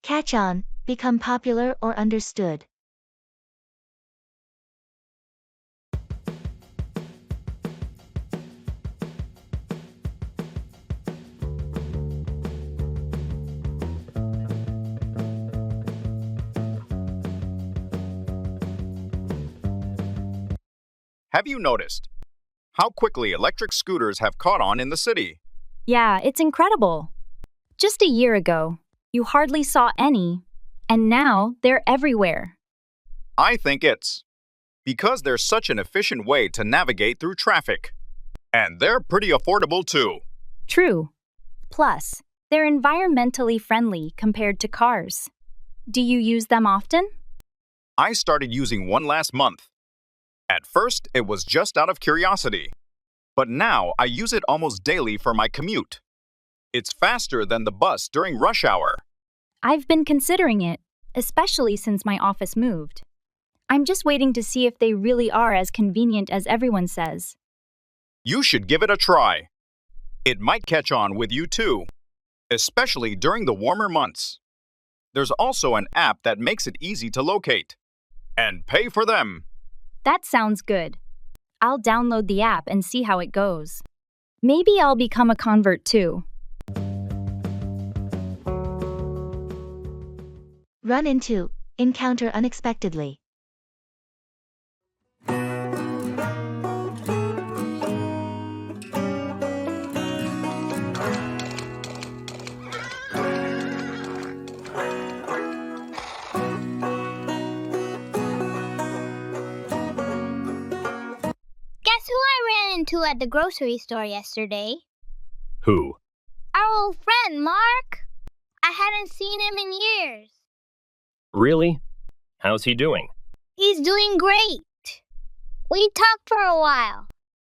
Catch on, become popular or understood. Have you noticed how quickly electric scooters have caught on in the city? Yeah, it's incredible. Just a year ago, you hardly saw any, and now they're everywhere. I think it's because they're such an efficient way to navigate through traffic. And they're pretty affordable too. True. Plus, they're environmentally friendly compared to cars. Do you use them often? I started using one last month. At first, it was just out of curiosity. But now I use it almost daily for my commute. It's faster than the bus during rush hour. I've been considering it, especially since my office moved. I'm just waiting to see if they really are as convenient as everyone says. You should give it a try. It might catch on with you too, especially during the warmer months. There's also an app that makes it easy to locate and pay for them. That sounds good. I'll download the app and see how it goes. Maybe I'll become a convert too. Run into, encounter unexpectedly. Guess who I ran into at the grocery store yesterday? Who? Our old friend, Mark. I hadn't seen him in years. Really? How's he doing? He's doing great. We talked for a while.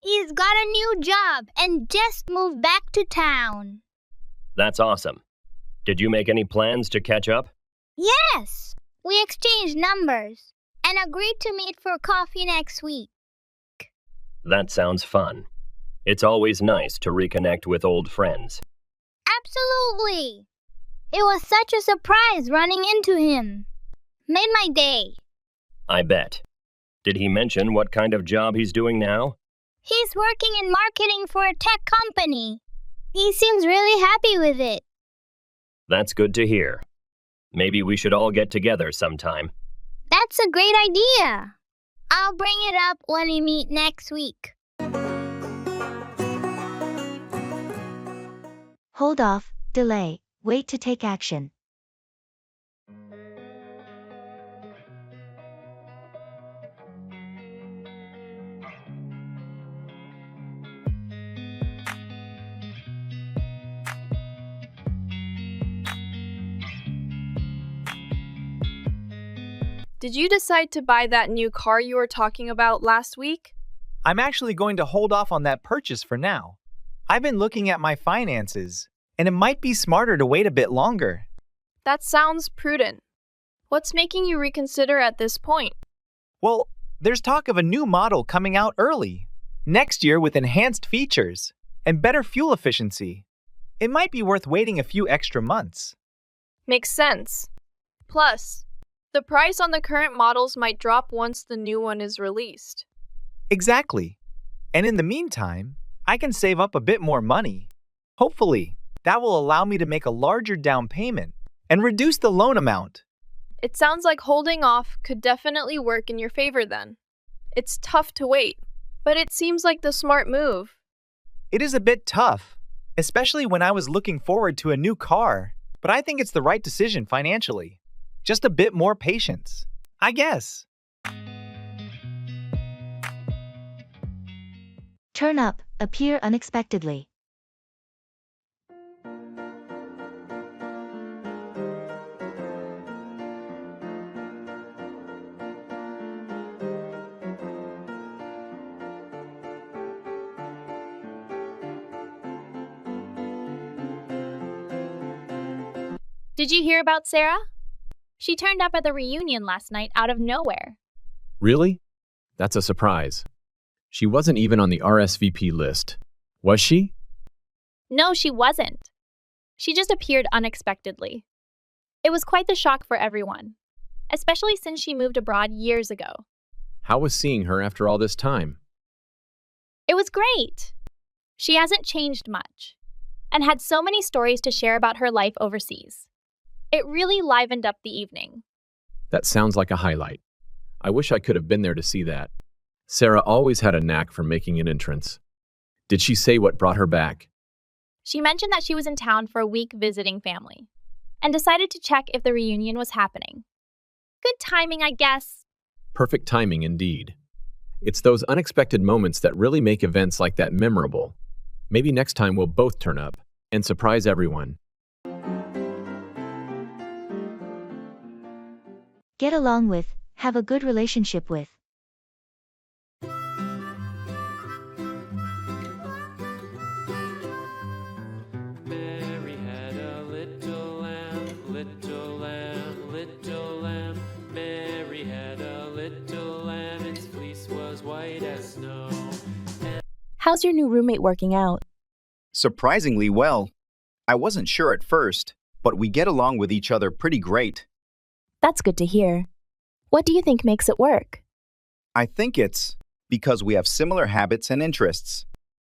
He's got a new job and just moved back to town. That's awesome. Did you make any plans to catch up? Yes, we exchanged numbers and agreed to meet for coffee next week. That sounds fun. It's always nice to reconnect with old friends. Absolutely. It was such a surprise running into him. Made my day. I bet. Did he mention what kind of job he's doing now? He's working in marketing for a tech company. He seems really happy with it. That's good to hear. Maybe we should all get together sometime. That's a great idea. I'll bring it up when we meet next week. Hold off, delay, wait to take action. Did you decide to buy that new car you were talking about last week? I'm actually going to hold off on that purchase for now. I've been looking at my finances, and it might be smarter to wait a bit longer. That sounds prudent. What's making you reconsider at this point? Well, there's talk of a new model coming out early, next year with enhanced features and better fuel efficiency. It might be worth waiting a few extra months. Makes sense. Plus, the price on the current models might drop once the new one is released. Exactly. And in the meantime, I can save up a bit more money. Hopefully, that will allow me to make a larger down payment and reduce the loan amount. It sounds like holding off could definitely work in your favor then. It's tough to wait, but it seems like the smart move. It is a bit tough, especially when I was looking forward to a new car, but I think it's the right decision financially. Just a bit more patience, I guess. Turn up, appear unexpectedly. Did you hear about Sarah? She turned up at the reunion last night out of nowhere. Really? That's a surprise. She wasn't even on the RSVP list. Was she? No, she wasn't. She just appeared unexpectedly. It was quite the shock for everyone, especially since she moved abroad years ago. How was seeing her after all this time? It was great. She hasn't changed much and had so many stories to share about her life overseas. It really livened up the evening. That sounds like a highlight. I wish I could have been there to see that. Sarah always had a knack for making an entrance. Did she say what brought her back? She mentioned that she was in town for a week visiting family and decided to check if the reunion was happening. Good timing, I guess. Perfect timing indeed. It's those unexpected moments that really make events like that memorable. Maybe next time we'll both turn up and surprise everyone. Get along with, have a good relationship with. Mary had a little lamb, little lamb, little lamb. Mary had a little lamb, its fleece was white as snow. How's your new roommate working out? Surprisingly well. I wasn't sure at first, but we get along with each other pretty great. That's good to hear. What do you think makes it work? I think it's because we have similar habits and interests.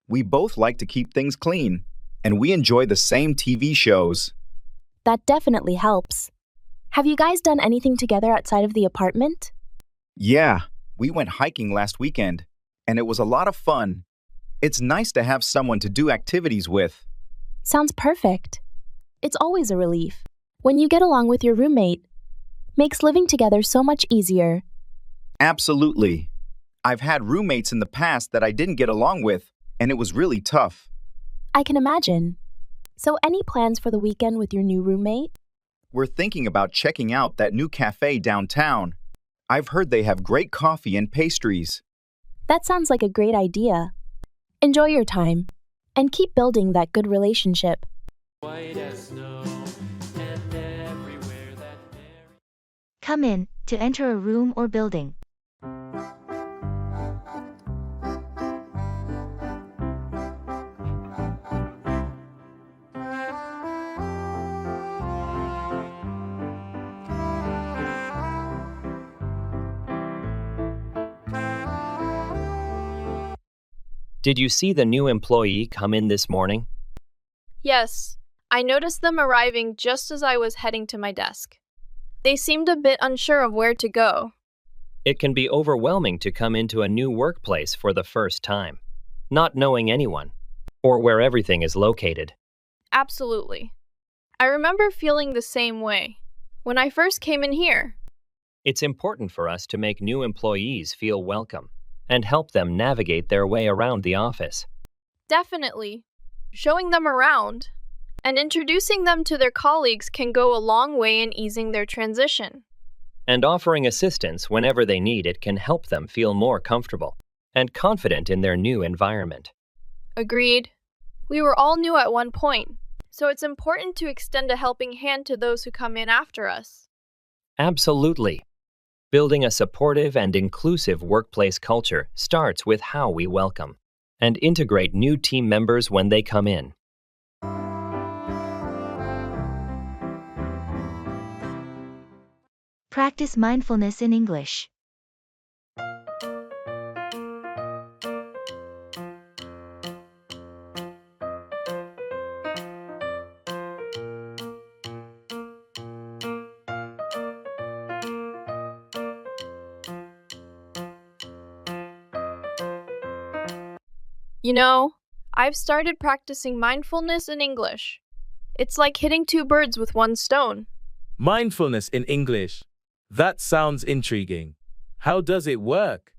We both like to keep things clean, and we enjoy the same TV shows. That definitely helps. Have you guys done anything together outside of the apartment? Yeah, we went hiking last weekend, and it was a lot of fun. It's nice to have someone to do activities with. Sounds perfect. It's always a relief when you get along with your roommate. Makes living together so much easier. Absolutely. I've had roommates in the past that I didn't get along with, and it was really tough. I can imagine. So any plans for the weekend with your new roommate? We're thinking about checking out that new cafe downtown. I've heard they have great coffee and pastries. That sounds like a great idea. Enjoy your time and keep building that good relationship. White as snow, and everywhere that Mary... Come in, to enter a room or building. Did you see the new employee come in this morning? Yes, I noticed them arriving just as I was heading to my desk. They seemed a bit unsure of where to go. It can be overwhelming to come into a new workplace for the first time, not knowing anyone, or where everything is located. Absolutely. I remember feeling the same way when I first came in here. It's important for us to make new employees feel welcome and help them navigate their way around the office. Definitely. Showing them around and introducing them to their colleagues can go a long way in easing their transition. And offering assistance whenever they need it can help them feel more comfortable and confident in their new environment. Agreed. We were all new at one point, so it's important to extend a helping hand to those who come in after us. Absolutely. Building a supportive and inclusive workplace culture starts with how we welcome and integrate new team members when they come in. Practice mindfulness in English. You know, I've started practicing mindfulness in English. It's like hitting two birds with one stone. Mindfulness in English. That sounds intriguing. How does it work?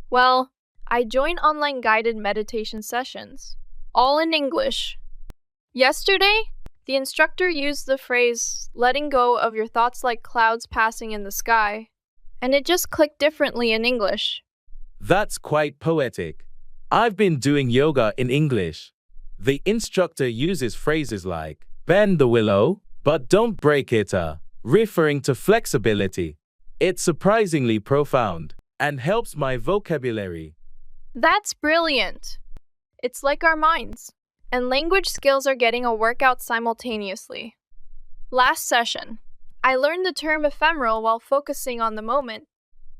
Well, I join online guided meditation sessions, all in English. Yesterday, the instructor used the phrase, letting go of your thoughts like clouds passing in the sky, and it just clicked differently in English. That's quite poetic. I've been doing yoga in English. The instructor uses phrases like, bend the willow, but don't break it, referring to flexibility. It's surprisingly profound and helps my vocabulary. That's brilliant. It's like our minds, and language skills are getting a workout simultaneously. Last session, I learned the term ephemeral while focusing on the moment.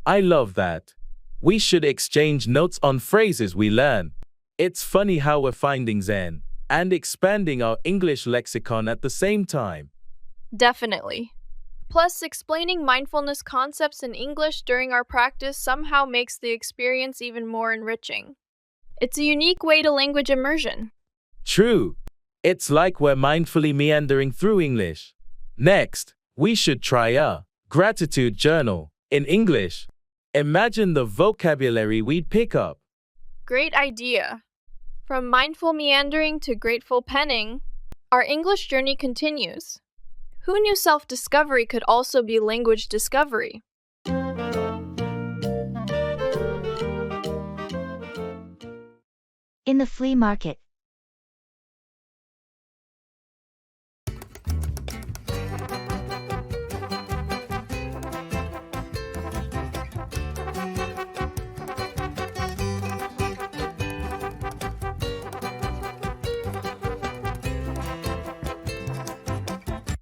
I love that. We should exchange notes on phrases we learn. It's funny how we're finding Zen and expanding our English lexicon at the same time. Definitely. Plus, explaining mindfulness concepts in English during our practice somehow makes the experience even more enriching. It's a unique way to language immersion. True. It's like we're mindfully meandering through English. Next, we should try a gratitude journal in English. Imagine the vocabulary we'd pick up. Great idea. From mindful meandering to grateful penning, our English journey continues. Who knew self-discovery could also be language discovery? In the flea market.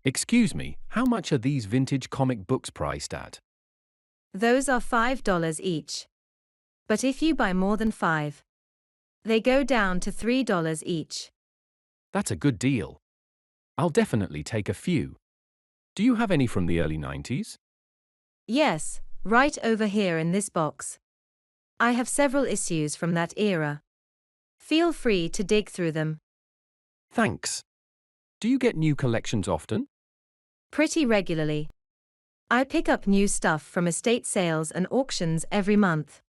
Excuse me, how much are these vintage comic books priced at? Those are $5 each. But if you buy more than 5, they go down to $3 each. That's a good deal. I'll definitely take a few. Do you have any from the early 90s? Yes, right over here in this box. I have several issues from that era. Feel free to dig through them. Thanks. Do you get new collections often? Pretty regularly. I pick up new stuff from estate sales and auctions every month.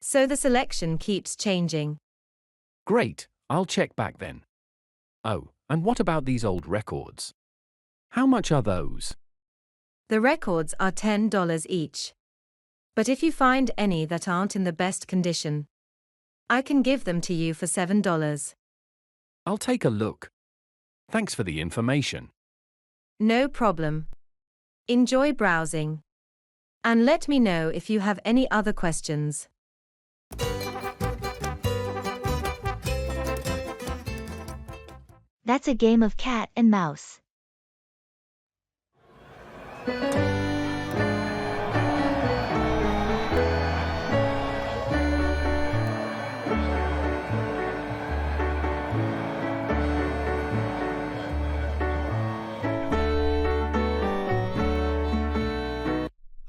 So the selection keeps changing. Great, I'll check back then. Oh, and what about these old records? How much are those? The records are $10 each. But if you find any that aren't in the best condition, I can give them to you for $7. I'll take a look. Thanks for the information. No problem. Enjoy browsing. And let me know if you have any other questions. That's a game of cat and mouse.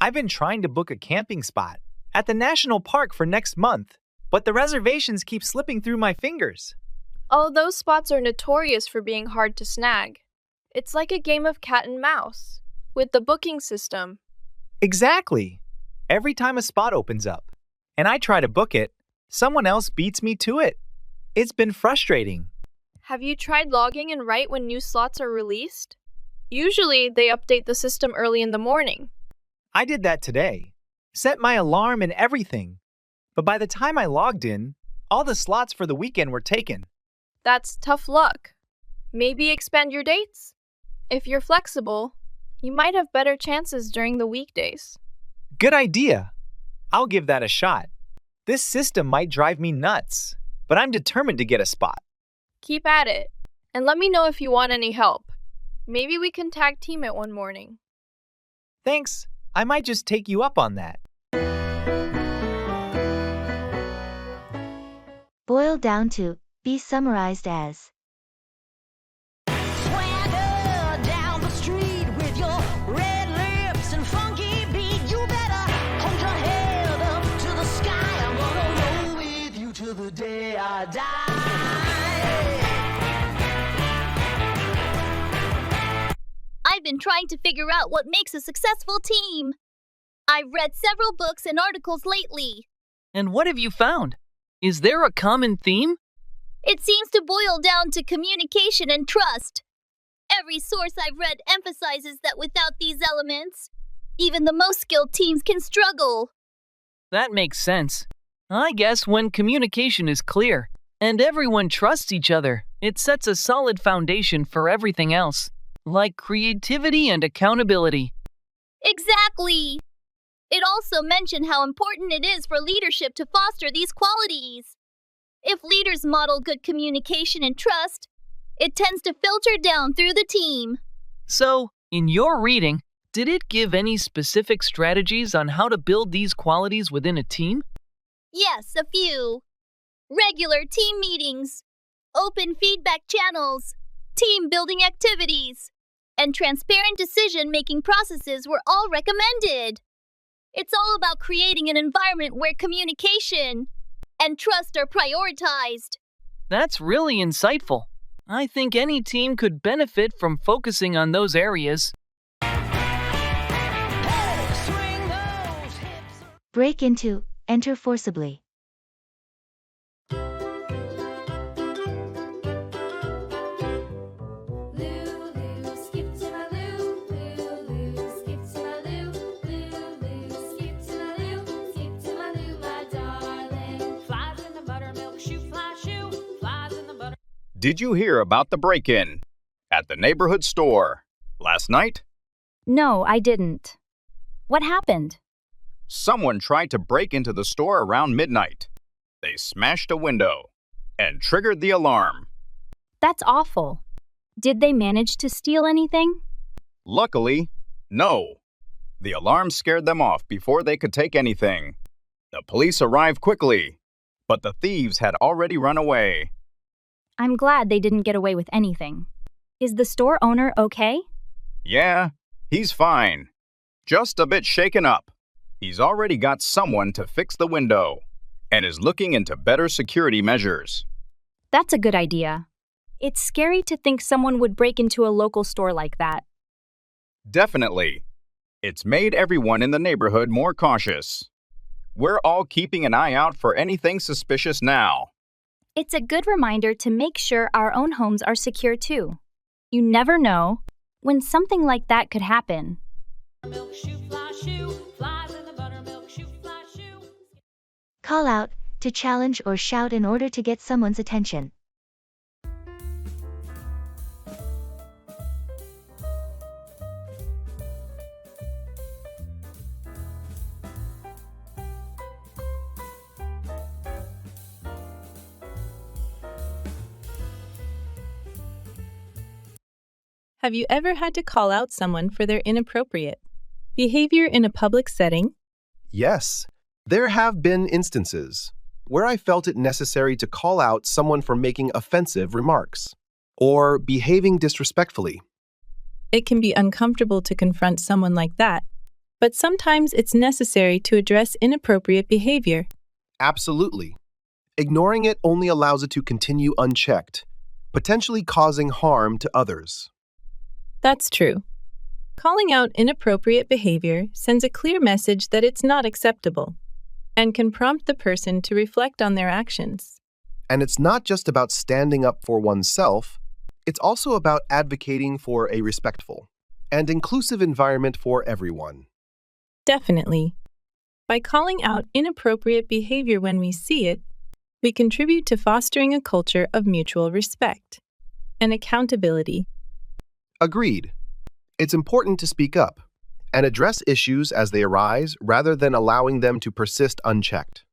I've been trying to book a camping spot at the national park for next month, but the reservations keep slipping through my fingers. Oh, those spots are notorious for being hard to snag. It's like a game of cat and mouse, with the booking system. Exactly. Every time a spot opens up, and I try to book it, someone else beats me to it. It's been frustrating. Have you tried logging in right when new slots are released? Usually, they update the system early in the morning. I did that today. Set my alarm and everything. But by the time I logged in, all the slots for the weekend were taken. That's tough luck. Maybe expand your dates? If you're flexible, you might have better chances during the weekdays. Good idea. I'll give that a shot. This system might drive me nuts, but I'm determined to get a spot. Keep at it, and let me know if you want any help. Maybe we can tag team it one morning. Thanks. I might just take you up on that. Boiled down to, be summarized as. Swagger down the street with your red lips and funky beat. You better hold your head up to the sky. I'm gonna roll with you till the day I die. I've been trying to figure out what makes a successful team. I've read several books and articles lately. And what have you found? Is there a common theme? It seems to boil down to communication and trust. Every source I've read emphasizes that without these elements, even the most skilled teams can struggle. That makes sense. I guess when communication is clear and everyone trusts each other, it sets a solid foundation for everything else, like creativity and accountability. Exactly. It also mentioned how important it is for leadership to foster these qualities. If leaders model good communication and trust, it tends to filter down through the team. So, in your reading, Did it give any specific strategies on how to build these qualities within a team? Yes, a few. Regular team meetings, open feedback channels, team building activities, and transparent decision-making processes were all recommended. It's all about creating an environment where communication and trust are prioritized. That's really insightful. I think any team could benefit from focusing on those areas. Break into, enter forcibly. Did you hear about the break-in at the neighborhood store last night? No, I didn't. What happened? Someone tried to break into the store around midnight. They smashed a window and triggered the alarm. That's awful. Did they manage to steal anything? Luckily, no. The alarm scared them off before they could take anything. The police arrived quickly, but the thieves had already run away. I'm glad they didn't get away with anything. Is the store owner okay? Yeah, he's fine. Just a bit shaken up. He's already got someone to fix the window and is looking into better security measures. That's a good idea. It's scary to think someone would break into a local store like that. Definitely. It's made everyone in the neighborhood more cautious. We're all keeping an eye out for anything suspicious now. It's a good reminder to make sure our own homes are secure too. You never know when something like that could happen. Call out, to challenge or shout in order to get someone's attention. Have you ever had to call out someone for their inappropriate behavior in a public setting? Yes, there have been instances where I felt it necessary to call out someone for making offensive remarks or behaving disrespectfully. It can be uncomfortable to confront someone like that, but sometimes it's necessary to address inappropriate behavior. Absolutely. Ignoring it only allows it to continue unchecked, potentially causing harm to others. That's true. Calling out inappropriate behavior sends a clear message that it's not acceptable and can prompt the person to reflect on their actions. And it's not just about standing up for oneself, it's also about advocating for a respectful and inclusive environment for everyone. Definitely. By calling out inappropriate behavior when we see it, we contribute to fostering a culture of mutual respect and accountability. Agreed. It's important to speak up and address issues as they arise rather than allowing them to persist unchecked.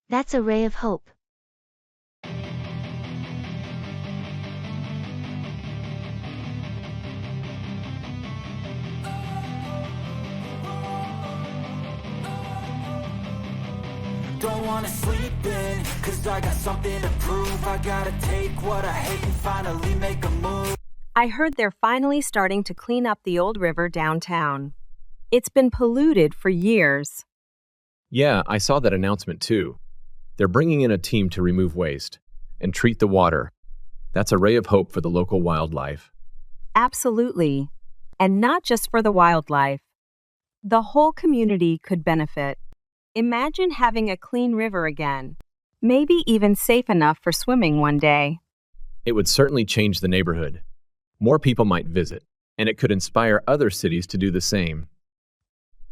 That's a ray of hope. Don't wanna sleep in, cause I got something to prove. I gotta take what I hate and finally make a move. I heard they're finally starting to clean up the old river downtown. It's been polluted for years. Yeah, I saw that announcement too. They're bringing in a team to remove waste and treat the water. That's a ray of hope for the local wildlife. Absolutely. And not just for the wildlife. The whole community could benefit. Imagine having a clean river again, maybe even safe enough for swimming one day. It would certainly change the neighborhood. More people might visit, and it could inspire other cities to do the same.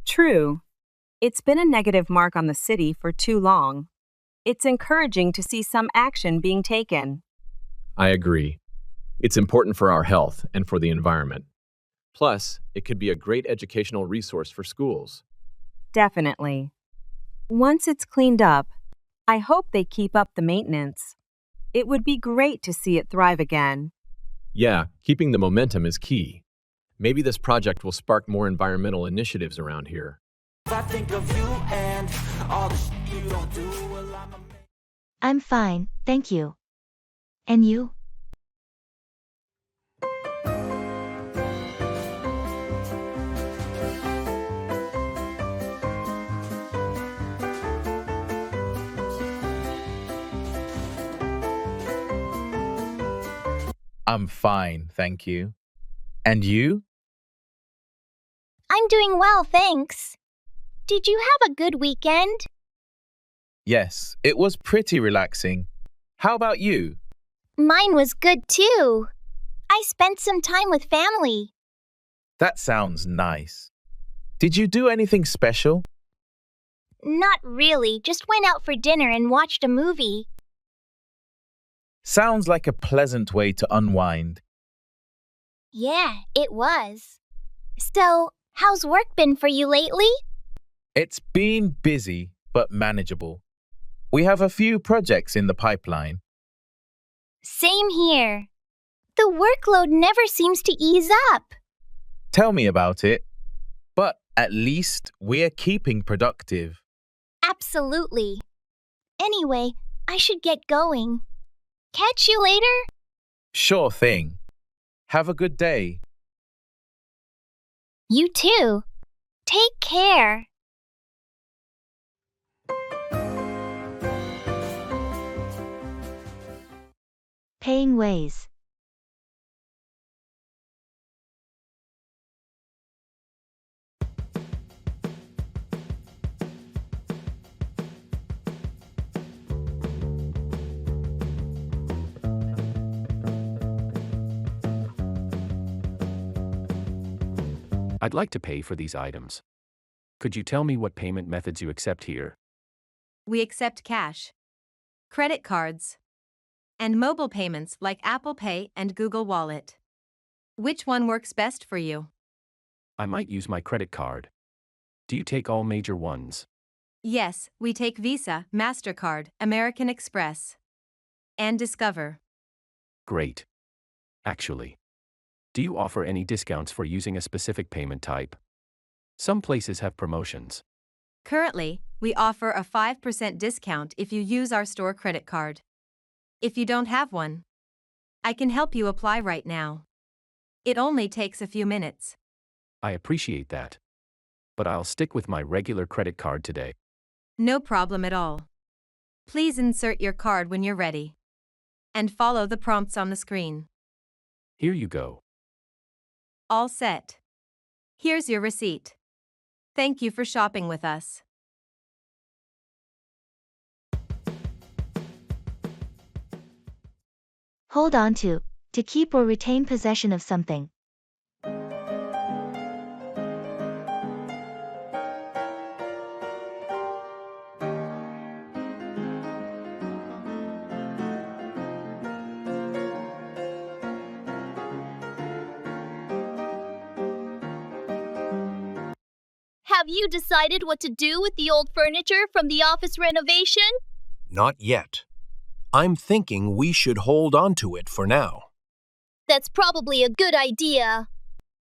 True. It's been a negative mark on the city for too long. It's encouraging to see some action being taken. I agree. It's important for our health and for the environment. Plus, it could be a great educational resource for schools. Definitely. Once it's cleaned up, I hope they keep up the maintenance. It would be great to see it thrive again. Yeah, keeping the momentum is key. Maybe this project will spark more environmental initiatives around here. I think of you and all the shit you don't do. Well, I'm fine, thank you. And you? I'm fine, thank you. And you? I'm doing well, thanks. Did you have a good weekend? Yes, it was pretty relaxing. How about you? Mine was good too. I spent some time with family. That sounds nice. Did you do anything special? Not really, just went out for dinner and watched a movie. Sounds like a pleasant way to unwind. Yeah, it was. So, how's work been for you lately? It's been busy, but manageable. We have a few projects in the pipeline. Same here. The workload never seems to ease up. Tell me about it. But at least we're keeping productive. Absolutely. Anyway, I should get going. Catch you later? Sure thing. Have a good day. You too. Take care. Paying ways. I'd like to pay for these items. Could you tell me what payment methods you accept here? We accept cash, credit cards, and mobile payments like Apple Pay and Google Wallet. Which one works best for you? I might use my credit card. Do you take all major ones? Yes, we take Visa, MasterCard, American Express, and Discover. Great. Actually, do you offer any discounts for using a specific payment type? Some places have promotions. Currently, we offer a 5% discount if you use our store credit card. If you don't have one, I can help you apply right now. It only takes a few minutes. I appreciate that. But I'll stick with my regular credit card today. No problem at all. Please insert your card when you're ready. And follow the prompts on the screen. Here you go. All set. Here's your receipt. Thank you for shopping with us. Hold on to keep or retain possession of something. Have you decided what to do with the old furniture from the office renovation? Not yet. I'm thinking we should hold on to it for now. That's probably a good idea.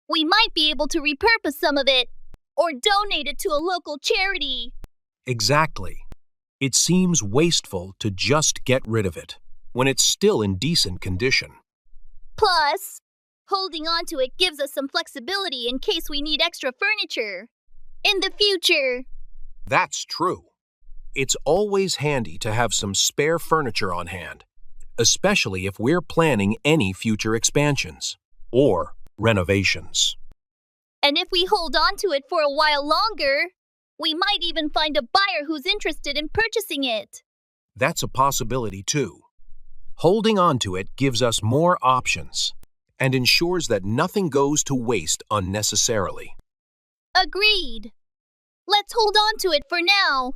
We might be able to repurpose some of it, or donate it to a local charity. Exactly. It seems wasteful to just get rid of it when it's still in decent condition. Plus, holding on to it gives us some flexibility in case we need extra furniture in the future. That's true. It's always handy to have some spare furniture on hand, especially if we're planning any future expansions or renovations. And if we hold on to it for a while longer, we might even find a buyer who's interested in purchasing it. That's a possibility too. Holding on to it gives us more options and ensures that nothing goes to waste unnecessarily. Agreed. Let's hold on to it for now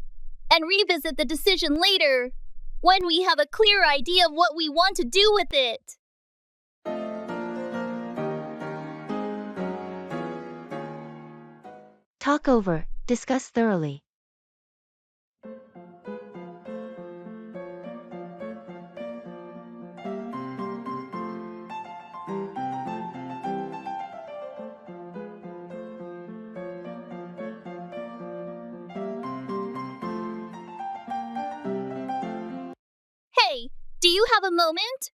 and revisit the decision later when we have a clear idea of what we want to do with it. Talk over, discuss thoroughly. have a moment?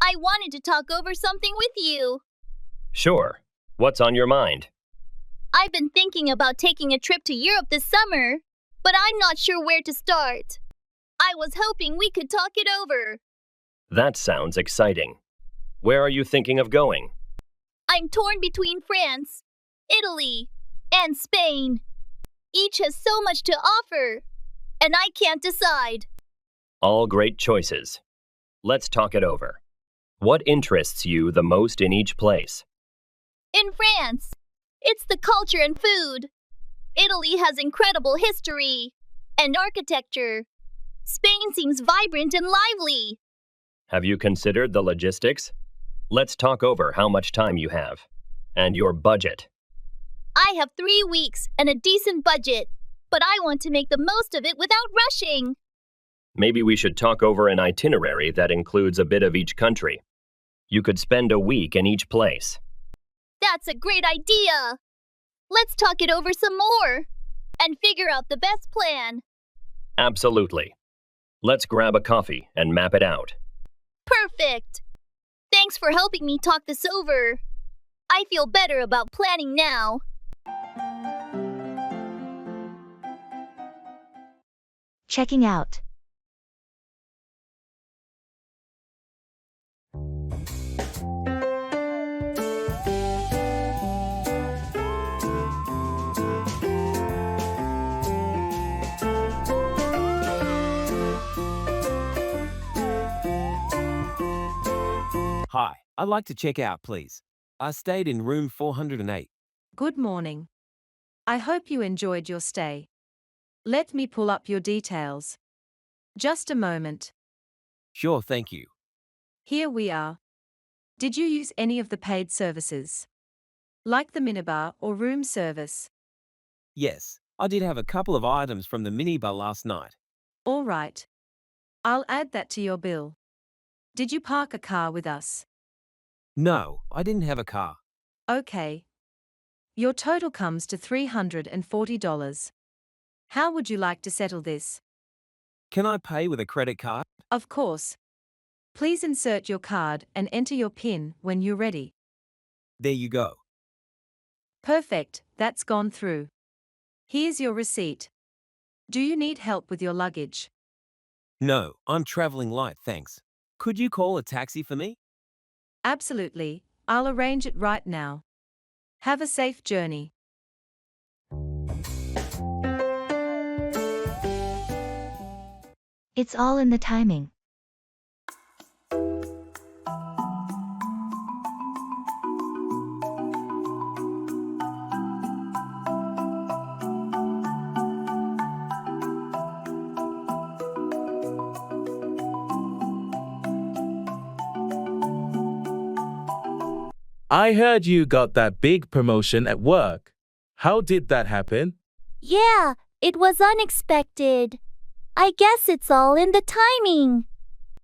I wanted to talk over something with you. Sure. What's on your mind? I've been thinking about taking a trip to Europe this summer, but I'm not sure where to start. I was hoping we could talk it over. That sounds exciting. Where are you thinking of going? I'm torn between France, Italy, and Spain. Each has so much to offer, and I can't decide. All great choices. Let's talk it over. What interests you the most in each place? In France, it's the culture and food. Italy has incredible history and architecture. Spain seems vibrant and lively. Have you considered the logistics? Let's talk over how much time you have and your budget. I have 3 weeks and a decent budget, but I want to make the most of it without rushing. Maybe we should talk over an itinerary that includes a bit of each country. You could spend a week in each place. That's a great idea. Let's talk it over some more and figure out the best plan. Absolutely. Let's grab a coffee and map it out. Perfect. Thanks for helping me talk this over. I feel better about planning now. Checking out. Hi, I'd like to check out, please. I stayed in room 408. Good morning. I hope you enjoyed your stay. Let me pull up your details. Just a moment. Sure, thank you. Here we are. Did you use any of the paid services? Like the minibar or room service? Yes, I did have a couple of items from the minibar last night. All right. I'll add that to your bill. Did you park a car with us? No, I didn't have a car. Okay. Your total comes to $340. How would you like to settle this? Can I pay with a credit card? Of course. Please insert your card and enter your PIN when you're ready. There you go. Perfect, that's gone through. Here's your receipt. Do you need help with your luggage? No, I'm traveling light, thanks. Could you call a taxi for me? Absolutely, I'll arrange it right now. Have a safe journey. It's all in the timing. I heard you got that big promotion at work. How did that happen? Yeah, it was unexpected. I guess it's all in the timing.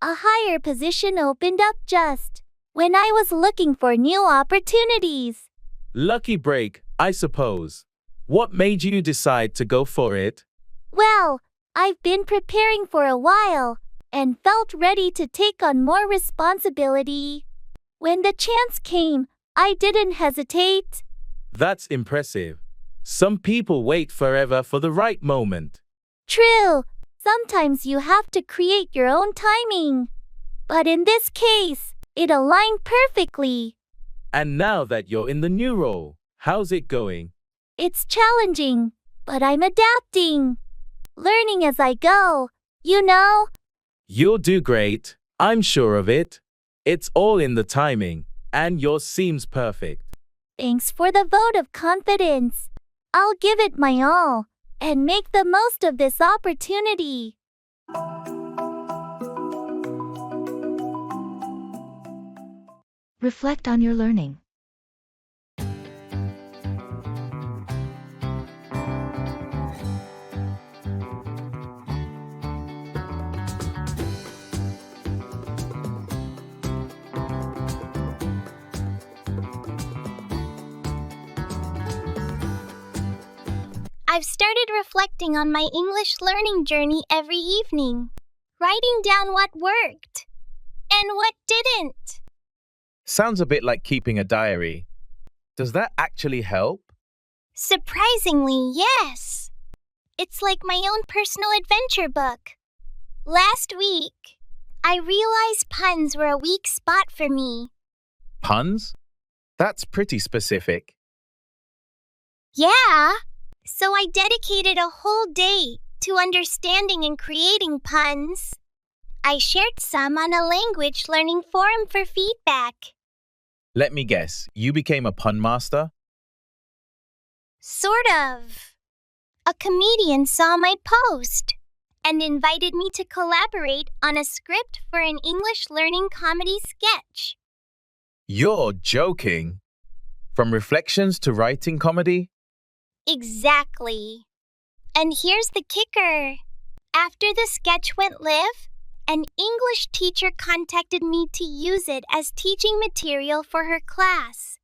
A higher position opened up just when I was looking for new opportunities. Lucky break, I suppose. What made you decide to go for it? Well, I've been preparing for a while and felt ready to take on more responsibility. When the chance came, I didn't hesitate. That's impressive. Some people wait forever for the right moment. True, sometimes you have to create your own timing. But in this case, it aligned perfectly. And now that you're in the new role, how's it going? It's challenging, but I'm adapting. Learning as I go, you know. You'll do great, I'm sure of it. It's all in the timing, and yours seems perfect. Thanks for the vote of confidence. I'll give it my all and make the most of this opportunity. Reflect on your learning. I've started reflecting on my English learning journey every evening, writing down what worked. And what didn't? Sounds a bit like keeping a diary. Does that actually help? Surprisingly, yes. It's like my own personal adventure book. Last week, I realized puns were a weak spot for me. Puns? That's pretty specific. Yeah, so I dedicated a whole day to understanding and creating puns. I shared some on a language learning forum for feedback. Let me guess, you became a pun master? Sort of. A comedian saw my post and invited me to collaborate on a script for an English learning comedy sketch. You're joking. From reflections to writing comedy? Exactly. And here's the kicker. After the sketch went live, an English teacher contacted me to use it as teaching material for her class.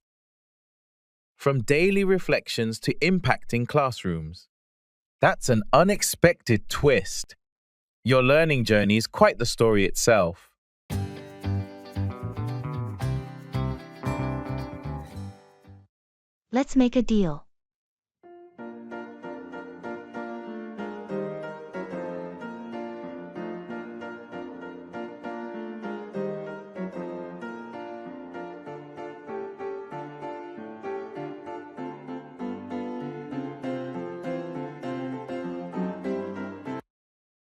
From daily reflections to impacting classrooms. That's an unexpected twist. Your learning journey is quite the story itself. Let's make a deal.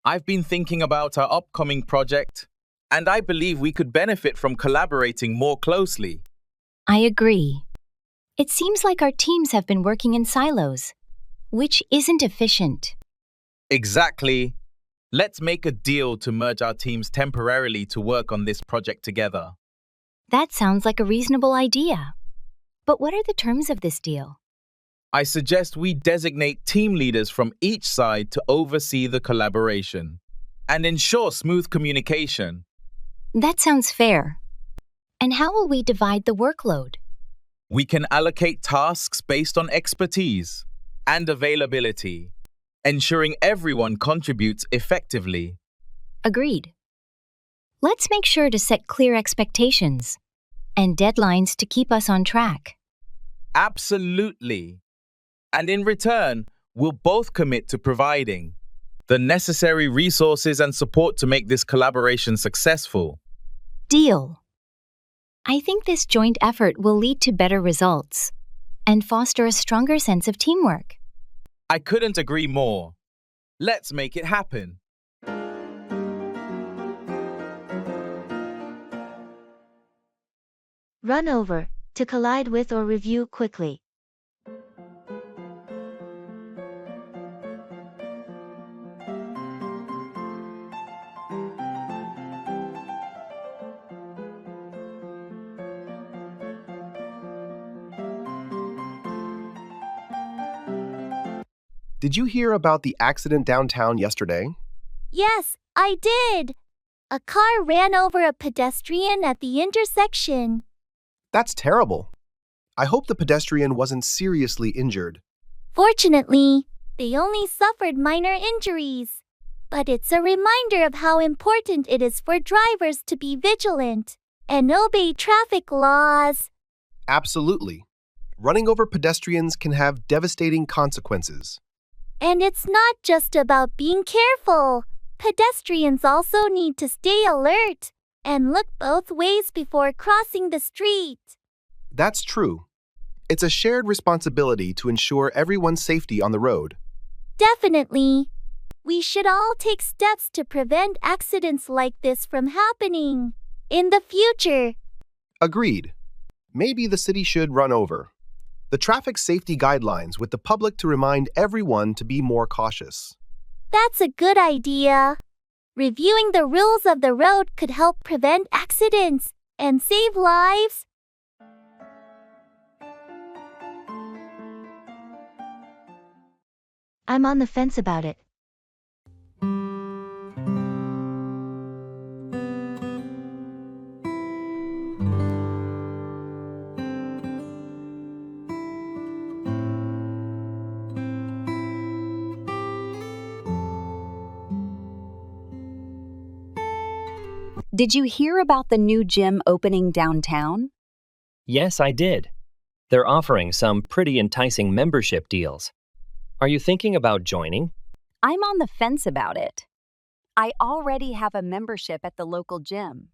I've been thinking about our upcoming project, and I believe we could benefit from collaborating more closely. I agree. It seems like our teams have been working in silos, which isn't efficient. Exactly. Let's make a deal to merge our teams temporarily to work on this project together. That sounds like a reasonable idea. But what are the terms of this deal? I suggest we designate team leaders from each side to oversee the collaboration and ensure smooth communication. That sounds fair. And how will we divide the workload? We can allocate tasks based on expertise and availability, ensuring everyone contributes effectively. Agreed. Let's make sure to set clear expectations and deadlines to keep us on track. Absolutely. And in return, we'll both commit to providing the necessary resources and support to make this collaboration successful. Deal. I think this joint effort will lead to better results and foster a stronger sense of teamwork. I couldn't agree more. Let's make it happen. Run over, to collide with or review quickly. Did you hear about the accident downtown yesterday? Yes, I did. A car ran over a pedestrian at the intersection. That's terrible. I hope the pedestrian wasn't seriously injured. Fortunately, they only suffered minor injuries. But it's a reminder of how important it is for drivers to be vigilant and obey traffic laws. Absolutely. Running over pedestrians can have devastating consequences. And it's not just about being careful. Pedestrians also need to stay alert and look both ways before crossing the street. That's true. It's a shared responsibility to ensure everyone's safety on the road. Definitely. We should all take steps to prevent accidents like this from happening in the future. Agreed. Maybe the city should run over the traffic safety guidelines with the public to remind everyone to be more cautious. That's a good idea. Reviewing the rules of the road could help prevent accidents and save lives. I'm on the fence about it. Did you hear about the new gym opening downtown? Yes, I did. They're offering some pretty enticing membership deals. Are you thinking about joining? I'm on the fence about it. I already have a membership at the local gym,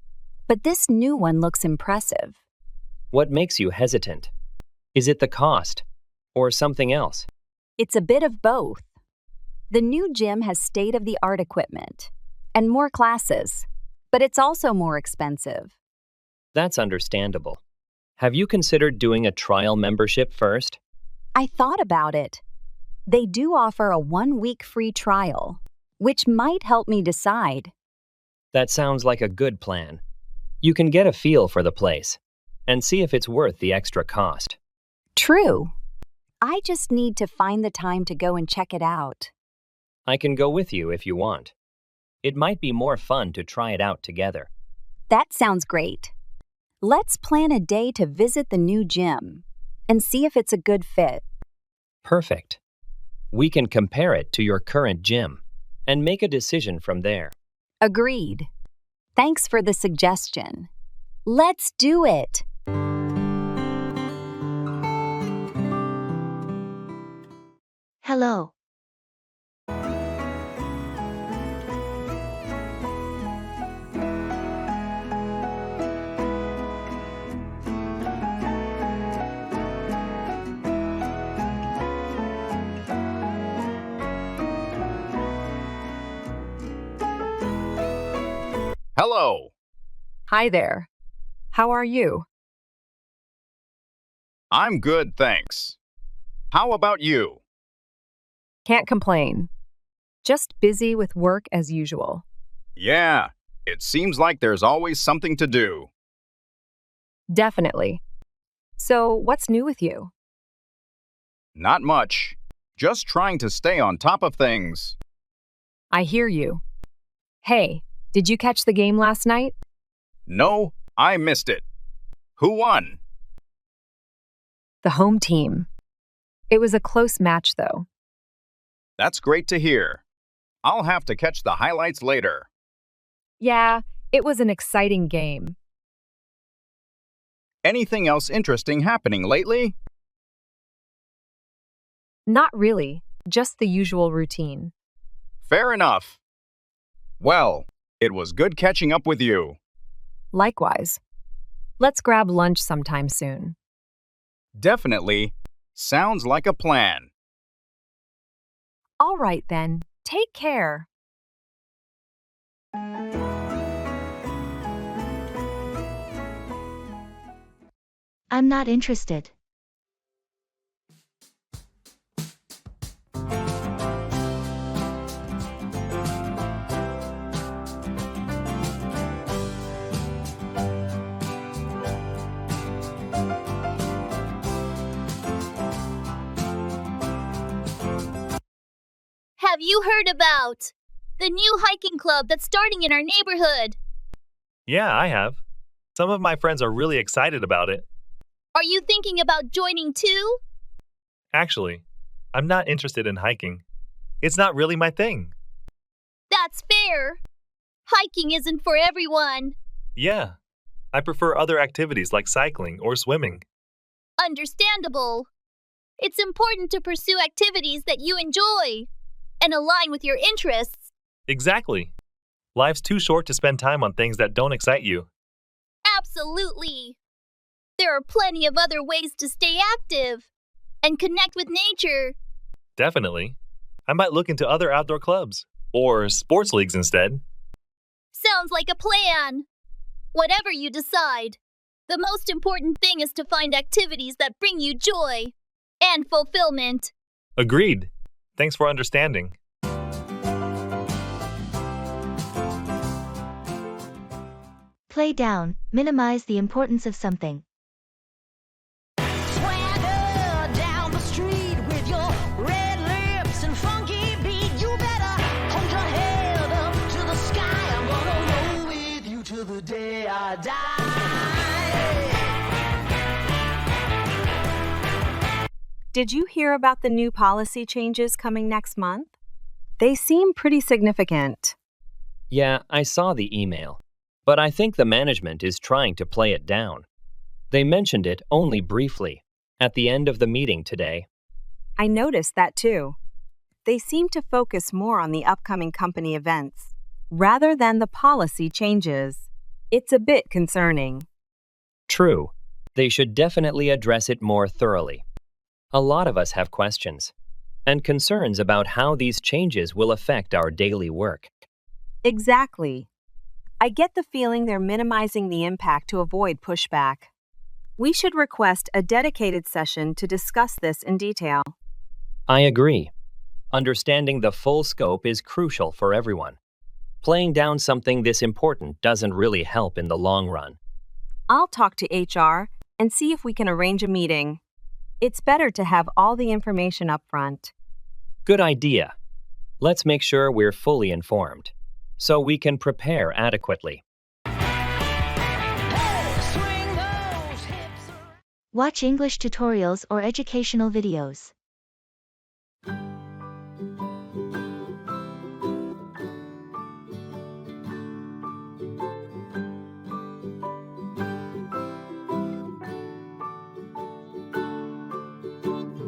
but this new one looks impressive. What makes you hesitant? Is it the cost or something else? It's a bit of both. The new gym has state-of-the-art equipment and more classes, but it's also more expensive. That's understandable. Have you considered doing a trial membership first? I thought about it. They do offer a 1-week free trial, which might help me decide. That sounds like a good plan. You can get a feel for the place and see if it's worth the extra cost. True. I just need to find the time to go and check it out. I can go with you if you want. It might be more fun to try it out together. That sounds great. Let's plan a day to visit the new gym and see if it's a good fit. Perfect. We can compare it to your current gym and make a decision from there. Agreed. Thanks for the suggestion. Let's do it. Hello. Hello. Hi there. How are you? I'm good, thanks. How about you? Can't complain. Just busy with work as usual. Yeah, it seems like there's always something to do. Definitely. So, what's new with you? Not much. Just trying to stay on top of things. I hear you. Hey, did you catch the game last night? No, I missed it. Who won? The home team. It was a close match, though. That's great to hear. I'll have to catch the highlights later. Yeah, it was an exciting game. Anything else interesting happening lately? Not really, just the usual routine. Fair enough. Well, it was good catching up with you. Likewise. Let's grab lunch sometime soon. Definitely. Sounds like a plan. All right then. Take care. I'm not interested. Have you heard about the new hiking club that's starting in our neighborhood? Yeah, I have. Some of my friends are really excited about it. Are you thinking about joining too? Actually, I'm not interested in hiking. It's not really my thing. That's fair. Hiking isn't for everyone. Yeah, I prefer other activities like cycling or swimming. Understandable. It's important to pursue activities that you enjoy and align with your interests. Exactly. Life's too short to spend time on things that don't excite you. Absolutely. There are plenty of other ways to stay active and connect with nature. Definitely. I might look into other outdoor clubs or sports leagues instead. Sounds like a plan. Whatever you decide, the most important thing is to find activities that bring you joy and fulfillment. Agreed. Thanks for understanding. Play down, minimize the importance of something. Swagger down the street with your red lips and funky beat. You better hold your head up to the sky. I'm gonna roll with you till the day I die. Did you hear about the new policy changes coming next month? They seem pretty significant. Yeah, I saw the email, but I think the management is trying to play it down. They mentioned it only briefly at the end of the meeting today. I noticed that too. They seem to focus more on the upcoming company events rather than the policy changes. It's a bit concerning. True, they should definitely address it more thoroughly. A lot of us have questions and concerns about how these changes will affect our daily work. Exactly. I get the feeling they're minimizing the impact to avoid pushback. We should request a dedicated session to discuss this in detail. I agree. Understanding the full scope is crucial for everyone. Playing down something this important doesn't really help in the long run. I'll talk to HR and see if we can arrange a meeting. It's better to have all the information up front. Good idea. Let's make sure we're fully informed so we can prepare adequately. Watch English tutorials or educational videos.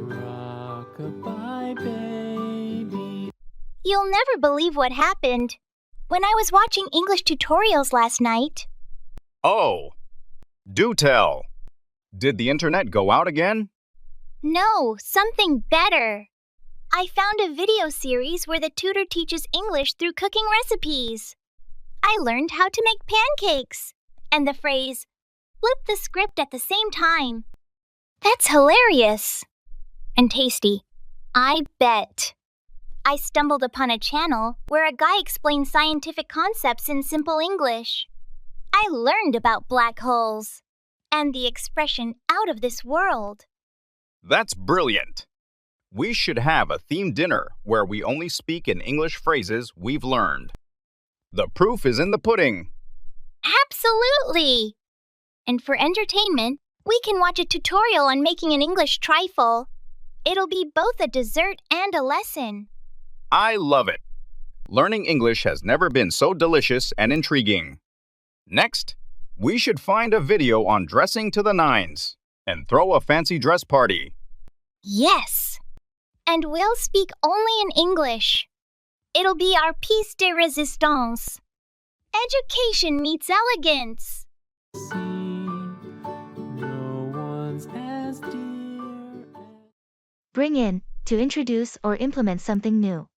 Rock-a-bye, baby. You'll never believe what happened when I was watching English tutorials last night. Oh, do tell. Did the internet go out again? No, something better. I found a video series where the tutor teaches English through cooking recipes. I learned how to make pancakes and the phrase, flip the script at the same time. That's hilarious. And tasty. I bet. I stumbled upon a channel where a guy explained scientific concepts in simple English. I learned about black holes and the expression out of this world. That's brilliant. We should have a themed dinner where we only speak in English phrases we've learned. The proof is in the pudding. Absolutely! And for entertainment, we can watch a tutorial on making an English trifle. It'll be both a dessert and a lesson. I love it. Learning English has never been so delicious and intriguing. Next, we should find a video on dressing to the nines and throw a fancy dress party. Yes! And we'll speak only in English. It'll be our piece de resistance. Education meets elegance. Bring in, to introduce or implement something new.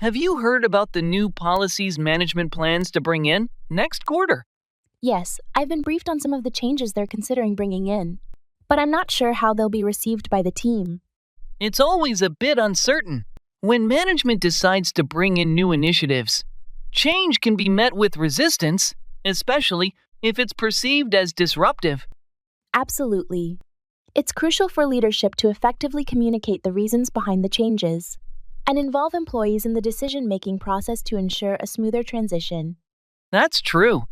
Have you heard about the new policies management plans to bring in next quarter? Yes, I've been briefed on some of the changes they're considering bringing in, but I'm not sure how they'll be received by the team. It's always a bit uncertain. When management decides to bring in new initiatives, change can be met with resistance, especially if it's perceived as disruptive. Absolutely. It's crucial for leadership to effectively communicate the reasons behind the changes and involve employees in the decision-making process to ensure a smoother transition. That's true.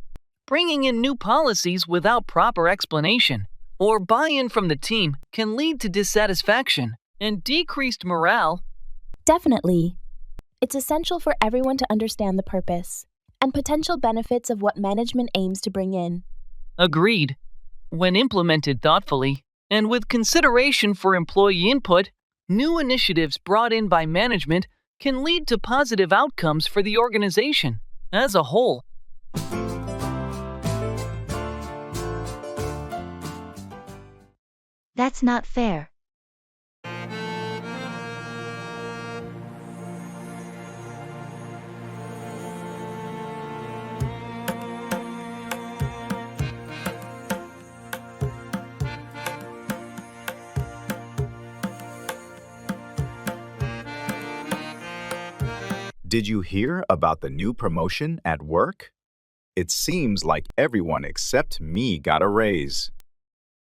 Bringing in new policies without proper explanation or buy-in from the team can lead to dissatisfaction and decreased morale. Definitely. It's essential for everyone to understand the purpose and potential benefits of what management aims to bring in. Agreed. When implemented thoughtfully and with consideration for employee input, new initiatives brought in by management can lead to positive outcomes for the organization as a whole. That's not fair. Did you hear about the new promotion at work? It seems like everyone except me got a raise.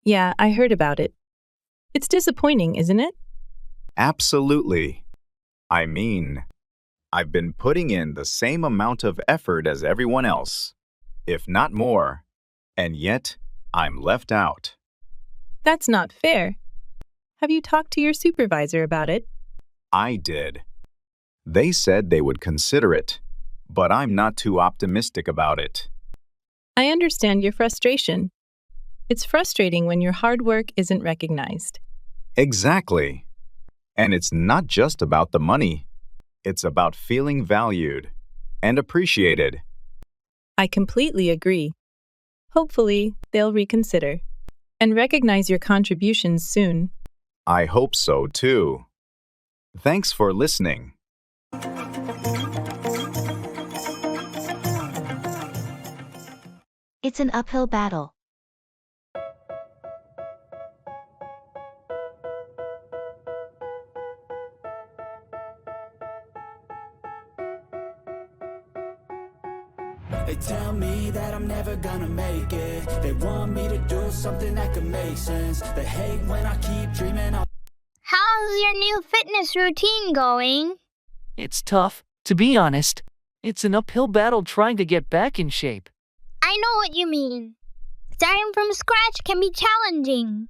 Yeah, I heard about it. It's disappointing, isn't it? Absolutely. I mean, I've been putting in the same amount of effort as everyone else, if not more, and yet I'm left out. That's not fair. Have you talked to your supervisor about it? I did. They said they would consider it, but I'm not too optimistic about it. I understand your frustration. It's frustrating when your hard work isn't recognized. Exactly. And it's not just about the money. It's about feeling valued and appreciated. I completely agree. Hopefully, they'll reconsider and recognize your contributions soon. I hope so, too. Thanks for listening. It's an uphill battle. They tell me that I'm never gonna make it. They want me to do something that could make sense. They hate when I keep dreaming of. How's your new fitness routine going? It's tough, to be honest. It's an uphill battle trying to get back in shape. I know what you mean. Starting from scratch can be challenging.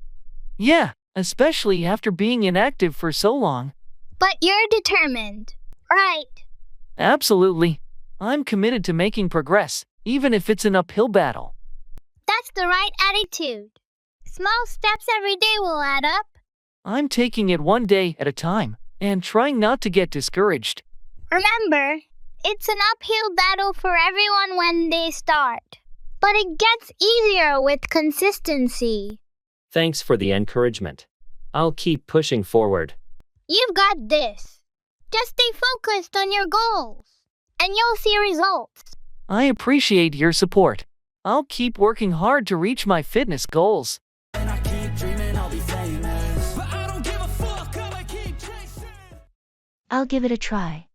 Yeah, especially after being inactive for so long. But you're determined, right? Absolutely. I'm committed to making progress, even if it's an uphill battle. That's the right attitude. Small steps every day will add up. I'm taking it one day at a time and trying not to get discouraged. Remember, it's an uphill battle for everyone when they start. But it gets easier with consistency. Thanks for the encouragement. I'll keep pushing forward. You've got this. Just stay focused on your goals, and you'll see results. I appreciate your support. I'll keep working hard to reach my fitness goals. And I keep dreaming I'll be famous. But I don't give a fuck, I'ma keep chasing. I'll give it a try.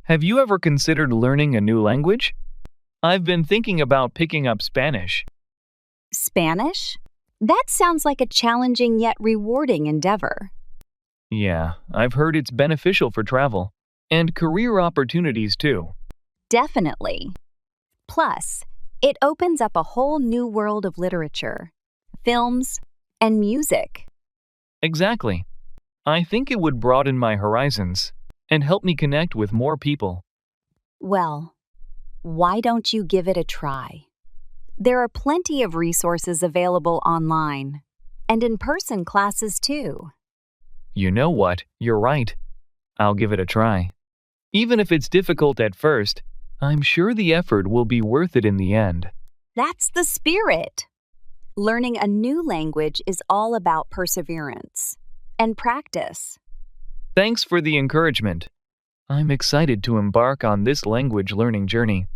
Have you ever considered learning a new language? I've been thinking about picking up Spanish. Spanish? That sounds like a challenging yet rewarding endeavor. Yeah, I've heard it's beneficial for travel and career opportunities too. Definitely. Plus, it opens up a whole new world of literature, films, and music. Exactly. I think it would broaden my horizons and help me connect with more people. Well, why don't you give it a try? There are plenty of resources available online, and in-person classes too. You know what? You're right. I'll give it a try. Even if it's difficult at first, I'm sure the effort will be worth it in the end. That's the spirit. Learning a new language is all about perseverance and practice. Thanks for the encouragement. I'm excited to embark on this language learning journey.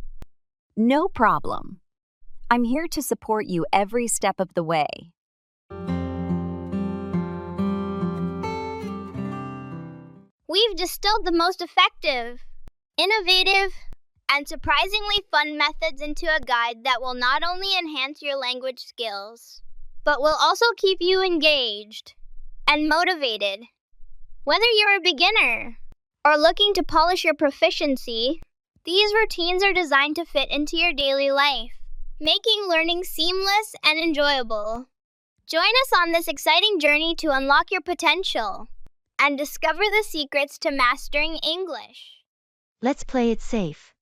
No problem. I'm here to support you every step of the way. We've distilled the most effective, innovative, and surprisingly fun methods into a guide that will not only enhance your language skills, but will also keep you engaged and motivated. Whether you're a beginner or looking to polish your proficiency, these routines are designed to fit into your daily life, making learning seamless and enjoyable. Join us on this exciting journey to unlock your potential and discover the secrets to mastering English. Let's play it safe.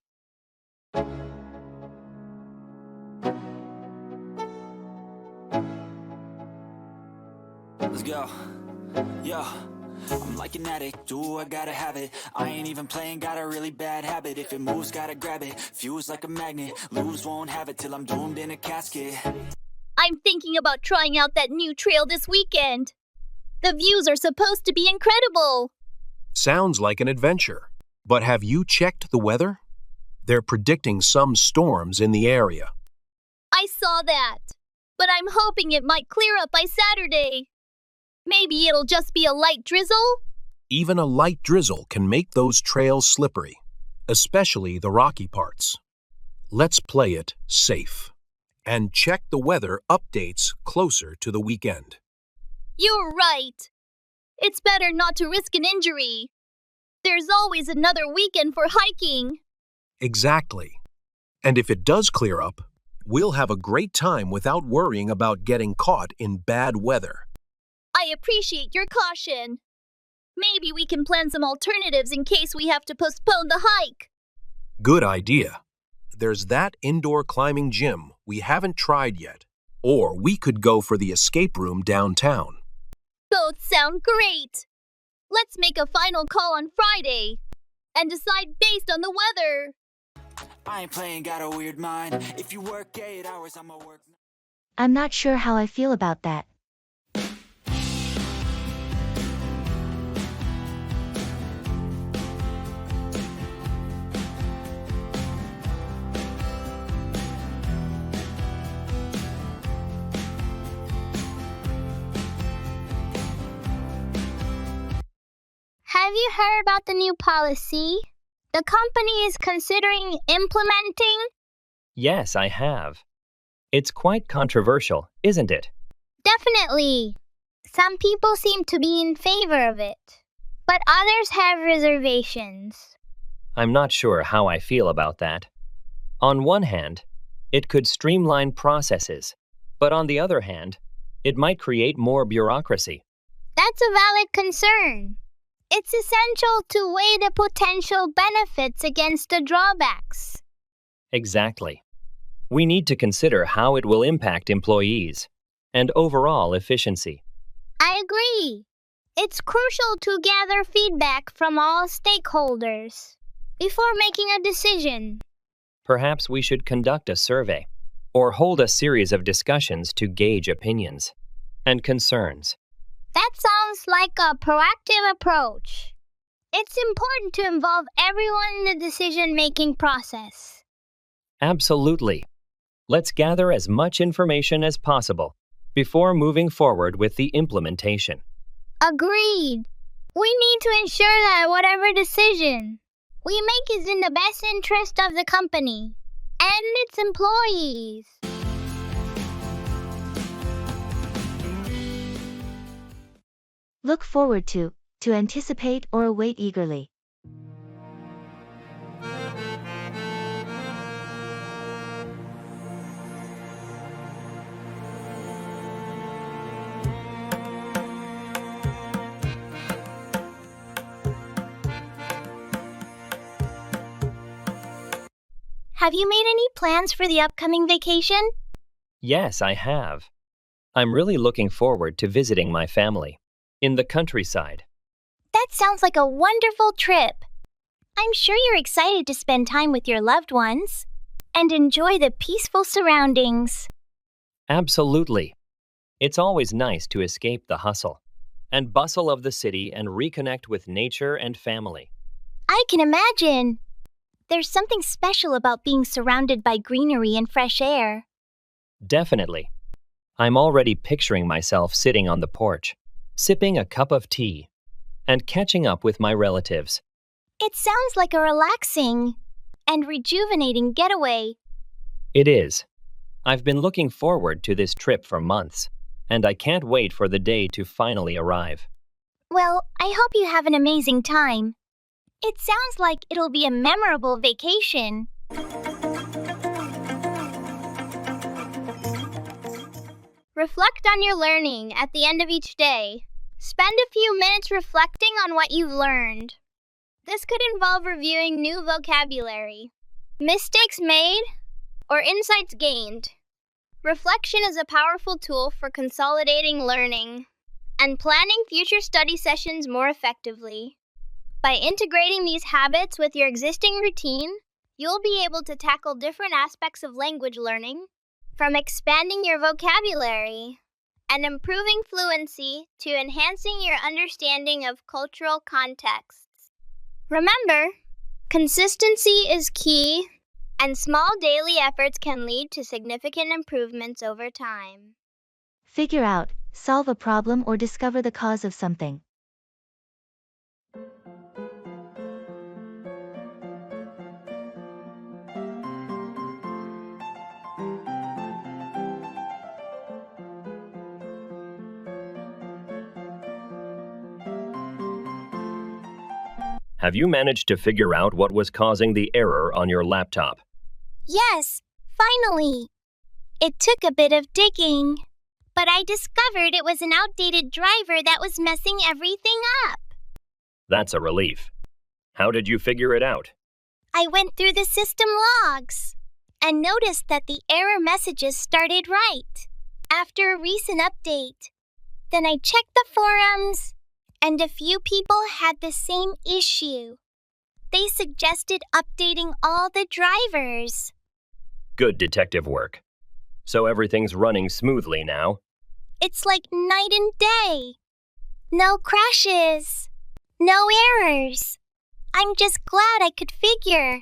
Let's go. Yo. I'm like an addict, do I gotta have it. I ain't even playing, got a really bad habit. If it moves, gotta grab it, fuse like a magnet. Lose, won't have it till I'm doomed in a casket. I'm thinking about trying out that new trail this weekend. The views are supposed to be incredible. Sounds like an adventure. But have you checked the weather? They're predicting some storms in the area. I saw that, but I'm hoping it might clear up by Saturday. Maybe it'll just be a light drizzle? Even a light drizzle can make those trails slippery, especially the rocky parts. Let's play it safe and check the weather updates closer to the weekend. You're right. It's better not to risk an injury. There's always another weekend for hiking. Exactly. And if it does clear up, we'll have a great time without worrying about getting caught in bad weather. I appreciate your caution. Maybe we can plan some alternatives in case we have to postpone the hike. Good idea. There's that indoor climbing gym we haven't tried yet, or we could go for the escape room downtown. Both sound great. Let's make a final call on Friday and decide based on the weather. I ain't playing, got a weird mind. If you work 8 hours, I'ma work. I'm not sure how I feel about that. Have you heard about the new policy the company is considering implementing? Yes, I have. It's quite controversial, isn't it? Definitely. Some people seem to be in favor of it, but others have reservations. I'm not sure how I feel about that. On one hand, it could streamline processes, but on the other hand, it might create more bureaucracy. That's a valid concern. It's essential to weigh the potential benefits against the drawbacks. Exactly. We need to consider how it will impact employees and overall efficiency. I agree. It's crucial to gather feedback from all stakeholders before making a decision. Perhaps we should conduct a survey or hold a series of discussions to gauge opinions and concerns. That sounds like a proactive approach. It's important to involve everyone in the decision-making process. Absolutely. Let's gather as much information as possible before moving forward with the implementation. Agreed. We need to ensure that whatever decision we make is in the best interest of the company and its employees. Look forward to anticipate or await eagerly. Have you made any plans for the upcoming vacation? Yes, I have. I'm really looking forward to visiting my family in the countryside. That sounds like a wonderful trip. I'm sure you're excited to spend time with your loved ones and enjoy the peaceful surroundings. Absolutely. It's always nice to escape the hustle and bustle of the city and reconnect with nature and family. I can imagine. There's something special about being surrounded by greenery and fresh air. Definitely. I'm already picturing myself sitting on the porch, sipping a cup of tea, and catching up with my relatives. It sounds like a relaxing and rejuvenating getaway. It is. I've been looking forward to this trip for months, and I can't wait for the day to finally arrive. Well, I hope you have an amazing time. It sounds like it'll be a memorable vacation. Reflect on your learning at the end of each day. Spend a few minutes reflecting on what you've learned. This could involve reviewing new vocabulary, mistakes made, or insights gained. Reflection is a powerful tool for consolidating learning and planning future study sessions more effectively. By integrating these habits with your existing routine, you'll be able to tackle different aspects of language learning, from expanding your vocabulary and improving fluency to enhancing your understanding of cultural contexts. Remember, consistency is key, and small daily efforts can lead to significant improvements over time. Figure out solve a problem or discover the cause of something. Have you managed to figure out what was causing the error on your laptop? Yes, finally. It took a bit of digging, but I discovered it was an outdated driver that was messing everything up. That's a relief. How did you figure it out? I went through the system logs and noticed that the error messages started right after a recent update. Then I checked the forums, and a few people had the same issue. They suggested updating all the drivers. Good detective work. So everything's running smoothly now? It's like night and day. No crashes. No errors. I'm just glad I could figure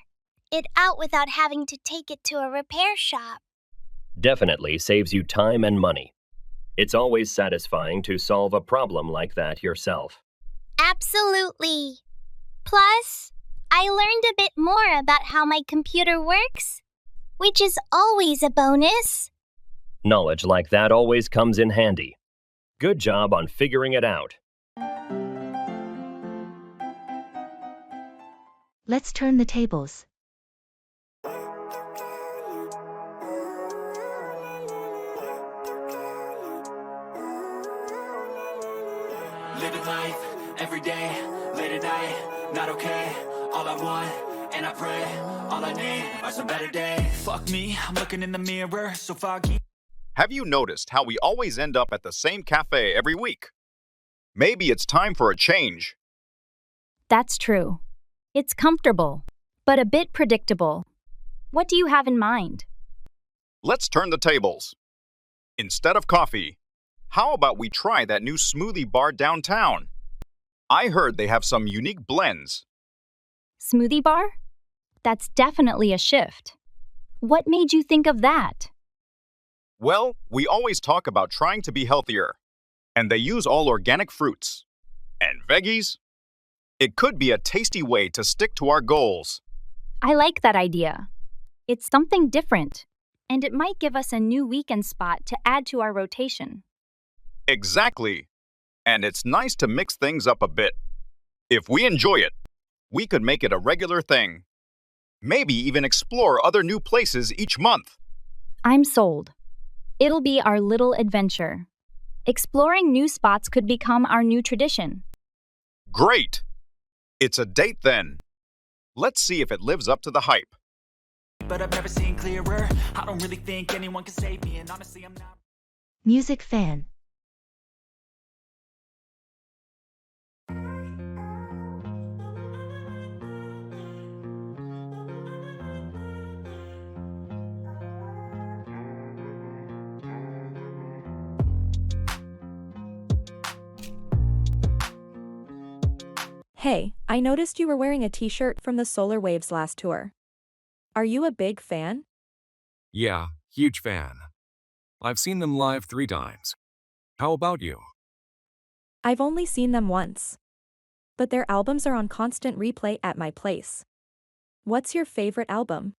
it out without having to take it to a repair shop. Definitely saves you time and money. It's always satisfying to solve a problem like that yourself. Absolutely. Plus, I learned a bit more about how my computer works, which is always a bonus. Knowledge like that always comes in handy. Good job on figuring it out. Let's turn the tables. Living life, every day, late at night, not okay. All I want, and I pray, all I need are some better days. Fuck me, I'm looking in the mirror, so foggy. Have you noticed how we always end up at the same cafe every week? Maybe it's time for a change. That's true. It's comfortable, but a bit predictable. What do you have in mind? Let's turn the tables. Instead of coffee, how about we try that new smoothie bar downtown? I heard they have some unique blends. Smoothie bar? That's definitely a shift. What made you think of that? Well, we always talk about trying to be healthier, and they use all organic fruits. And veggies? It could be a tasty way to stick to our goals. I like that idea. It's something different, and it might give us a new weekend spot to add to our rotation. Exactly. And it's nice to mix things up a bit. If we enjoy it, we could make it a regular thing. Maybe even explore other new places each month. I'm sold. It'll be our little adventure. Exploring new spots could become our new tradition. Great! It's a date then. Let's see if it lives up to the hype. But I've never seen clearer. I don't really think anyone can save me, and honestly, I'm not. Music fan. Hey, I noticed you were wearing a t-shirt from the Solar Waves last tour. Are you a big fan? Yeah, huge fan. I've seen them live 3 times. How about you? I've only seen them once. But their albums are on constant replay at my place. What's your favorite album?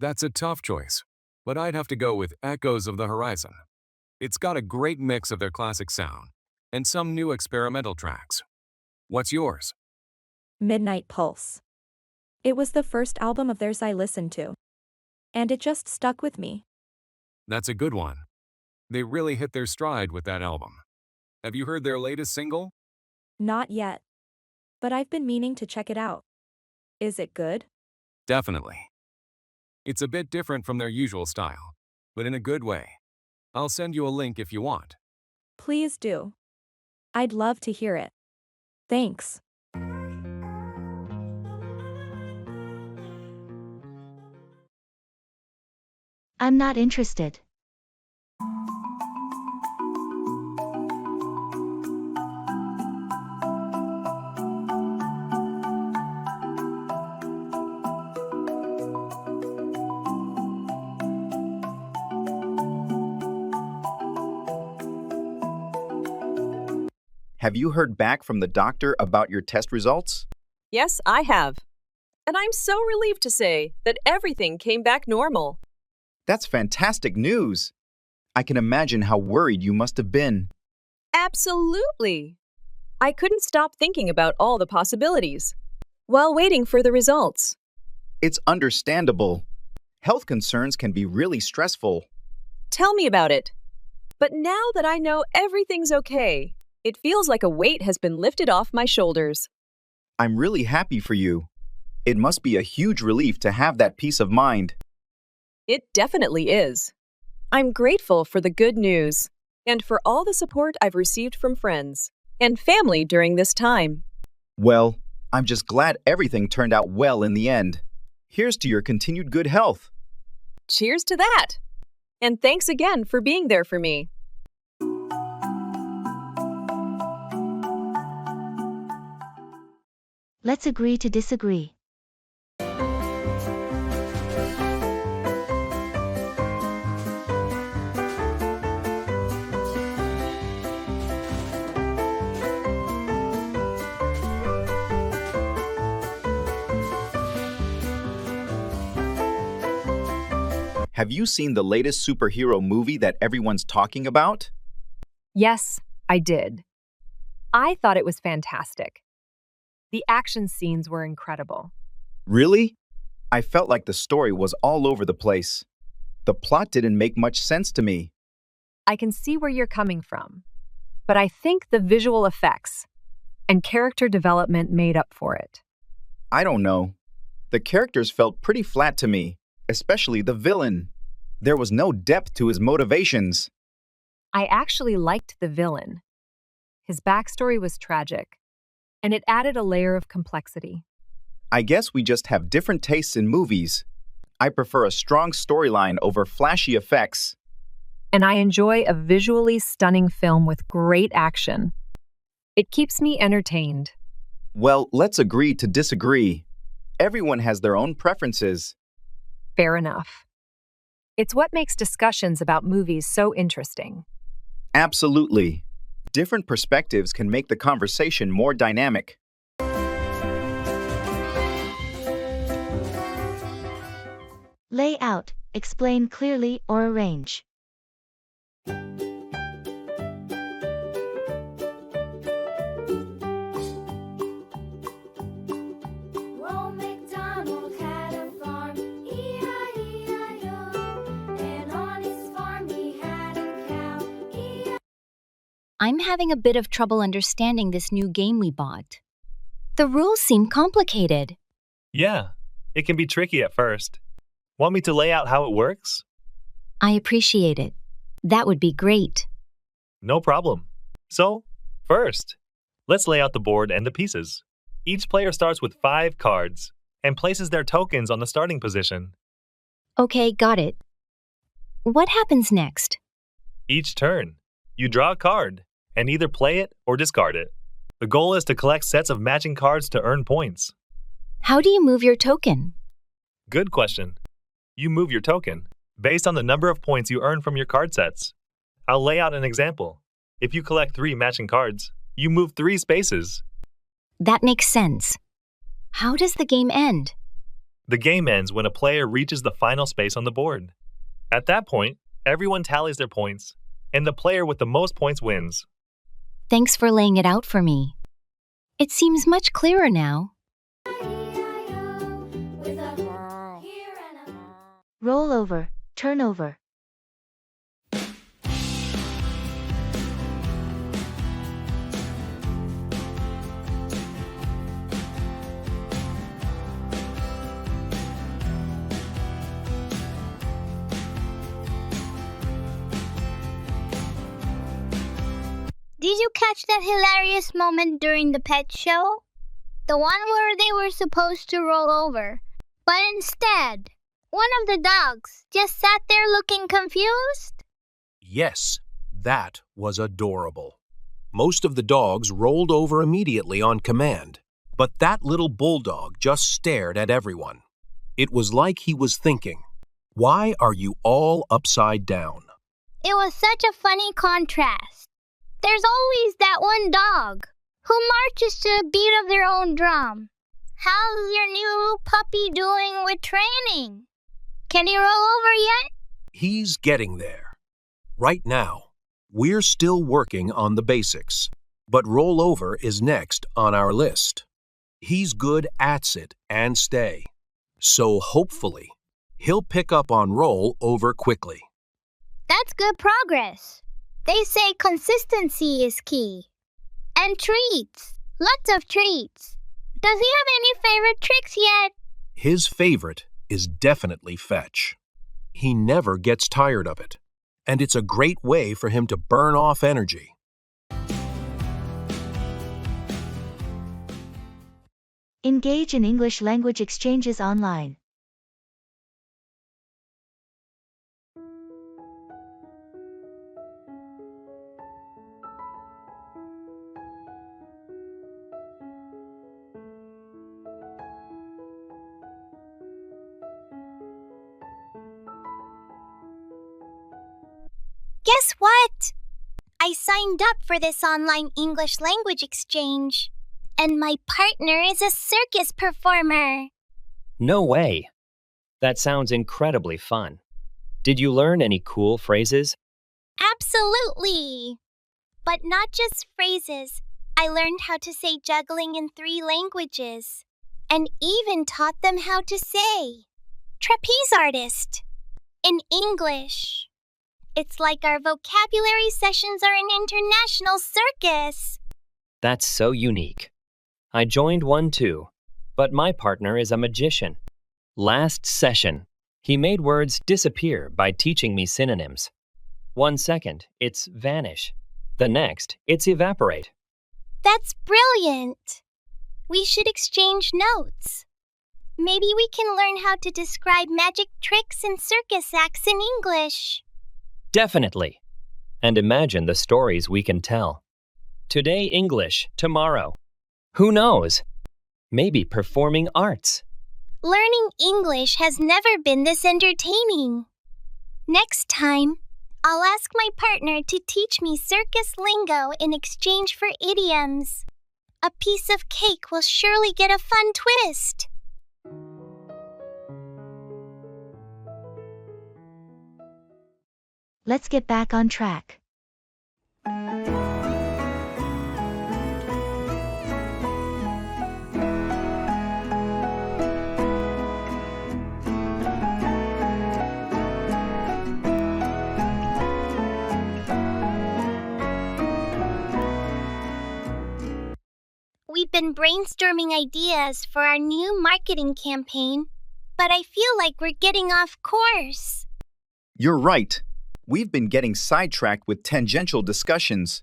That's a tough choice, but I'd have to go with Echoes of the Horizon. It's got a great mix of their classic sound and some new experimental tracks. What's yours? Midnight Pulse. It was the first album of theirs I listened to. And it just stuck with me. That's a good one. They really hit their stride with that album. Have you heard their latest single? Not yet. But I've been meaning to check it out. Is it good? Definitely. It's a bit different from their usual style, but in a good way. I'll send you a link if you want. Please do. I'd love to hear it. Thanks. I'm not interested. Have you heard back from the doctor about your test results? Yes, I have. And I'm so relieved to say that everything came back normal. That's fantastic news. I can imagine how worried you must have been. Absolutely. I couldn't stop thinking about all the possibilities while waiting for the results. It's understandable. Health concerns can be really stressful. Tell me about it. But now that I know everything's okay, it feels like a weight has been lifted off my shoulders. I'm really happy for you. It must be a huge relief to have that peace of mind. It definitely is. I'm grateful for the good news and for all the support I've received from friends and family during this time. Well, I'm just glad everything turned out well in the end. Here's to your continued good health. Cheers to that! And thanks again for being there for me. Let's agree to disagree. Have you seen the latest superhero movie that everyone's talking about? Yes, I did. I thought it was fantastic. The action scenes were incredible. Really? I felt like the story was all over the place. The plot didn't make much sense to me. I can see where you're coming from, but I think the visual effects and character development made up for it. I don't know. The characters felt pretty flat to me, especially the villain. There was no depth to his motivations. I actually liked the villain. His backstory was tragic, and it added a layer of complexity. I guess we just have different tastes in movies. I prefer a strong storyline over flashy effects. And I enjoy a visually stunning film with great action. It keeps me entertained. Well, let's agree to disagree. Everyone has their own preferences. Fair enough. It's what makes discussions about movies so interesting. Absolutely. Different perspectives can make the conversation more dynamic. Lay out, explain clearly, or arrange. I'm having a bit of trouble understanding this new game we bought. The rules seem complicated. Yeah, it can be tricky at first. Want me to lay out how it works? I appreciate it. That would be great. No problem. So, first, let's lay out the board and the pieces. Each player starts with 5 cards and places their tokens on the starting position. Okay, got it. What happens next? Each turn, you draw a card and either play it or discard it. The goal is to collect sets of matching cards to earn points. How do you move your token? Good question. You move your token based on the number of points you earn from your card sets. I'll lay out an example. If you collect 3 matching cards, you move 3 spaces. That makes sense. How does the game end? The game ends when a player reaches the final space on the board. At that point, everyone tallies their points, and the player with the most points wins. Thanks for laying it out for me. It seems much clearer now. Roll over, turn over. Did you catch that hilarious moment during the pet show? The one where they were supposed to roll over, but instead, one of the dogs just sat there looking confused? Yes, that was adorable. Most of the dogs rolled over immediately on command, but that little bulldog just stared at everyone. It was like he was thinking, "Why are you all upside down?" It was such a funny contrast. There's always that one dog who marches to the beat of their own drum. How's your new puppy doing with training? Can he roll over yet? He's getting there. Right now, we're still working on the basics, but rollover is next on our list. He's good at sit and stay, so hopefully, he'll pick up on roll over quickly. That's good progress. They say consistency is key. And treats. Lots of treats. Does he have any favorite tricks yet? His favorite is definitely fetch. He never gets tired of it, and it's a great way for him to burn off energy. Engage in English language exchanges online. Guess what? I signed up for this online English language exchange, and my partner is a circus performer. No way. That sounds incredibly fun. Did you learn any cool phrases? Absolutely. But not just phrases. I learned how to say juggling in 3 languages, and even taught them how to say trapeze artist in English. It's like our vocabulary sessions are an international circus. That's so unique. I joined one too, but my partner is a magician. Last session, he made words disappear by teaching me synonyms. 1 second, it's vanish. The next, it's evaporate. That's brilliant. We should exchange notes. Maybe we can learn how to describe magic tricks and circus acts in English. Definitely. And imagine the stories we can tell. Today English, tomorrow. Who knows? Maybe performing arts. Learning English has never been this entertaining. Next time, I'll ask my partner to teach me circus lingo in exchange for idioms. A piece of cake will surely get a fun twist. Let's get back on track. We've been brainstorming ideas for our new marketing campaign, but I feel like we're getting off course. You're right. We've been getting sidetracked with tangential discussions.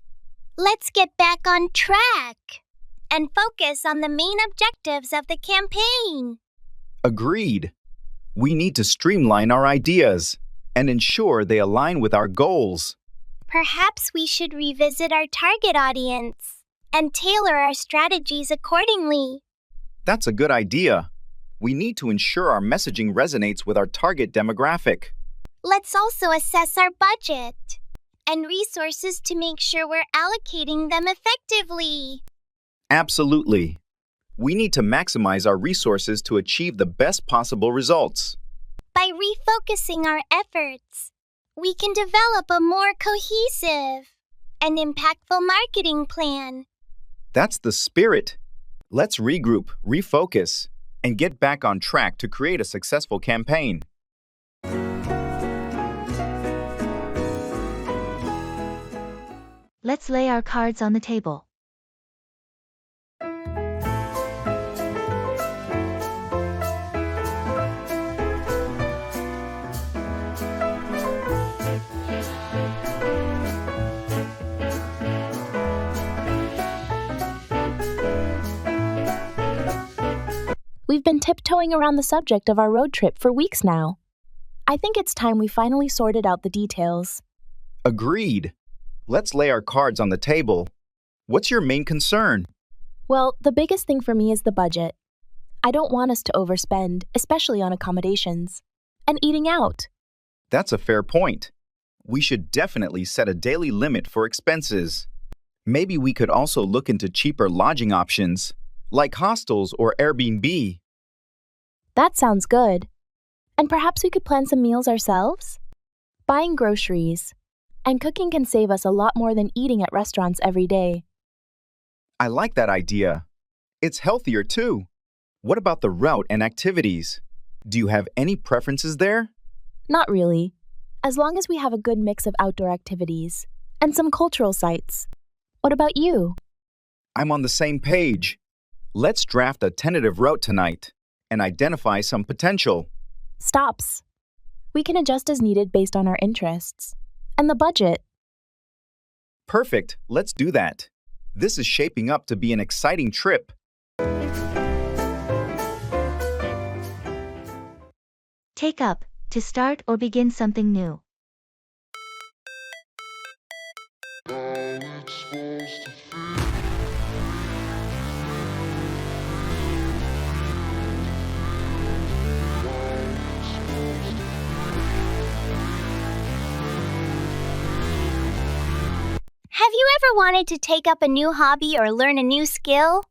Let's get back on track and focus on the main objectives of the campaign. Agreed. We need to streamline our ideas and ensure they align with our goals. Perhaps we should revisit our target audience and tailor our strategies accordingly. That's a good idea. We need to ensure our messaging resonates with our target demographic. Let's also assess our budget and resources to make sure we're allocating them effectively. Absolutely. We need to maximize our resources to achieve the best possible results. By refocusing our efforts, we can develop a more cohesive and impactful marketing plan. That's the spirit. Let's regroup, refocus, and get back on track to create a successful campaign. Let's lay our cards on the table. We've been tiptoeing around the subject of our road trip for weeks now. I think it's time we finally sorted out the details. Agreed. Let's lay our cards on the table. What's your main concern? Well, the biggest thing for me is the budget. I don't want us to overspend, especially on accommodations. And eating out. That's a fair point. We should definitely set a daily limit for expenses. Maybe we could also look into cheaper lodging options, like hostels or Airbnb. That sounds good. And perhaps we could plan some meals ourselves? Buying groceries and cooking can save us a lot more than eating at restaurants every day. I like that idea. It's healthier too. What about the route and activities? Do you have any preferences there? Not really, as long as we have a good mix of outdoor activities and some cultural sites. What about you? I'm on the same page. Let's draft a tentative route tonight and identify some potential. Stops. We can adjust as needed based on our interests and the budget. Perfect. Let's do that. This is shaping up to be an exciting trip. Take up, to start or begin something new. Have you ever wanted to take up a new hobby or learn a new skill?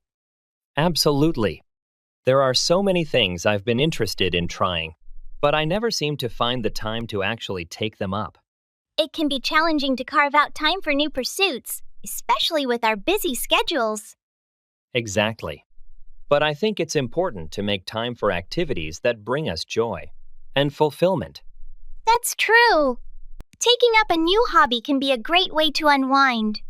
Absolutely. There are so many things I've been interested in trying, but I never seem to find the time to actually take them up. It can be challenging to carve out time for new pursuits, especially with our busy schedules. Exactly. But I think it's important to make time for activities that bring us joy and fulfillment. That's true. Taking up a new hobby can be a great way to unwind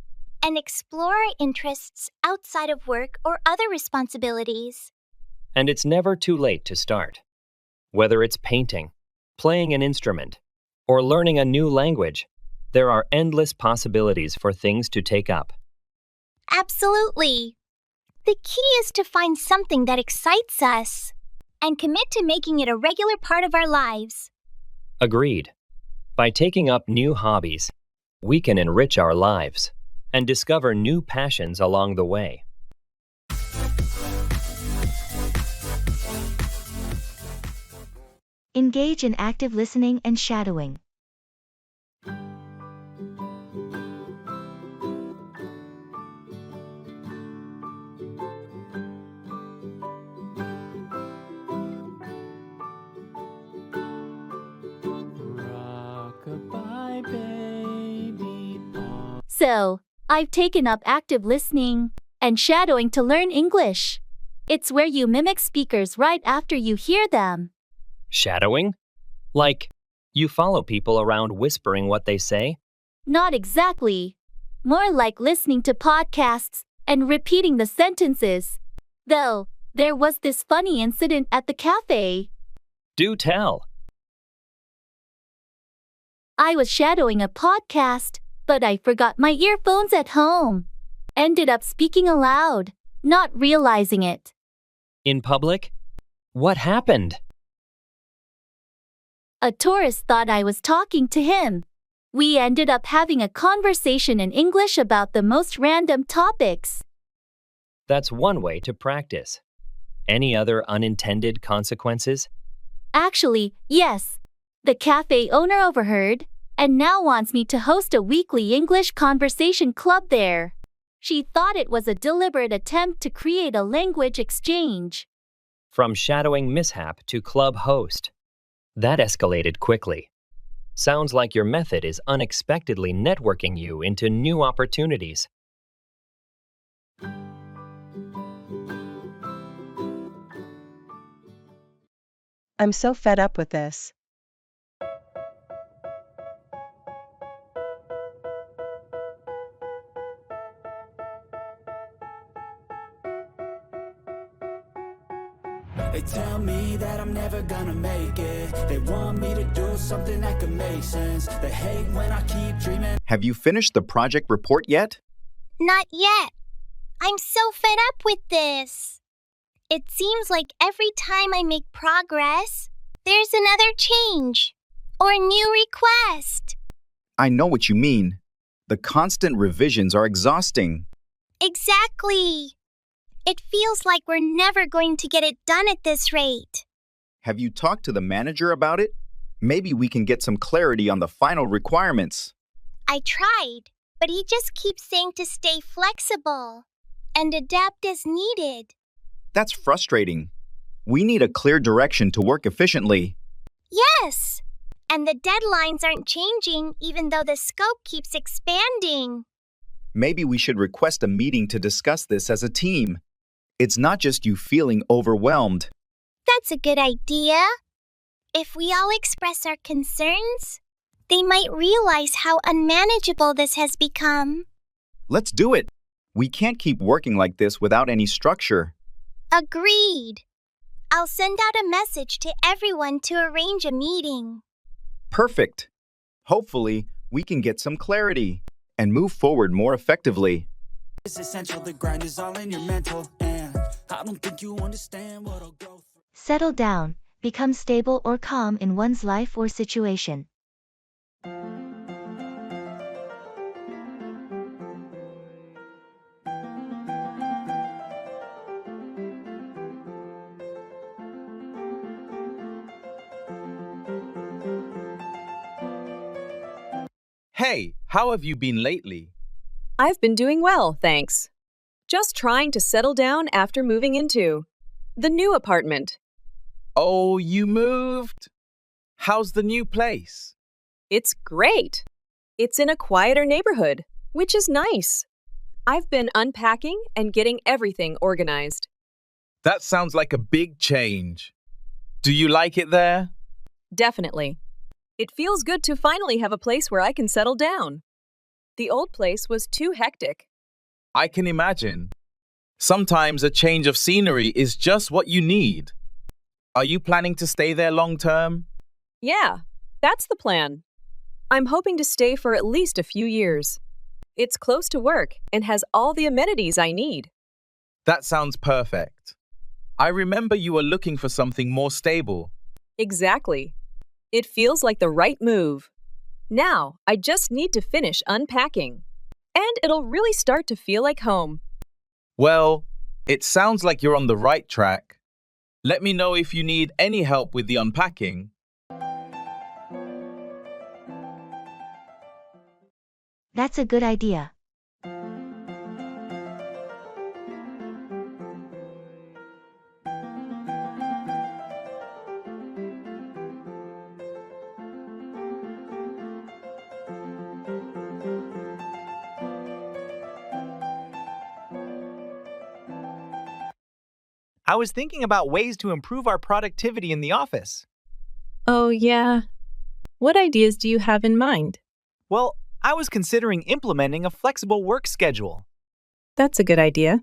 and explore our interests outside of work or other responsibilities. And it's never too late to start. Whether it's painting, playing an instrument, or learning a new language, there are endless possibilities for things to take up. Absolutely. The key is to find something that excites us and commit to making it a regular part of our lives. Agreed. By taking up new hobbies, we can enrich our lives and discover new passions along the way. Engage in active listening and shadowing. So, I've taken up active listening and shadowing to learn English. It's where you mimic speakers right after you hear them. Shadowing? Like, you follow people around whispering what they say? Not exactly. More like listening to podcasts and repeating the sentences. Though, there was this funny incident at the cafe. Do tell. I was shadowing a podcast, but I forgot my earphones at home. Ended up speaking aloud, not realizing it. In public? What happened? A tourist thought I was talking to him. We ended up having a conversation in English about the most random topics. That's one way to practice. Any other unintended consequences? Actually, yes. The cafe owner overheard and now wants me to host a weekly English conversation club there. She thought it was a deliberate attempt to create a language exchange. From shadowing mishap to club host. That escalated quickly. Sounds like your method is unexpectedly networking you into new opportunities. I'm so fed up with this. They tell me that I'm never gonna make it. They want me to do something that could make sense. They hate when I keep dreaming. Have you finished the project report yet? Not yet. I'm so fed up with this. It seems like every time I make progress, there's another change or a new request. I know what you mean. The constant revisions are exhausting. Exactly. It feels like we're never going to get it done at this rate. Have you talked to the manager about it? Maybe we can get some clarity on the final requirements. I tried, but he just keeps saying to stay flexible and adapt as needed. That's frustrating. We need a clear direction to work efficiently. Yes, and the deadlines aren't changing even though the scope keeps expanding. Maybe we should request a meeting to discuss this as a team. It's not just you feeling overwhelmed. That's a good idea. If we all express our concerns, they might realize how unmanageable this has become. Let's do it. We can't keep working like this without any structure. Agreed. I'll send out a message to everyone to arrange a meeting. Perfect. Hopefully, we can get some clarity and move forward more effectively. It's essential, the grind is all in your mental, and I don't think you understand what I'll go through. Settle down, become stable or calm in one's life or situation. Hey, how have you been lately? I've been doing well, thanks. Just trying to settle down after moving into the new apartment. Oh, you moved? How's the new place? It's great. It's in a quieter neighborhood, which is nice. I've been unpacking and getting everything organized. That sounds like a big change. Do you like it there? Definitely. It feels good to finally have a place where I can settle down. The old place was too hectic. I can imagine. Sometimes a change of scenery is just what you need. Are you planning to stay there long term? Yeah, that's the plan. I'm hoping to stay for at least a few years. It's close to work and has all the amenities I need. That sounds perfect. I remember you were looking for something more stable. Exactly. It feels like the right move. Now, I just need to finish unpacking, and it'll really start to feel like home. Well, it sounds like you're on the right track. Let me know if you need any help with the unpacking. That's a good idea. I was thinking about ways to improve our productivity in the office. Oh, yeah. What ideas do you have in mind? Well, I was considering implementing a flexible work schedule. That's a good idea.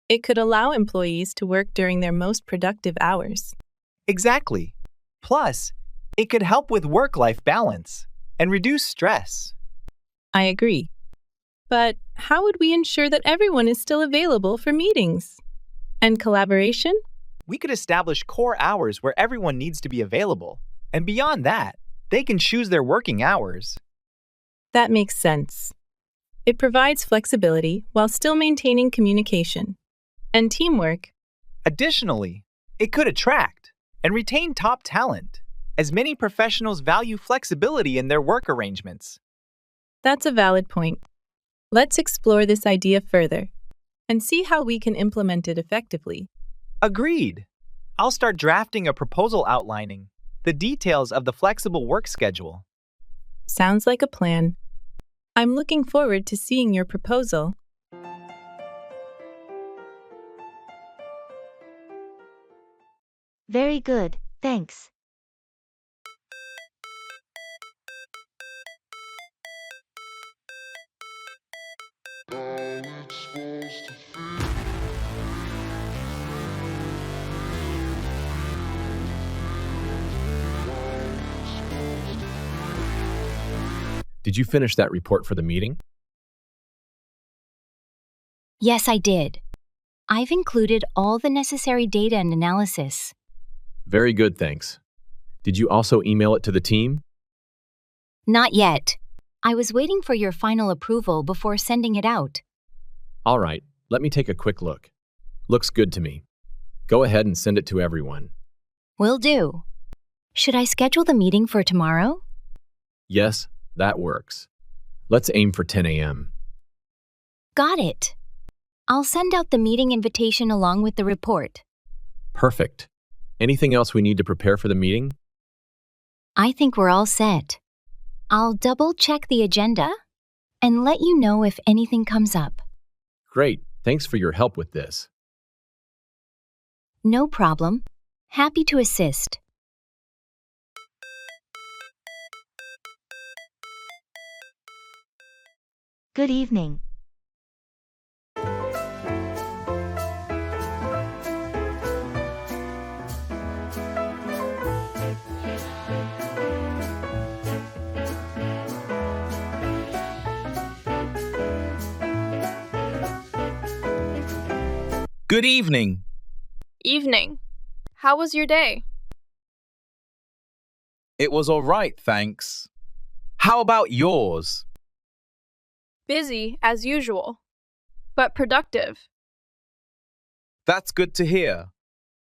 It could allow employees to work during their most productive hours. Exactly. Plus, it could help with work-life balance and reduce stress. I agree. But how would we ensure that everyone is still available for meetings? And collaboration? We could establish core hours where everyone needs to be available. And beyond that, they can choose their working hours. That makes sense. It provides flexibility while still maintaining communication and teamwork. Additionally, it could attract and retain top talent, as many professionals value flexibility in their work arrangements. That's a valid point. Let's explore this idea further and see how we can implement it effectively. Agreed. I'll start drafting a proposal outlining the details of the flexible work schedule. Sounds like a plan. I'm looking forward to seeing your proposal. Very good, thanks. Did you finish that report for the meeting? Yes, I did. I've included all the necessary data and analysis. Very good, thanks. Did you also email it to the team? Not yet. I was waiting for your final approval before sending it out. All right, let me take a quick look. Looks good to me. Go ahead and send it to everyone. Will do. Should I schedule the meeting for tomorrow? Yes, that works. Let's aim for 10 a.m. Got it. I'll send out the meeting invitation along with the report. Perfect. Anything else we need to prepare for the meeting? I think we're all set. I'll double-check the agenda and let you know if anything comes up. Great. Thanks for your help with this. No problem. Happy to assist. Good evening. Good evening. Evening. How was your day? It was all right, thanks. How about yours? Busy, as usual, but productive. That's good to hear.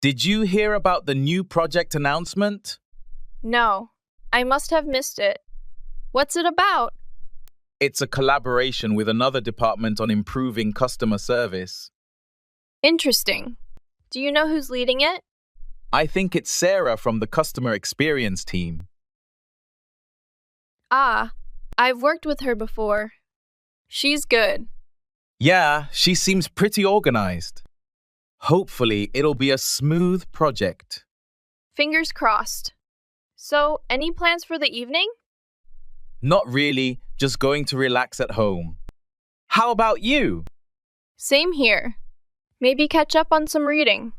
Did you hear about the new project announcement? No, I must have missed it. What's it about? It's a collaboration with another department on improving customer service. Interesting. Do you know who's leading it? I think it's Sarah from the customer experience team. Ah, I've worked with her before. She's good. Yeah, she seems pretty organized. Hopefully, it'll be a smooth project. Fingers crossed. So, any plans for the evening? Not really, just going to relax at home. How about you? Same here. Maybe catch up on some reading.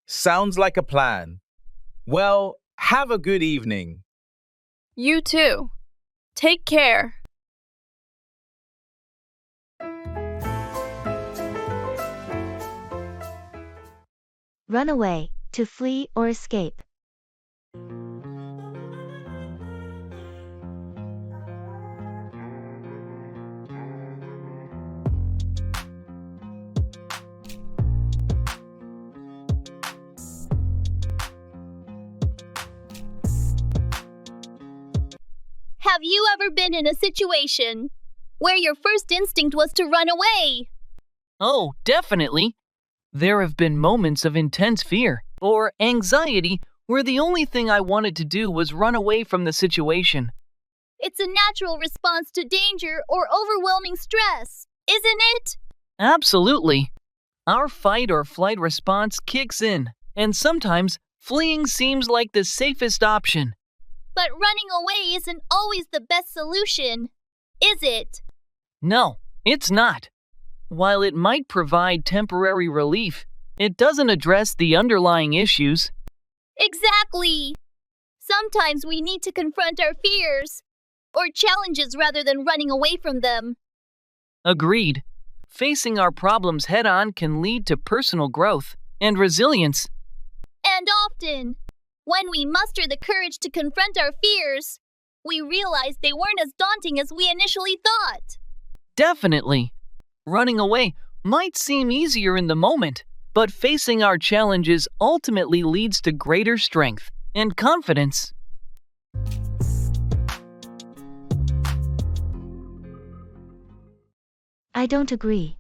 Sounds like a plan. Well, have a good evening. You too. Take care. Run away, to flee or escape. Have you ever been in a situation where your first instinct was to run away? Oh, definitely. There have been moments of intense fear or anxiety where the only thing I wanted to do was run away from the situation. It's a natural response to danger or overwhelming stress, isn't it? Absolutely. Our fight or flight response kicks in, and sometimes fleeing seems like the safest option. But running away isn't always the best solution, is it? No, it's not. While it might provide temporary relief, it doesn't address the underlying issues. Exactly. Sometimes we need to confront our fears or challenges rather than running away from them. Agreed. Facing our problems head-on can lead to personal growth and resilience. And often, when we muster the courage to confront our fears, we realize they weren't as daunting as we initially thought. Definitely. Running away might seem easier in the moment, but facing our challenges ultimately leads to greater strength and confidence. I don't agree.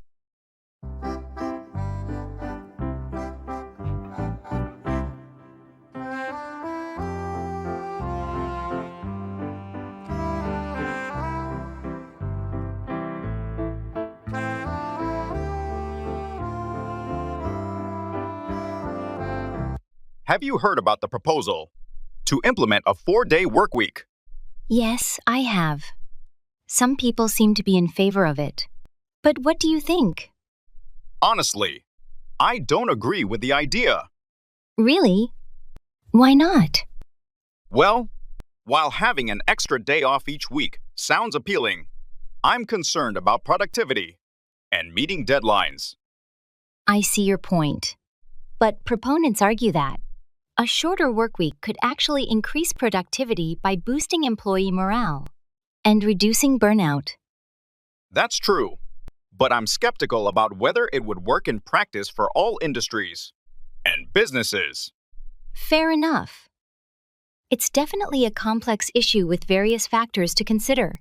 Have you heard about the proposal to implement a 4-day workweek? Yes, I have. Some people seem to be in favor of it. But what do you think? Honestly, I don't agree with the idea. Really? Why not? Well, while having an extra day off each week sounds appealing, I'm concerned about productivity and meeting deadlines. I see your point. But proponents argue that a shorter workweek could actually increase productivity by boosting employee morale and reducing burnout. That's true, but I'm skeptical about whether it would work in practice for all industries and businesses. Fair enough. It's definitely a complex issue with various factors to consider.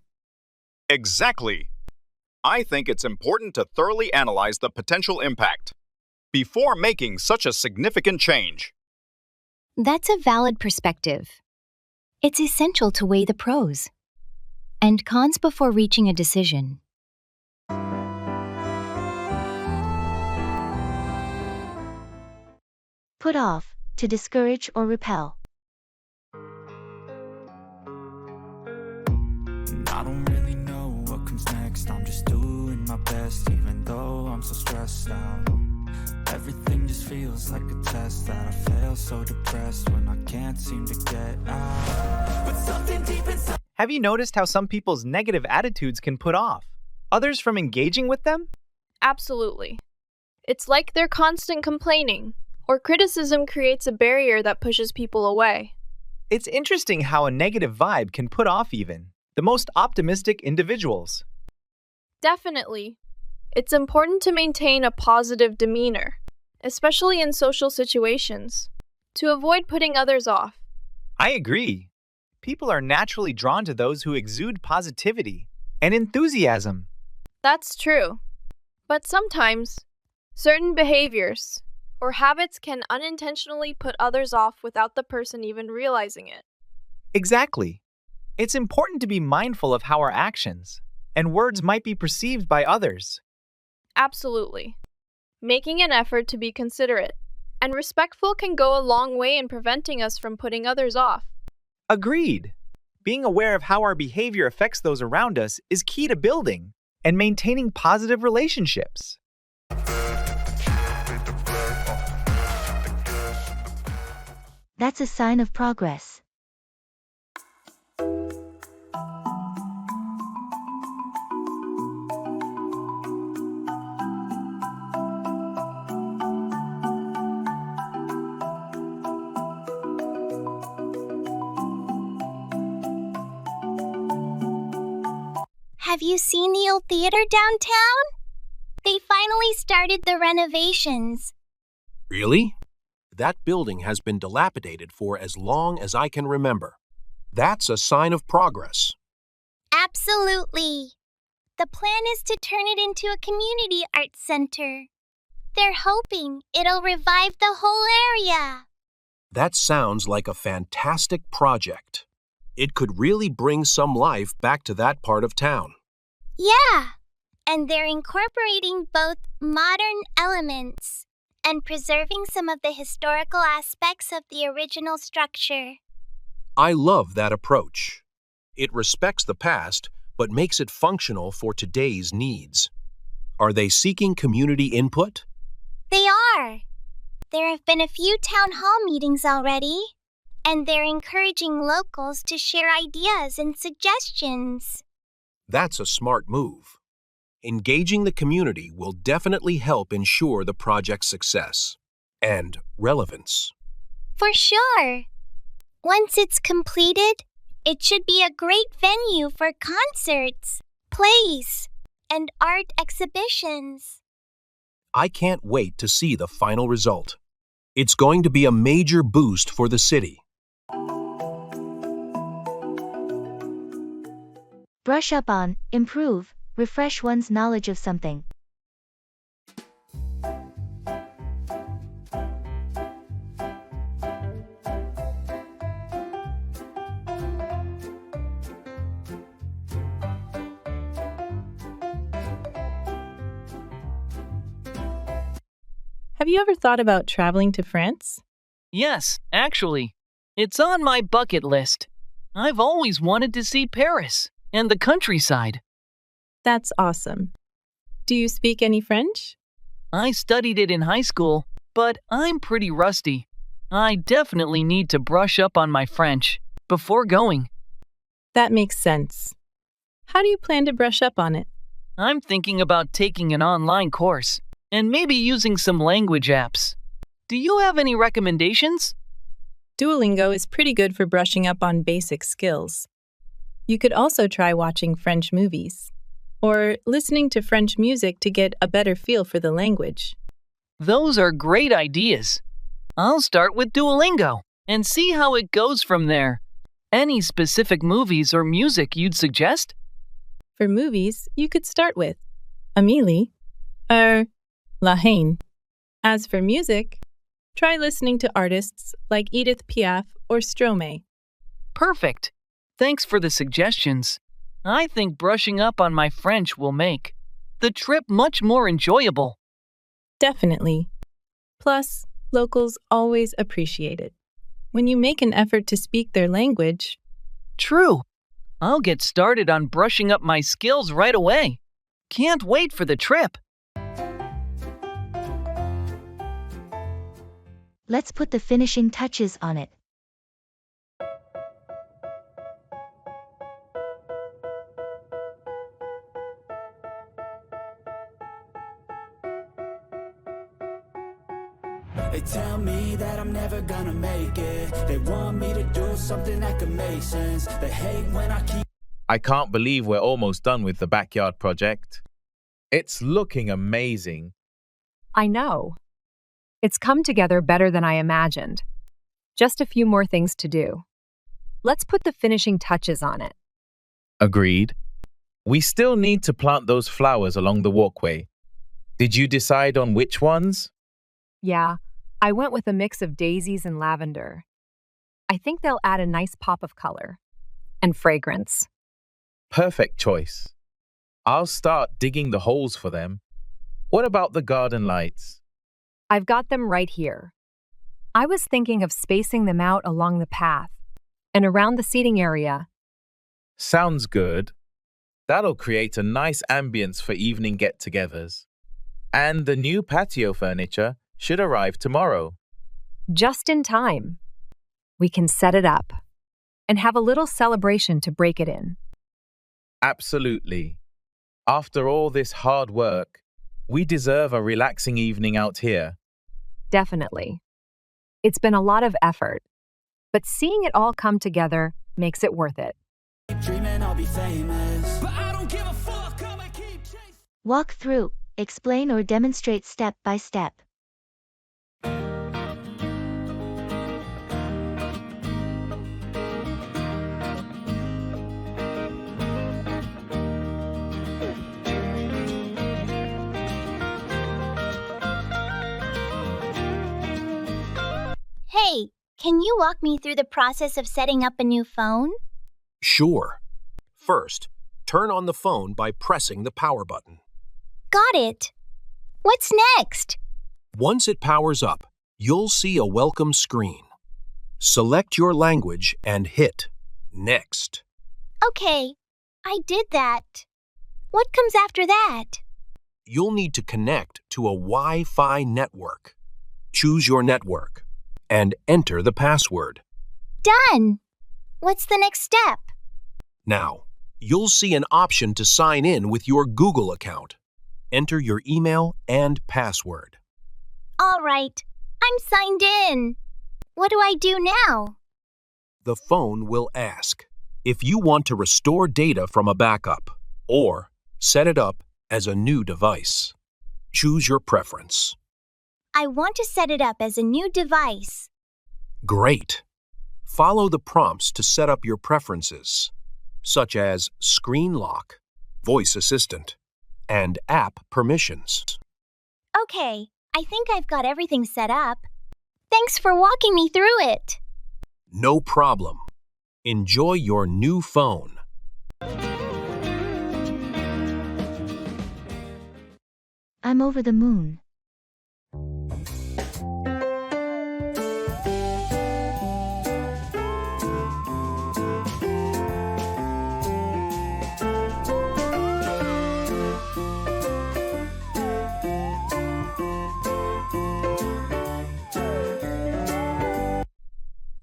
Exactly. I think it's important to thoroughly analyze the potential impact before making such a significant change. That's a valid perspective. It's essential to weigh the pros and cons before reaching a decision. Put off, to discourage or repel. I don't really know what comes next. I'm just doing my best, even though I'm so stressed out. Everything just feels like a test that I fail, so depressed when I can't seem to get out. But something deep inside. Have you noticed how some people's negative attitudes can put off others from engaging with them? Absolutely. It's like they're constant complaining, or criticism creates a barrier that pushes people away. It's interesting how a negative vibe can put off even the most optimistic individuals. Definitely. It's important to maintain a positive demeanor, especially in social situations, to avoid putting others off. I agree. People are naturally drawn to those who exude positivity and enthusiasm. That's true. But sometimes, certain behaviors or habits can unintentionally put others off without the person even realizing it. Exactly. It's important to be mindful of how our actions and words might be perceived by others. Absolutely. Making an effort to be considerate and respectful can go a long way in preventing us from putting others off. Agreed. Being aware of how our behavior affects those around us is key to building and maintaining positive relationships. That's a sign of progress. Have you seen the old theater downtown? They finally started the renovations. Really? That building has been dilapidated for as long as I can remember. That's a sign of progress. Absolutely. The plan is to turn it into a community arts center. They're hoping it'll revive the whole area. That sounds like a fantastic project. It could really bring some life back to that part of town. Yeah, and they're incorporating both modern elements and preserving some of the historical aspects of the original structure. I love that approach. It respects the past, but makes it functional for today's needs. Are they seeking community input? They are. There have been a few town hall meetings already, and they're encouraging locals to share ideas and suggestions. That's a smart move. Engaging the community will definitely help ensure the project's success and relevance. For sure. Once it's completed, it should be a great venue for concerts, plays, and art exhibitions. I can't wait to see the final result. It's going to be a major boost for the city. Brush up on, improve, refresh one's knowledge of something. Have you ever thought about traveling to France? Yes, actually. It's on my bucket list. I've always wanted to see Paris and the countryside. That's awesome. Do you speak any French? I studied it in high school, but I'm pretty rusty. I definitely need to brush up on my French before going. That makes sense. How do you plan to brush up on it? I'm thinking about taking an online course and maybe using some language apps. Do you have any recommendations? Duolingo is pretty good for brushing up on basic skills. You could also try watching French movies or listening to French music to get a better feel for the language. Those are great ideas. I'll start with Duolingo and see how it goes from there. Any specific movies or music you'd suggest? For movies, you could start with Amélie or La Haine. As for music, try listening to artists like Edith Piaf or Stromae. Perfect. Thanks for the suggestions. I think brushing up on my French will make the trip much more enjoyable. Definitely. Plus, locals always appreciate it. When you make an effort to speak their language. True. I'll get started on brushing up my skills right away. Can't wait for the trip. Let's put the finishing touches on it. They tell me that I'm never gonna make it. They want me to do something that could make sense. They hate when I keep... I can't believe we're almost done with the backyard project. It's looking amazing. I know. It's come together better than I imagined. Just a few more things to do. Let's put the finishing touches on it. Agreed. We still need to plant those flowers along the walkway. Did you decide on which ones? Yeah, I went with a mix of daisies and lavender. I think they'll add a nice pop of color and fragrance. Perfect choice. I'll start digging the holes for them. What about the garden lights? I've got them right here. I was thinking of spacing them out along the path and around the seating area. Sounds good. That'll create a nice ambience for evening get-togethers. And the new patio furniture should arrive tomorrow. Just in time. We can set it up and have a little celebration to break it in. Absolutely. After all this hard work, we deserve a relaxing evening out here. Definitely. It's been a lot of effort, but seeing it all come together makes it worth it. Dreaming I'll be famous, but I don't give a fuck. I'ma keep chasing. Walk through, explain or demonstrate step by step. Hey, can you walk me through the process of setting up a new phone? Sure. First, turn on the phone by pressing the power button. Got it. What's next? Once it powers up, you'll see a welcome screen. Select your language and hit Next. Okay, I did that. What comes after that? You'll need to connect to a Wi-Fi network. Choose your network and enter the password. Done. What's the next step? Now, you'll see an option to sign in with your Google account. Enter your email and password. All right, I'm signed in. What do I do now? The phone will ask if you want to restore data from a backup or set it up as a new device. Choose your preference. I want to set it up as a new device. Great. Follow the prompts to set up your preferences, such as screen lock, voice assistant, and app permissions. Okay, I think I've got everything set up. Thanks for walking me through it. No problem. Enjoy your new phone. I'm over the moon.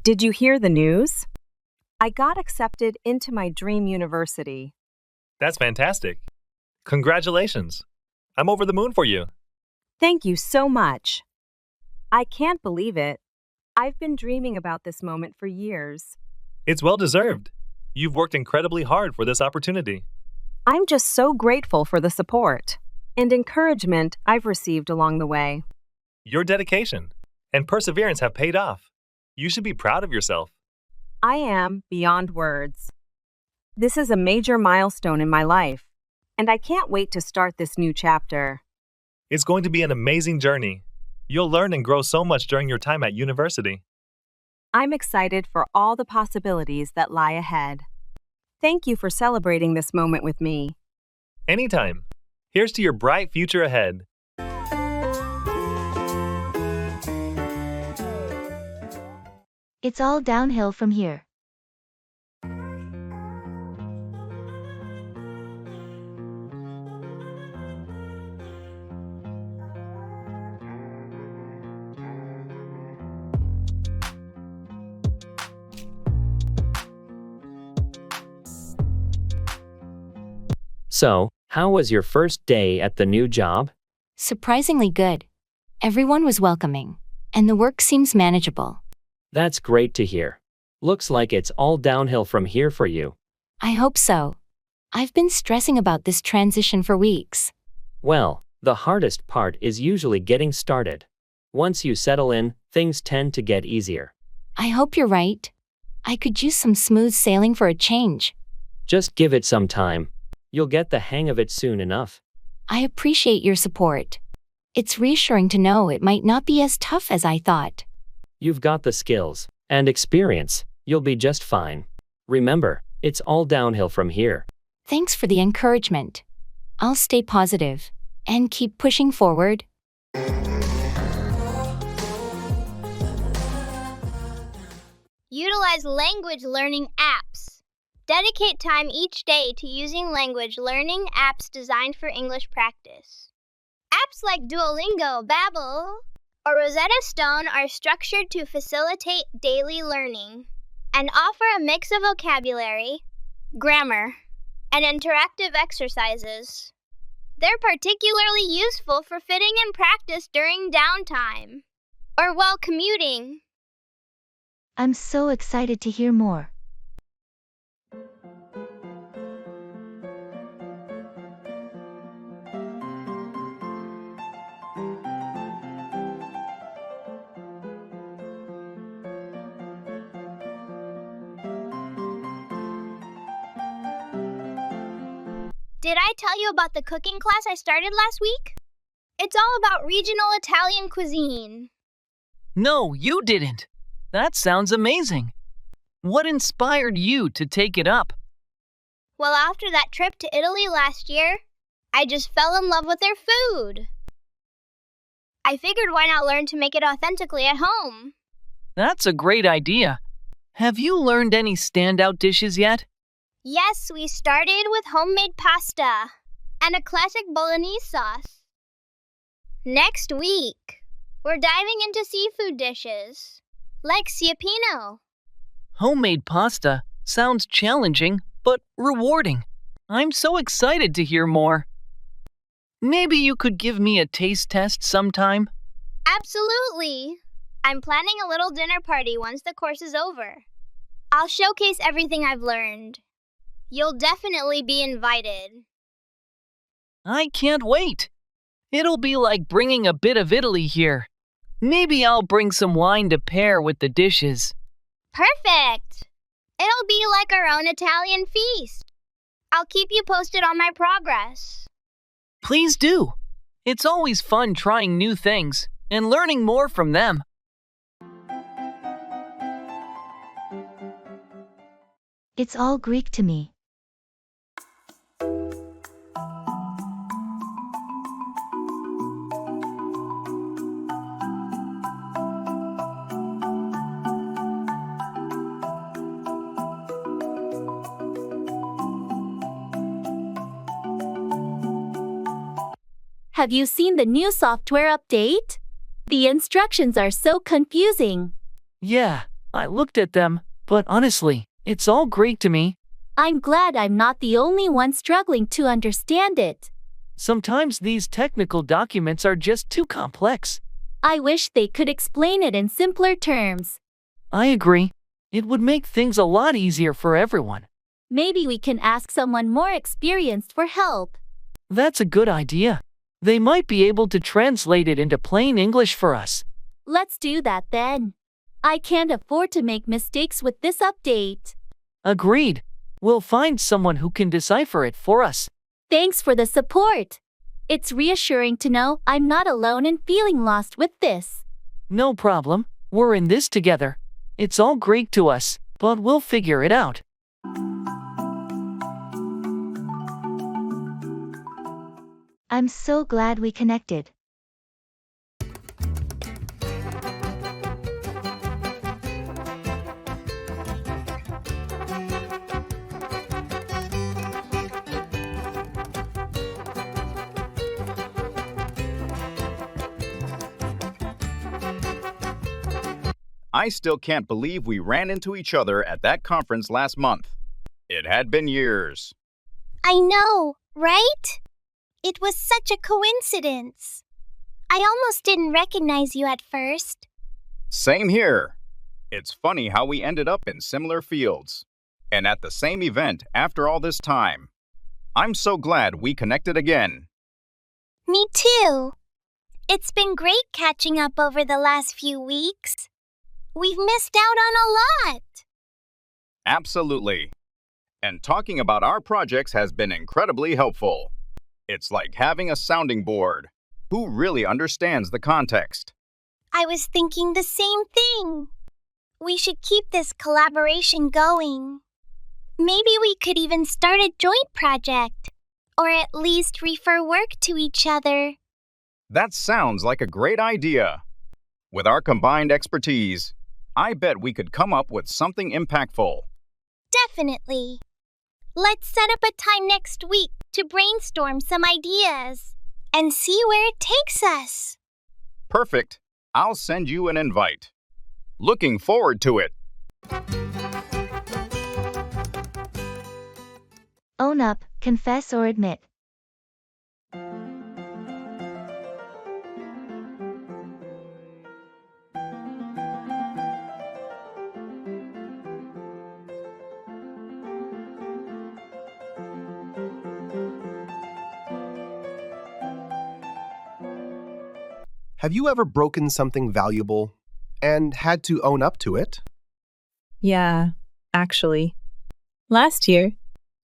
Did you hear the news? I got accepted into my dream university. That's fantastic. Congratulations. I'm over the moon for you. Thank you so much. I can't believe it. I've been dreaming about this moment for years. It's well deserved. You've worked incredibly hard for this opportunity. I'm just so grateful for the support and encouragement I've received along the way. Your dedication and perseverance have paid off. You should be proud of yourself. I am beyond words. This is a major milestone in my life, and I can't wait to start this new chapter. It's going to be an amazing journey. You'll learn and grow so much during your time at university. I'm excited for all the possibilities that lie ahead. Thank you for celebrating this moment with me. Anytime. Here's to your bright future ahead. It's all downhill from here. So, how was your first day at the new job? Surprisingly good. Everyone was welcoming, and the work seems manageable. That's great to hear. Looks like it's all downhill from here for you. I hope so. I've been stressing about this transition for weeks. Well, the hardest part is usually getting started. Once you settle in, things tend to get easier. I hope you're right. I could use some smooth sailing for a change. Just give it some time. You'll get the hang of it soon enough. I appreciate your support. It's reassuring to know it might not be as tough as I thought. You've got the skills and experience. You'll be just fine. Remember, it's all downhill from here. Thanks for the encouragement. I'll stay positive and keep pushing forward. Utilize language learning apps. Dedicate time each day to using language learning apps designed for English practice. Apps like Duolingo, Babbel, or Rosetta Stone are structured to facilitate daily learning and offer a mix of vocabulary, grammar, and interactive exercises. They're particularly useful for fitting in practice during downtime or while commuting. I'm so excited to hear more. Did I tell you about the cooking class I started last week? It's all about regional Italian cuisine. No, you didn't. That sounds amazing. What inspired you to take it up? Well, after that trip to Italy last year, I just fell in love with their food. I figured why not learn to make it authentically at home? That's a great idea. Have you learned any standout dishes yet? Yes, we started with homemade pasta and a classic bolognese sauce. Next week, we're diving into seafood dishes, like ciappino. Homemade pasta sounds challenging, but rewarding. I'm so excited to hear more. Maybe you could give me a taste test sometime? Absolutely. I'm planning a little dinner party once the course is over. I'll showcase everything I've learned. You'll definitely be invited. I can't wait. It'll be like bringing a bit of Italy here. Maybe I'll bring some wine to pair with the dishes. Perfect! It'll be like our own Italian feast. I'll keep you posted on my progress. Please do. It's always fun trying new things and learning more from them. It's all Greek to me. Have you seen the new software update? The instructions are so confusing. Yeah, I looked at them, but honestly, it's all Greek to me. I'm glad I'm not the only one struggling to understand it. Sometimes these technical documents are just too complex. I wish they could explain it in simpler terms. I agree. It would make things a lot easier for everyone. Maybe we can ask someone more experienced for help. That's a good idea. They might be able to translate it into plain English for us. Let's do that then. I can't afford to make mistakes with this update. Agreed. We'll find someone who can decipher it for us. Thanks for the support. It's reassuring to know I'm not alone in feeling lost with this. No problem. We're in this together. It's all Greek to us, but we'll figure it out. I'm so glad we connected. I still can't believe we ran into each other at that conference last month. It had been years. I know, right? It was such a coincidence. I almost didn't recognize you at first. Same here. It's funny how we ended up in similar fields and at the same event after all this time. I'm so glad we connected again. Me too. It's been great catching up over the last few weeks. We've missed out on a lot. Absolutely. And talking about our projects has been incredibly helpful. It's like having a sounding board. Who really understands the context? I was thinking the same thing. We should keep this collaboration going. Maybe we could even start a joint project, or at least refer work to each other. That sounds like a great idea. With our combined expertise, I bet we could come up with something impactful. Definitely. Let's set up a time next week to brainstorm some ideas and see where it takes us. Perfect. I'll send you an invite. Looking forward to it. Own up, confess or admit. Have you ever broken something valuable and had to own up to it? Yeah, actually. Last year,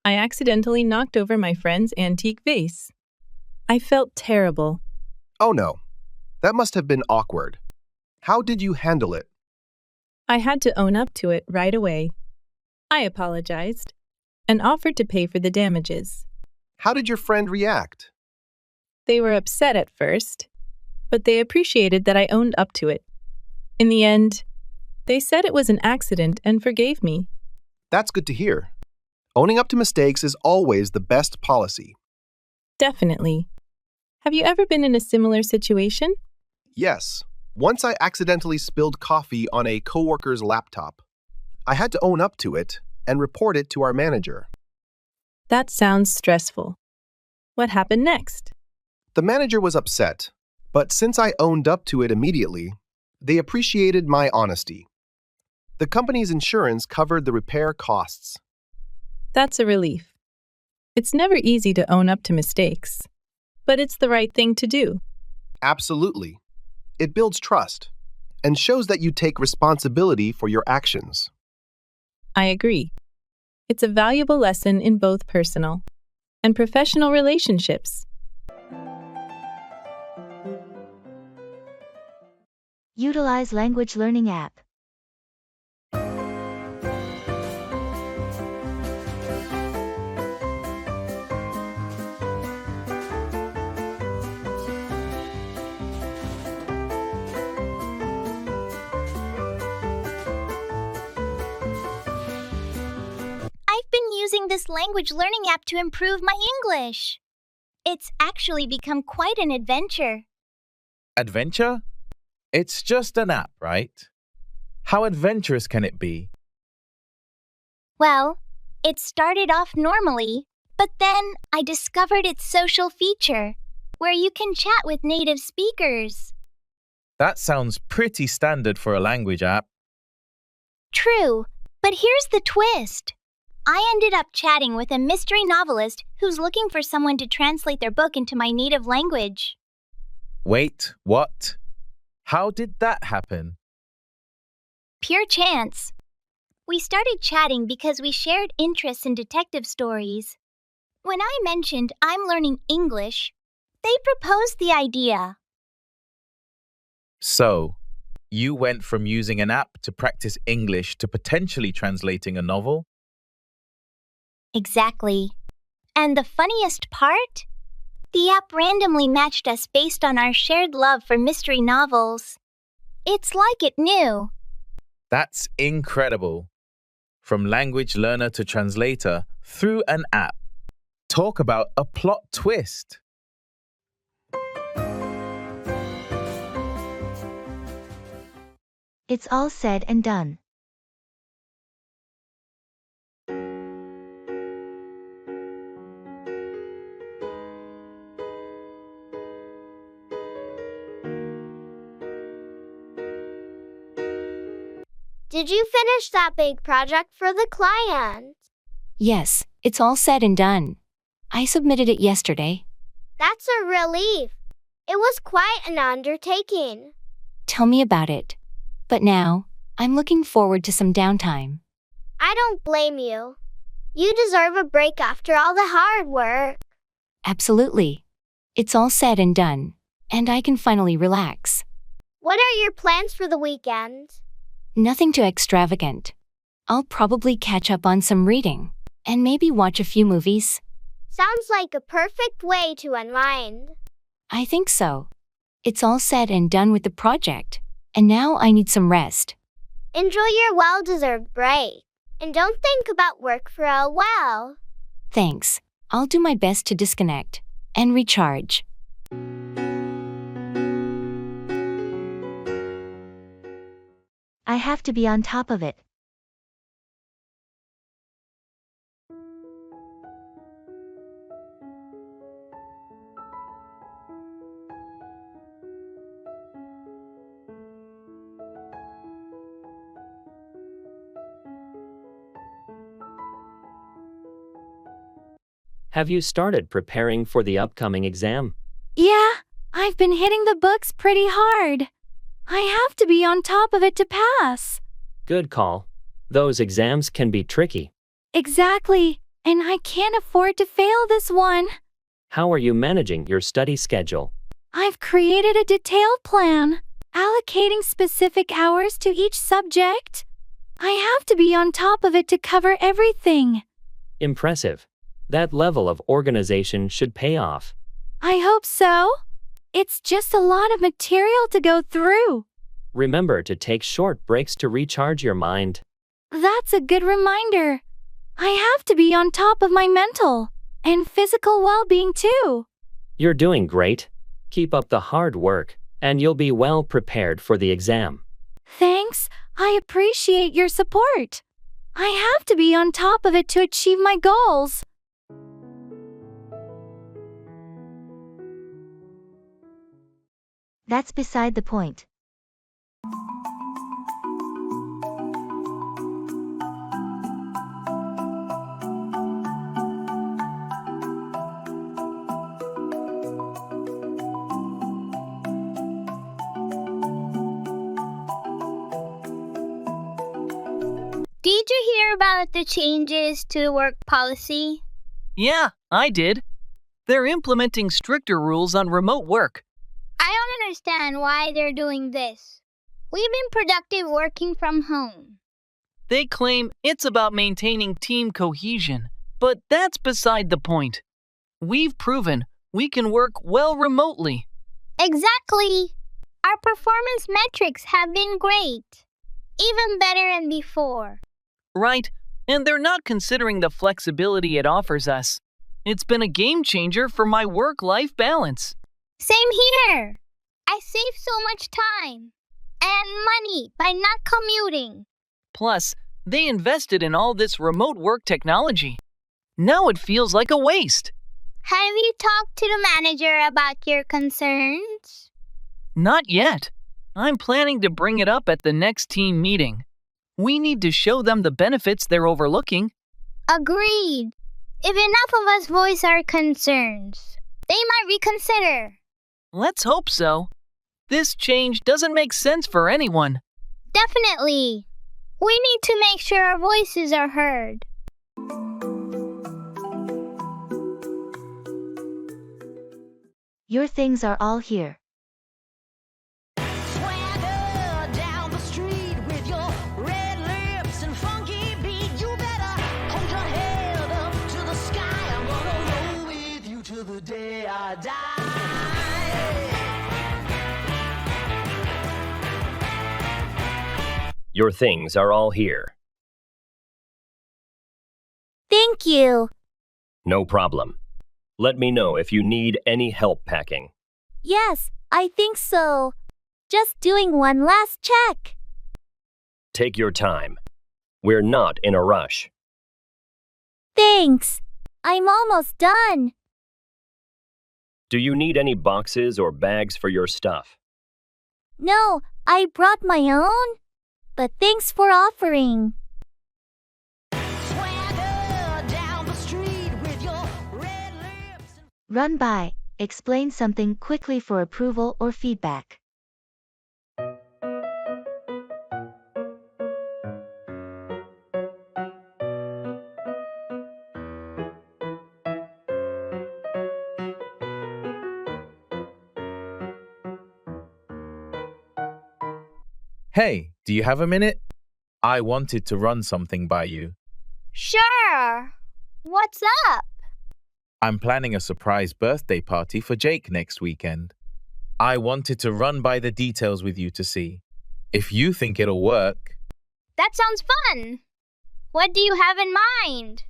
I accidentally knocked over my friend's antique vase. I felt terrible. Oh no, that must have been awkward. How did you handle it? I had to own up to it right away. I apologized and offered to pay for the damages. How did your friend react? They were upset at first, but they appreciated that I owned up to it. In the end, they said it was an accident and forgave me. That's good to hear. Owning up to mistakes is always the best policy. Definitely. Have you ever been in a similar situation? Yes. Once I accidentally spilled coffee on a coworker's laptop. I had to own up to it and report it to our manager. That sounds stressful. What happened next? The manager was upset, but since I owned up to it immediately, they appreciated my honesty. The company's insurance covered the repair costs. That's a relief. It's never easy to own up to mistakes, but it's the right thing to do. Absolutely. It builds trust and shows that you take responsibility for your actions. I agree. It's a valuable lesson in both personal and professional relationships. Utilize language learning app. I've been using this language learning app to improve my English. It's actually become quite an adventure. Adventure? It's just an app, right? How adventurous can it be? Well, it started off normally, but then I discovered its social feature, where you can chat with native speakers. That sounds pretty standard for a language app. True, but here's the twist. I ended up chatting with a mystery novelist who's looking for someone to translate their book into my native language. Wait, what? How did that happen? Pure chance. We started chatting because we shared interests in detective stories. When I mentioned I'm learning English, they proposed the idea. So, you went from using an app to practice English to potentially translating a novel? Exactly. And the funniest part? The app randomly matched us based on our shared love for mystery novels. It's like it knew. That's incredible. From language learner to translator through an app. Talk about a plot twist. It's all said and done. Did you finish that big project for the client? Yes, it's all said and done. I submitted it yesterday. That's a relief. It was quite an undertaking. Tell me about it. But now, I'm looking forward to some downtime. I don't blame you. You deserve a break after all the hard work. Absolutely. It's all said and done, and I can finally relax. What are your plans for the weekend? Nothing too extravagant. I'll probably catch up on some reading, and maybe watch a few movies. Sounds like a perfect way to unwind. I think so. It's all said and done with the project, and now I need some rest. Enjoy your well-deserved break, and don't think about work for a while. Thanks. I'll do my best to disconnect and recharge. I have to be on top of it. Have you started preparing for the upcoming exam? Yeah, I've been hitting the books pretty hard. I have to be on top of it to pass. Good call. Those exams can be tricky. Exactly, and I can't afford to fail this one. How are you managing your study schedule? I've created a detailed plan, allocating specific hours to each subject. I have to be on top of it to cover everything. Impressive. That level of organization should pay off. I hope so. It's just a lot of material to go through. Remember to take short breaks to recharge your mind. That's a good reminder. I have to be on top of my mental and physical well-being too. You're doing great. Keep up the hard work, and you'll be well prepared for the exam. Thanks. I appreciate your support. I have to be on top of it to achieve my goals. That's beside the point. Did you hear about the changes to work policy? Yeah, I did. They're implementing stricter rules on remote work. I don't understand why they're doing this. We've been productive working from home. They claim it's about maintaining team cohesion, but that's beside the point. We've proven we can work well remotely. Exactly. Our performance metrics have been great. Even better than before. Right, and they're not considering the flexibility it offers us. It's been a game changer for my work-life balance. Same here. I save so much time and money by not commuting. Plus, they invested in all this remote work technology. Now it feels like a waste. Have you talked to the manager about your concerns? Not yet. I'm planning to bring it up at the next team meeting. We need to show them the benefits they're overlooking. Agreed. If enough of us voice our concerns, they might reconsider. Let's hope so. This change doesn't make sense for anyone. Definitely. We need to make sure our voices are heard. Your things are all here. Swagger down the street with your red lips and funky beat. You better hold your head up to the sky. I'm gonna roll with you till the day I die. Your things are all here. Thank you. No problem. Let me know if you need any help packing. Yes, I think so. Just doing one last check. Take your time. We're not in a rush. Thanks. I'm almost done. Do you need any boxes or bags for your stuff? No, I brought my own. But thanks for offering. Swagger down the street with your red lips. Run by. Explain something quickly for approval or feedback. Hey, do you have a minute? I wanted to run something by you. Sure. What's up? I'm planning a surprise birthday party for Jake next weekend. I wanted to run by the details with you to see if you think it'll work. That sounds fun. What do you have in mind?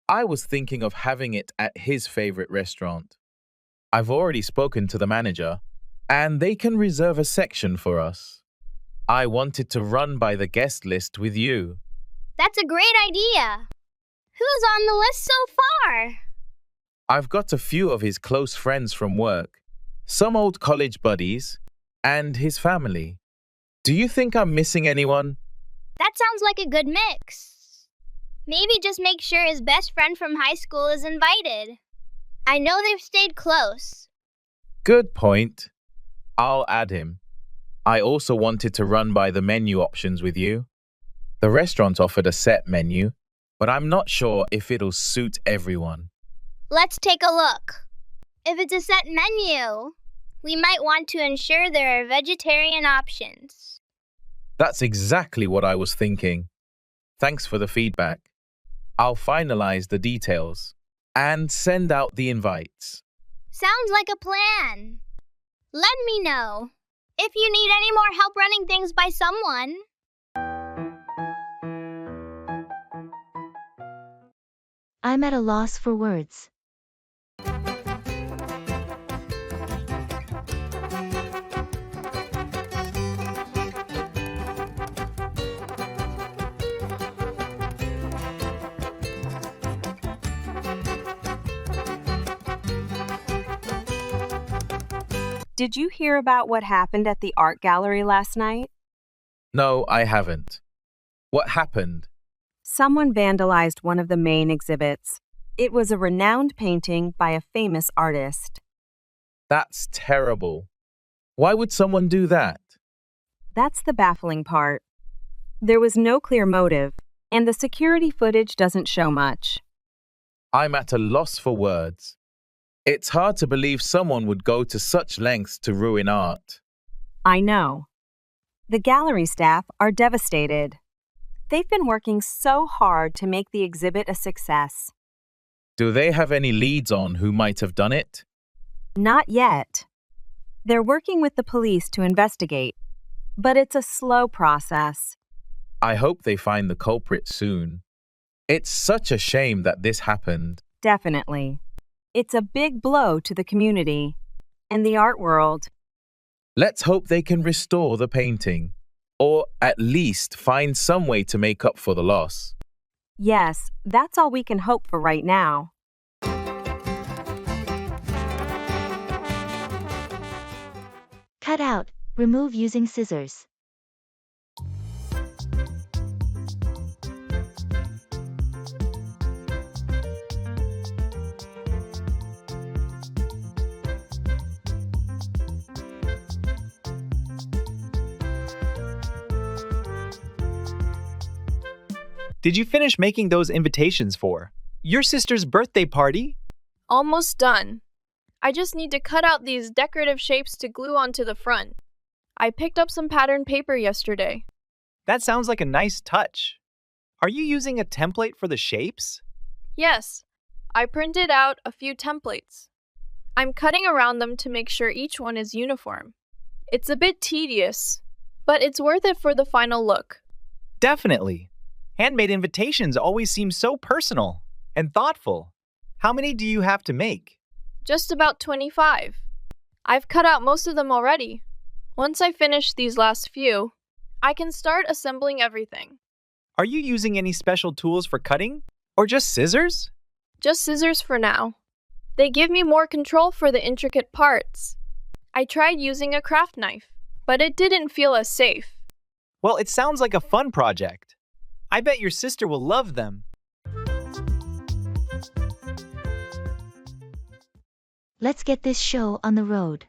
I was thinking of having it at his favorite restaurant. I've already spoken to the manager, and they can reserve a section for us. I wanted to run by the guest list with you. That's a great idea. Who's on the list so far? I've got a few of his close friends from work, some old college buddies, and his family. Do you think I'm missing anyone? That sounds like a good mix. Maybe just make sure his best friend from high school is invited. I know they've stayed close. Good point. I'll add him. I also wanted to run by the menu options with you. The restaurant offered a set menu, but I'm not sure if it'll suit everyone. Let's take a look. If it's a set menu, we might want to ensure there are vegetarian options. That's exactly what I was thinking. Thanks for the feedback. I'll finalize the details and send out the invites. Sounds like a plan. Let me know if you need any more help running things by someone. I'm at a loss for words. Did you hear about what happened at the art gallery last night? No, I haven't. What happened? Someone vandalized one of the main exhibits. It was a renowned painting by a famous artist. That's terrible. Why would someone do that? That's the baffling part. There was no clear motive, and the security footage doesn't show much. I'm at a loss for words. It's hard to believe someone would go to such lengths to ruin art. I know. The gallery staff are devastated. They've been working so hard to make the exhibit a success. Do they have any leads on who might have done it? Not yet. They're working with the police to investigate, but it's a slow process. I hope they find the culprit soon. It's such a shame that this happened. Definitely. It's a big blow to the community and the art world. Let's hope they can restore the painting, or at least find some way to make up for the loss. Yes, that's all we can hope for right now. Cut out. Remove using scissors. Did you finish making those invitations for your sister's birthday party? Almost done. I just need to cut out these decorative shapes to glue onto the front. I picked up some pattern paper yesterday. That sounds like a nice touch. Are you using a template for the shapes? Yes, I printed out a few templates. I'm cutting around them to make sure each one is uniform. It's a bit tedious, but it's worth it for the final look. Definitely. Handmade invitations always seem so personal and thoughtful. How many do you have to make? Just about 25. I've cut out most of them already. Once I finish these last few, I can start assembling everything. Are you using any special tools for cutting? Or just scissors? Just scissors for now. They give me more control for the intricate parts. I tried using a craft knife, but it didn't feel as safe. Well, it sounds like a fun project. I bet your sister will love them. Let's get this show on the road.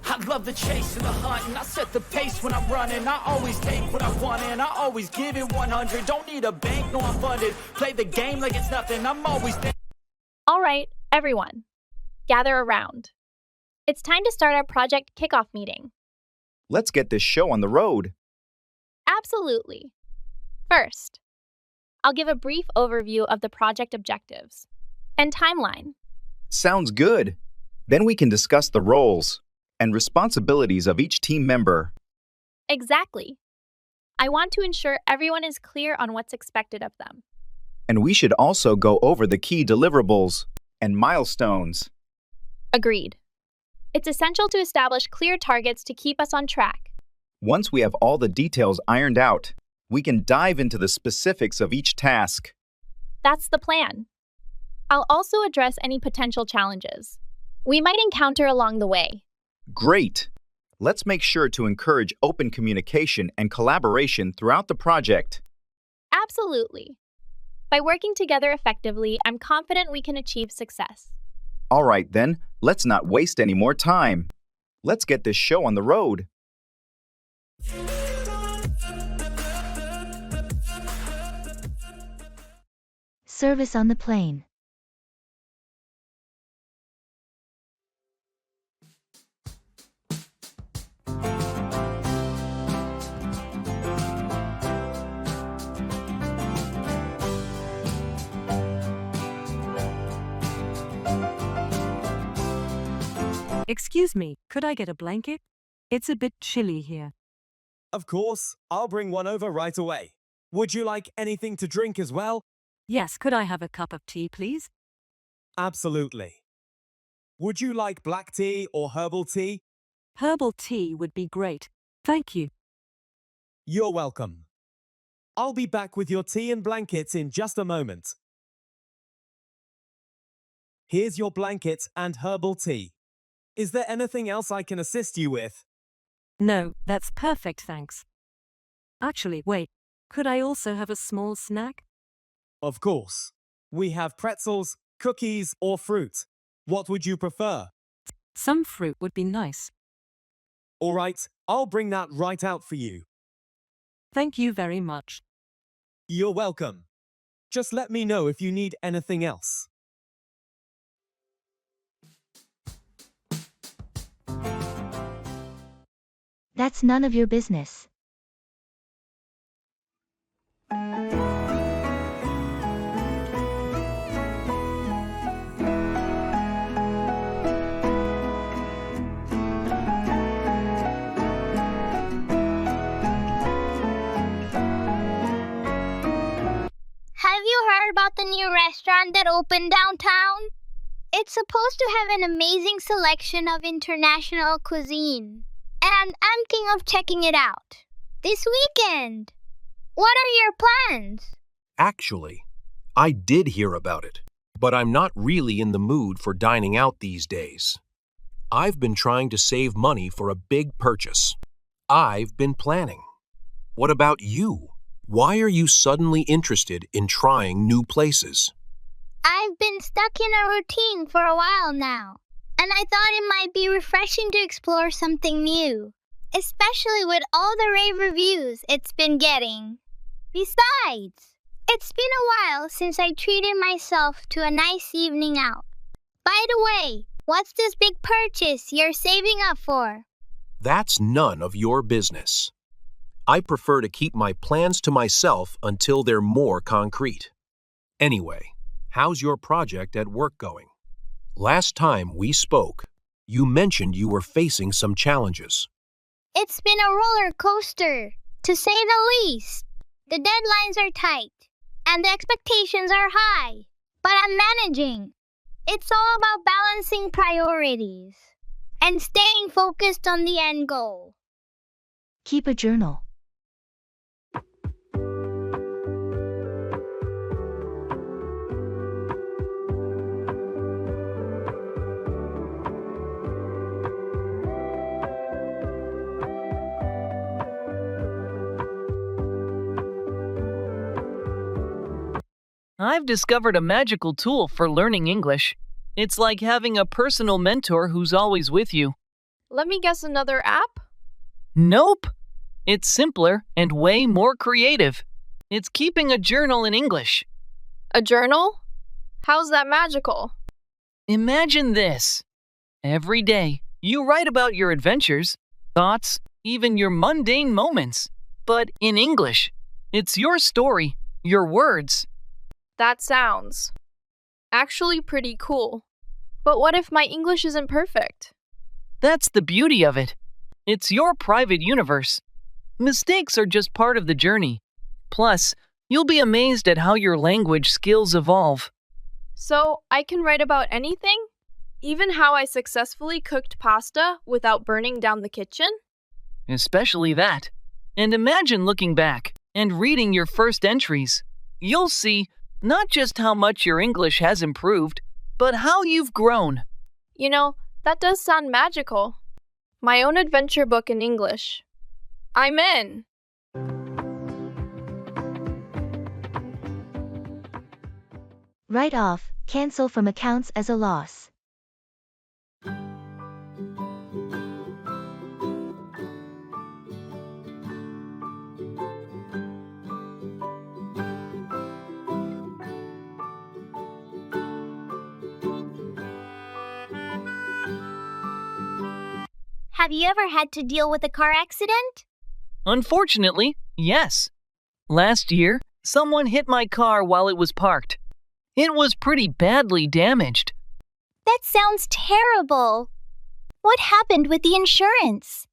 I love the chase and the hunt, and I set the pace when I'm running. I always take what I want and I always give it 100. Don't need a bank, no I'm funded. Play the game like it's nothing, I'm always there. All right, everyone, gather around. It's time to start our project kickoff meeting. Let's get this show on the road. Absolutely. First, I'll give a brief overview of the project objectives and timeline. Sounds good. Then we can discuss the roles and responsibilities of each team member. Exactly. I want to ensure everyone is clear on what's expected of them. And we should also go over the key deliverables and milestones. Agreed. It's essential to establish clear targets to keep us on track. Once we have all the details ironed out, we can dive into the specifics of each task. That's the plan. I'll also address any potential challenges we might encounter along the way. Great! Let's make sure to encourage open communication and collaboration throughout the project. Absolutely. By working together effectively, I'm confident we can achieve success. All right, then, let's not waste any more time. Let's get this show on the road. Service on the plane. Excuse me, could I get a blanket? It's a bit chilly here. Of course, I'll bring one over right away. Would you like anything to drink as well? Yes, could I have a cup of tea, please? Absolutely. Would you like black tea or herbal tea? Herbal tea would be great. Thank you. You're welcome. I'll be back with your tea and blankets in just a moment. Here's your blanket and herbal tea. Is there anything else I can assist you with? No, that's perfect, thanks. Actually, wait, could I also have a small snack? Of course. We have pretzels, cookies, or fruit. What would you prefer? Some fruit would be nice. All right, I'll bring that right out for you. Thank you very much. You're welcome. Just let me know if you need anything else. That's none of your business. Have you heard about the new restaurant that opened downtown? It's supposed to have an amazing selection of international cuisine. And I'm thinking of checking it out this weekend. What are your plans? Actually, I did hear about it, but I'm not really in the mood for dining out these days. I've been trying to save money for a big purchase. I've been planning. What about you? Why are you suddenly interested in trying new places? I've been stuck in a routine for a while now, and I thought it might be refreshing to explore something new. especially with all the rave reviews it's been getting. Besides, it's been a while since I treated myself to a nice evening out. By the way, what's this big purchase you're saving up for? That's none of your business. I prefer to keep my plans to myself until they're more concrete. Anyway, how's your project at work going? Last time we spoke, you mentioned you were facing some challenges. It's been a roller coaster, to say the least. The deadlines are tight, and the expectations are high, but I'm managing. It's all about balancing priorities and staying focused on the end goal. Keep a journal. I've discovered a magical tool for learning English. It's like having a personal mentor who's always with you. Let me guess, another app? Nope. It's simpler and way more creative. It's keeping a journal in English. A journal? How's that magical? Imagine this. Every day, you write about your adventures, thoughts, even your mundane moments. But in English. It's your story, your words. That sounds actually pretty cool. But what if my English isn't perfect? That's the beauty of it. It's your private universe. Mistakes are just part of the journey. Plus, you'll be amazed at how your language skills evolve. So, I can write about anything? Even how I successfully cooked pasta without burning down the kitchen? Especially that. And imagine looking back and reading your first entries. You'll see not just how much your English has improved, but how you've grown. You know, that does sound magical. My own adventure book in English. I'm in. Write off, cancel from accounts as a loss. Have you ever had to deal with a car accident? Unfortunately, yes. Last year, someone hit my car while it was parked. It was pretty badly damaged. That sounds terrible. What happened with the insurance?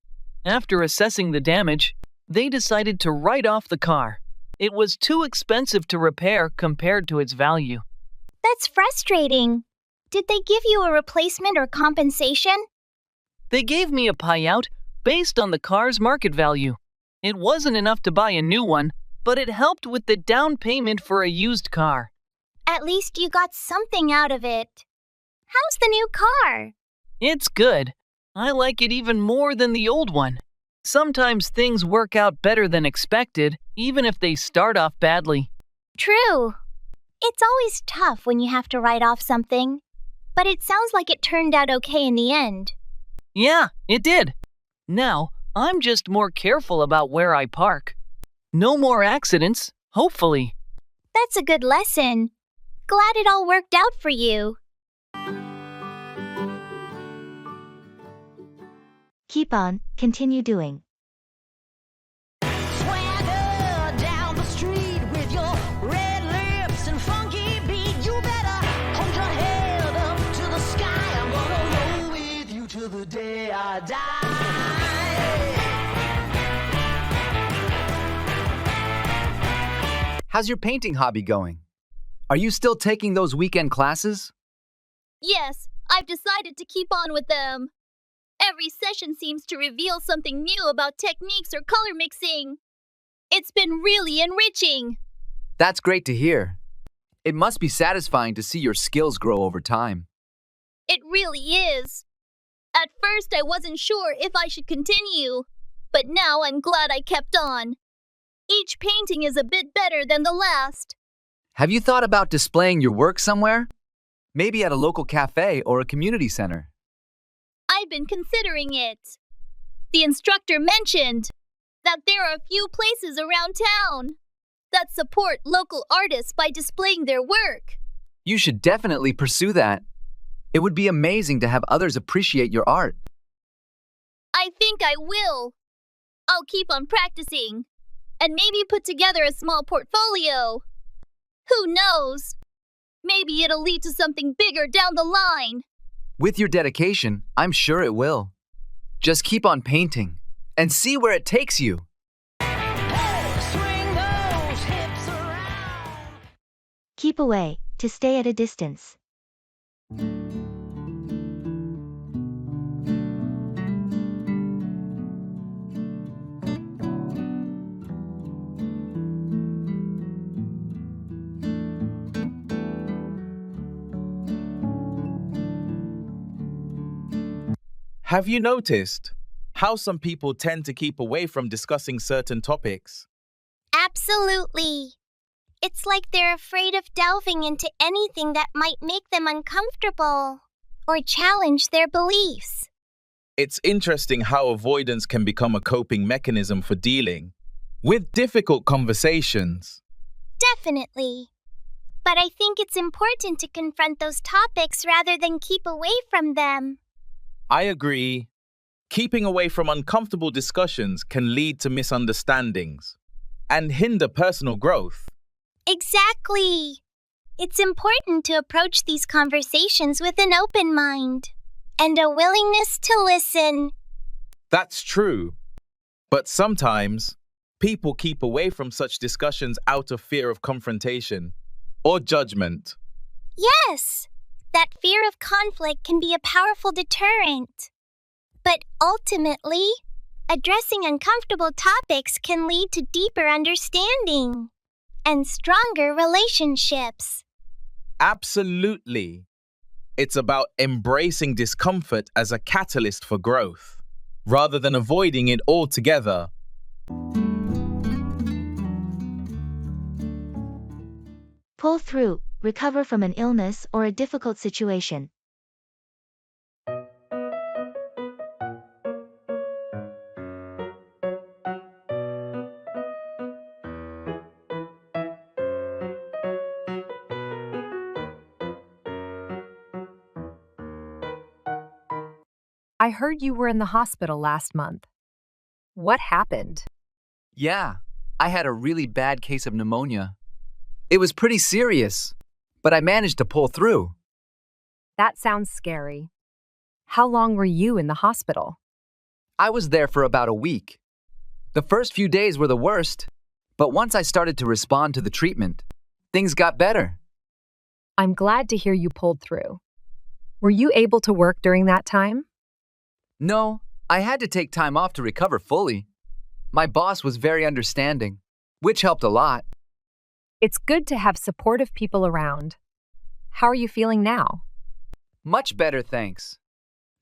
After assessing the damage, they decided to write off the car. It was too expensive to repair compared to its value. That's frustrating. Did they give you a replacement or compensation? They gave me a payout based on the car's market value. It wasn't enough to buy a new one, but it helped with the down payment for a used car. At least you got something out of it. How's the new car? It's good. I like it even more than the old one. Sometimes things work out better than expected, even if they start off badly. True. It's always tough when you have to write off something, but it sounds like it turned out okay in the end. Yeah, it did. Now, I'm just more careful about where I park. No more accidents, hopefully. That's a good lesson. Glad it all worked out for you. Keep on, continue doing. Swagger down the street with your red lips and funky beat. You better hold your head up to the sky. I'm gonna roll with you till the day I die. How's your painting hobby going? Are you still taking those weekend classes? Yes, I've decided to keep on with them. Every session seems to reveal something new about techniques or color mixing. It's been really enriching. That's great to hear. It must be satisfying to see your skills grow over time. It really is. At first, I wasn't sure if I should continue, but now I'm glad I kept on. Each painting is a bit better than the last. Have you thought about displaying your work somewhere? Maybe at a local cafe or a community center. I've been considering it. The instructor mentioned that there are a few places around town that support local artists by displaying their work. You should definitely pursue that. It would be amazing to have others appreciate your art. I think I will. I'll keep on practicing and maybe put together a small portfolio. Who knows? Maybe it'll lead to something bigger down the line. With your dedication, I'm sure it will. Just keep on painting and see where it takes you. Keep away, to stay at a distance. Have you noticed how some people tend to keep away from discussing certain topics? Absolutely. It's like they're afraid of delving into anything that might make them uncomfortable or challenge their beliefs. It's interesting how avoidance can become a coping mechanism for dealing with difficult conversations. Definitely. But I think it's important to confront those topics rather than keep away from them. I agree. Keeping away from uncomfortable discussions can lead to misunderstandings and hinder personal growth. Exactly. It's important to approach these conversations with an open mind and a willingness to listen. That's true. But sometimes, people keep away from such discussions out of fear of confrontation or judgment. Yes, that fear of conflict can be a powerful deterrent. But ultimately, addressing uncomfortable topics can lead to deeper understanding and stronger relationships. Absolutely. It's about embracing discomfort as a catalyst for growth, rather than avoiding it altogether. Pull through, recover from an illness or a difficult situation. I heard you were in the hospital last month. What happened? Yeah, I had a really bad case of pneumonia. It was pretty serious, but I managed to pull through. That sounds scary. How long were you in the hospital? I was there for about a week. The first few days were the worst, but once I started to respond to the treatment, things got better. I'm glad to hear you pulled through. Were you able to work during that time? No, I had to take time off to recover fully. My boss was very understanding, which helped a lot. It's good to have supportive people around. How are you feeling now? Much better, thanks.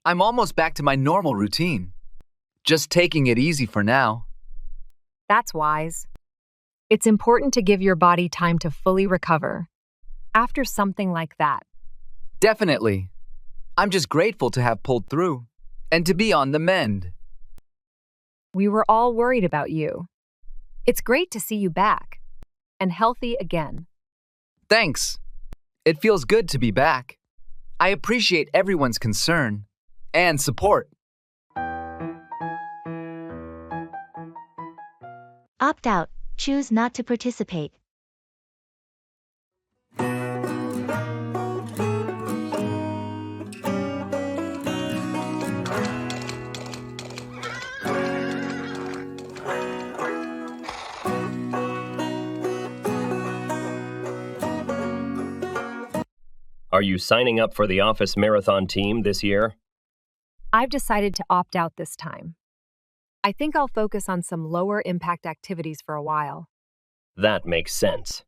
I'm almost back to my normal routine. Just taking it easy for now. That's wise. It's important to give your body time to fully recover after something like that. Definitely. I'm just grateful to have pulled through and to be on the mend. We were all worried about you. It's great to see you back and healthy again. Thanks. It feels good to be back. I appreciate everyone's concern and support. Opt out, choose not to participate. Are you signing up for the office marathon team this year? I've decided to opt out this time. I think I'll focus on some lower impact activities for a while. That makes sense.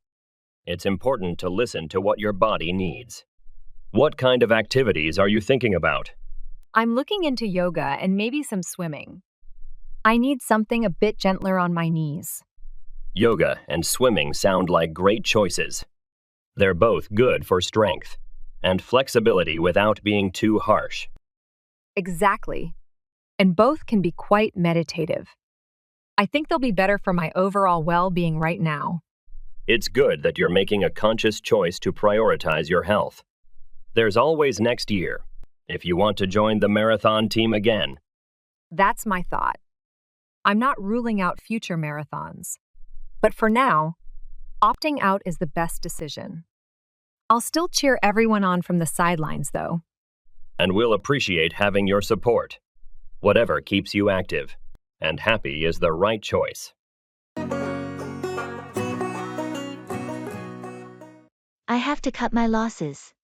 It's important to listen to what your body needs. What kind of activities are you thinking about? I'm looking into yoga and maybe some swimming. I need something a bit gentler on my knees. Yoga and swimming sound like great choices. They're both good for strength and flexibility without being too harsh. Exactly. and both can be quite meditative. I think they'll be better for my overall well-being right now. It's good that you're making a conscious choice to prioritize your health. There's always next year, if you want to join the marathon team again. That's my thought. I'm not ruling out future marathons. But for now, opting out is the best decision. I'll still cheer everyone on from the sidelines, though. And we'll appreciate having your support. Whatever keeps you active and happy is the right choice. I have to cut my losses.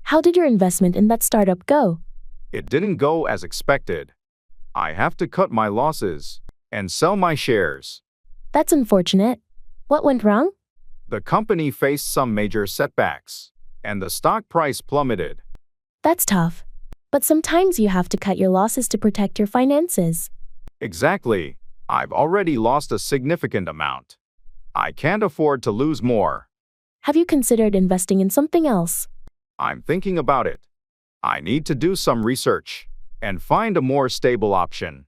How did your investment in that startup go? It didn't go as expected. I have to cut my losses and sell my shares. That's unfortunate. What went wrong? The company faced some major setbacks, and the stock price plummeted. That's tough. But sometimes you have to cut your losses to protect your finances. Exactly. I've already lost a significant amount. I can't afford to lose more. Have you considered investing in something else? I'm thinking about it. I need to do some research and find a more stable option.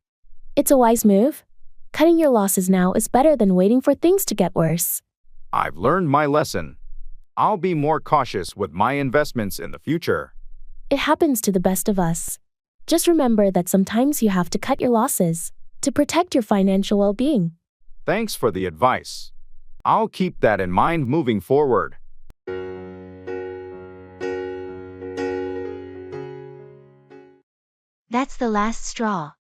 It's a wise move. Cutting your losses now is better than waiting for things to get worse. I've learned my lesson. I'll be more cautious with my investments in the future. It happens to the best of us. Just remember that sometimes you have to cut your losses to protect your financial well-being. Thanks for the advice. I'll keep that in mind moving forward. That's the last straw.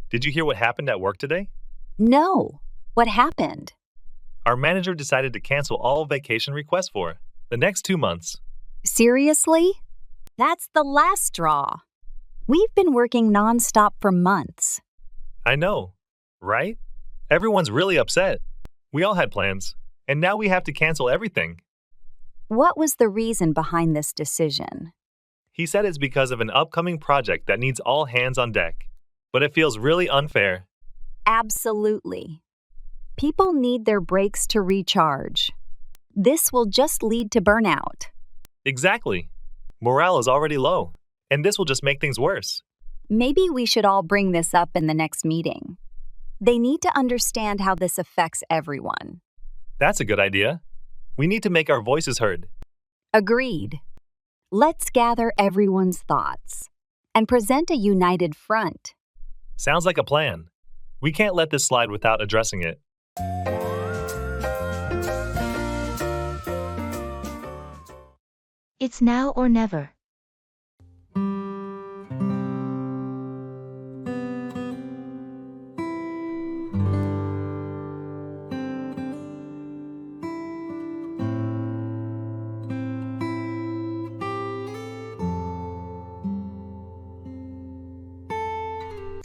Did you hear what happened at work today? No. What happened? Our manager decided to cancel all vacation requests for the next 2 months. Seriously? That's the last straw. We've been working nonstop for months. I know, right? Everyone's really upset. We all had plans, and now we have to cancel everything. What was the reason behind this decision? He said it's because of an upcoming project that needs all hands on deck, but it feels really unfair. Absolutely. People need their breaks to recharge. This will just lead to burnout. Exactly. Morale is already low, and this will just make things worse. Maybe we should all bring this up in the next meeting. They need to understand how this affects everyone. That's a good idea. We need to make our voices heard. Agreed. Let's gather everyone's thoughts and present a united front. Sounds like a plan. We can't let this slide without addressing it. It's now or never.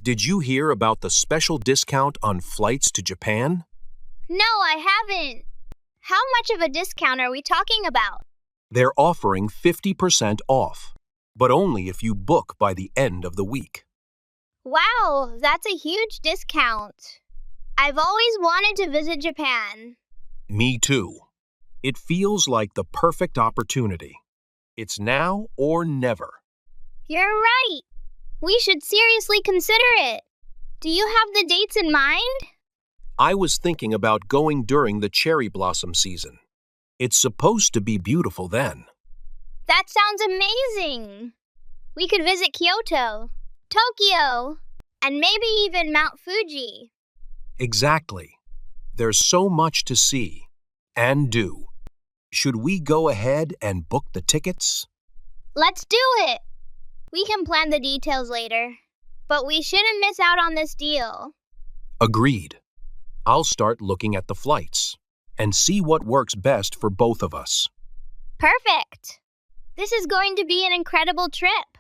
Did you hear about the special discount on flights to Japan? No, I haven't. How much of a discount are we talking about? They're offering 50% off, but only if you book by the end of the week. Wow, that's a huge discount. I've always wanted to visit Japan. Me too. It feels like the perfect opportunity. It's now or never. You're right. We should seriously consider it. Do you have the dates in mind? I was thinking about going during the cherry blossom season. It's supposed to be beautiful then. That sounds amazing. We could visit Kyoto, Tokyo, and maybe even Mount Fuji. Exactly. There's so much to see and do. Should we go ahead and book the tickets? Let's do it. We can plan the details later, but we shouldn't miss out on this deal. Agreed. I'll start looking at the flights and see what works best for both of us. Perfect. This is going to be an incredible trip.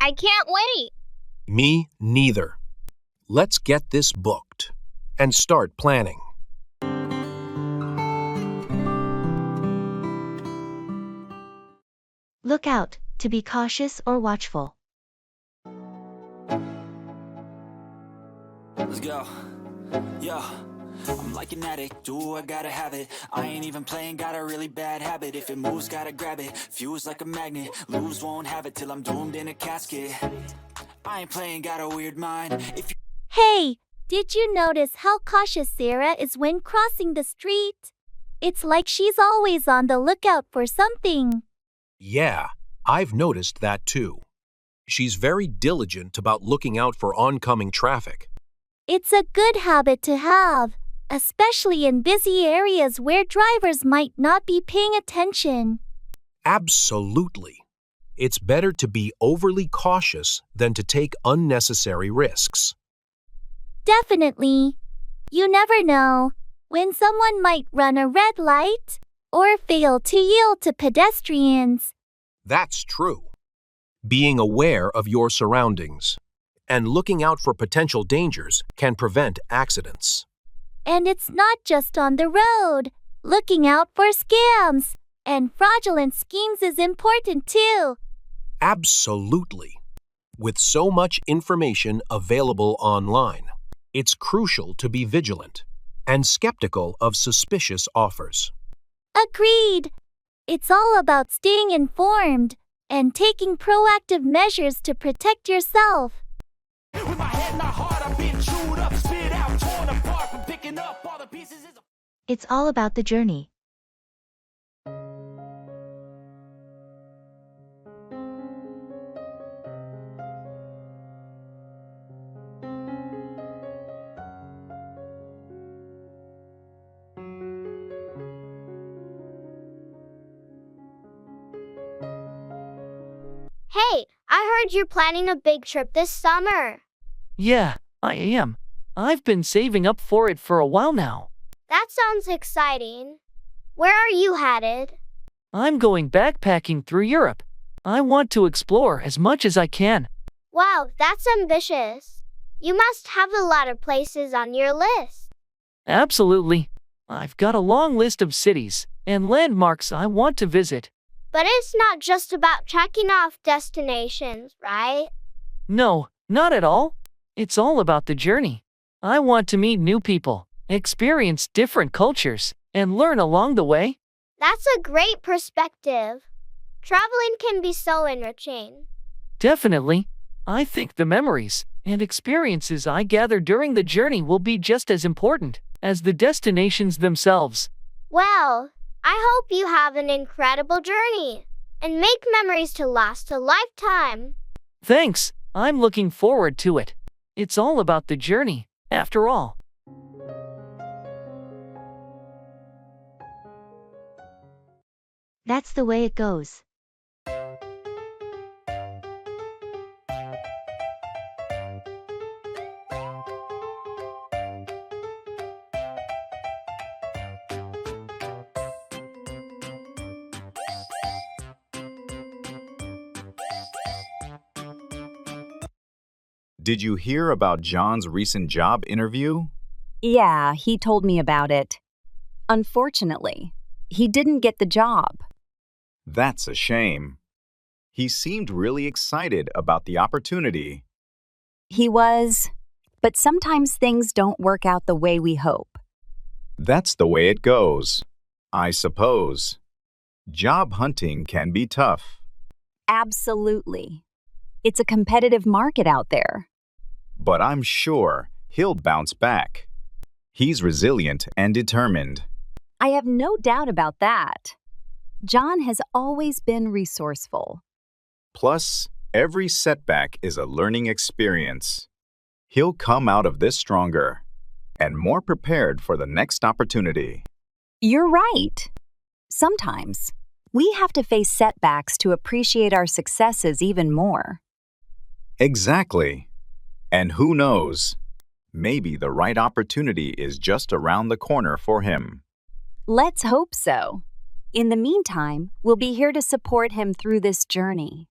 I can't wait. Me neither. Let's get this booked and start planning. Look out, to be cautious or watchful. Let's go. Yo, I'm like an addict, do I gotta have it. I ain't even playing, got a really bad habit. If it moves, gotta grab it, fuse like a magnet. Lose, won't have it till I'm doomed in a casket. I ain't playing, got a weird mind. If you Hey, did you notice how cautious Sarah is when crossing the street? It's like she's always on the lookout for something. Yeah, I've noticed that too. She's very diligent about looking out for oncoming traffic. It's a good habit to have, especially in busy areas where drivers might not be paying attention. Absolutely. It's better to be overly cautious than to take unnecessary risks. Definitely. You never know when someone might run a red light or fail to yield to pedestrians. That's true. Being aware of your surroundings and looking out for potential dangers can prevent accidents. And it's not just on the road. Looking out for scams and fraudulent schemes is important too. Absolutely. With so much information available online, it's crucial to be vigilant and skeptical of suspicious offers. Agreed. It's all about staying informed and taking proactive measures to protect yourself. With my head not hard, I've been chewed up, spit out, torn apart from picking up all the pieces. It's all about the journey. Hey, I heard you're planning a big trip this summer. Yeah, I am. I've been saving up for it for a while now. That sounds exciting. Where are you headed? I'm going backpacking through Europe. I want to explore as much as I can. Wow, that's ambitious. You must have a lot of places on your list. Absolutely. I've got a long list of cities and landmarks I want to visit. But it's not just about checking off destinations, right? No, not at all. It's all about the journey. I want to meet new people, experience different cultures, and learn along the way. That's a great perspective. Traveling can be so enriching. Definitely. I think the memories and experiences I gather during the journey will be just as important as the destinations themselves. Well, I hope you have an incredible journey and make memories to last a lifetime. Thanks. I'm looking forward to it. It's all about the journey, after all. That's the way it goes. Did you hear about John's recent job interview? Yeah, he told me about it. Unfortunately, he didn't get the job. That's a shame. He seemed really excited about the opportunity. He was, but sometimes things don't work out the way we hope. That's the way it goes, I suppose. Job hunting can be tough. Absolutely. It's a competitive market out there. But I'm sure he'll bounce back. He's resilient and determined. I have no doubt about that. John has always been resourceful. Plus, every setback is a learning experience. He'll come out of this stronger and more prepared for the next opportunity. You're right. Sometimes we have to face setbacks to appreciate our successes even more. Exactly. And who knows? Maybe the right opportunity is just around the corner for him. Let's hope so. In the meantime, we'll be here to support him through this journey.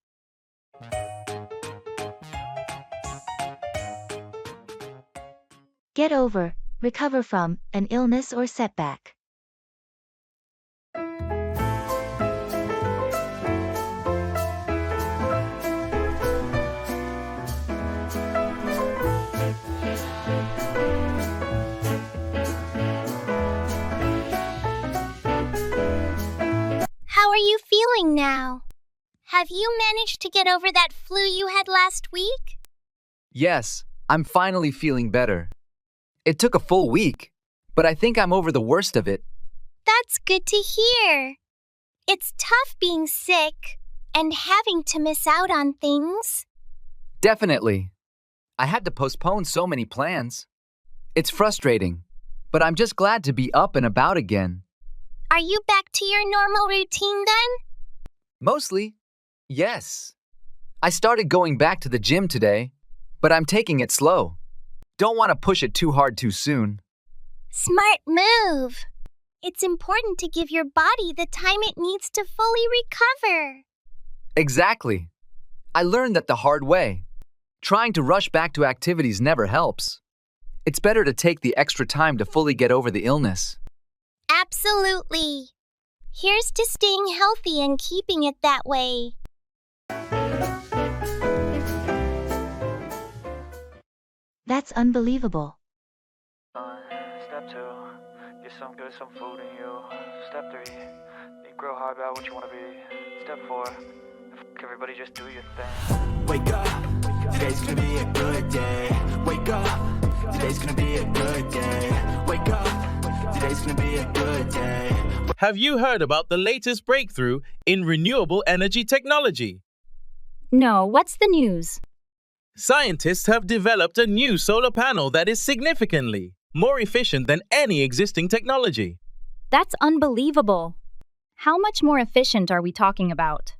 Get over, recover from, an illness or setback. How are you feeling now? Have you managed to get over that flu you had last week? Yes, I'm finally feeling better. It took a full week, but I think I'm over the worst of it. That's good to hear. It's tough being sick and having to miss out on things. Definitely. I had to postpone so many plans. It's frustrating, but I'm just glad to be up and about again. Are you back to your normal routine then? Mostly, yes. I started going back to the gym today, but I'm taking it slow. Don't want to push it too hard too soon. Smart move. It's important to give your body the time it needs to fully recover. Exactly. I learned that the hard way. Trying to rush back to activities never helps. It's better to take the extra time to fully get over the illness. Absolutely. Here's to staying healthy and keeping it that way. That's unbelievable. Step 2, get some food in you. Step 3, think real hard about what you want to be. Step 4, everybody just do your thing. Wake up, today's gonna be a good day. Wake up, today's gonna be a good day. Wake up, today's gonna be a good day. Have you heard about the latest breakthrough in renewable energy technology? No, what's the news? Scientists have developed a new solar panel that is significantly more efficient than any existing technology. That's unbelievable. How much more efficient are we talking about?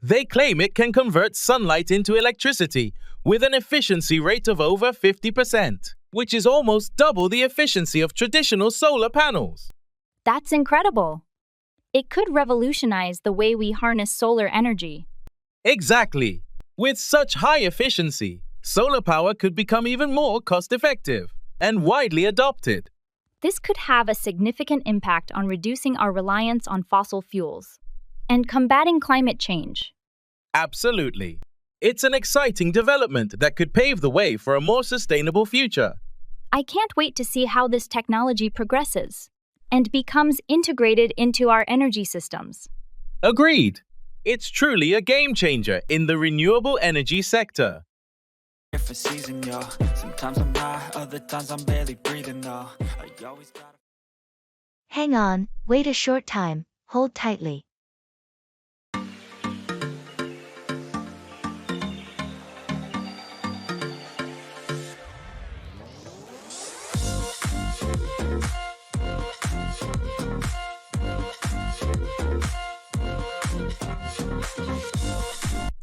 They claim it can convert sunlight into electricity with an efficiency rate of over 50%, which is almost double the efficiency of traditional solar panels. That's incredible. It could revolutionize the way we harness solar energy. Exactly. With such high efficiency, solar power could become even more cost-effective and widely adopted. This could have a significant impact on reducing our reliance on fossil fuels and combating climate change. Absolutely. It's an exciting development that could pave the way for a more sustainable future. I can't wait to see how this technology progresses and becomes integrated into our energy systems. Agreed. It's truly a game changer in the renewable energy sector. Different season, yo. Sometimes I'm high, other times I'm barely breathing, though. I always gotta... Hang on, wait a short time, hold tightly.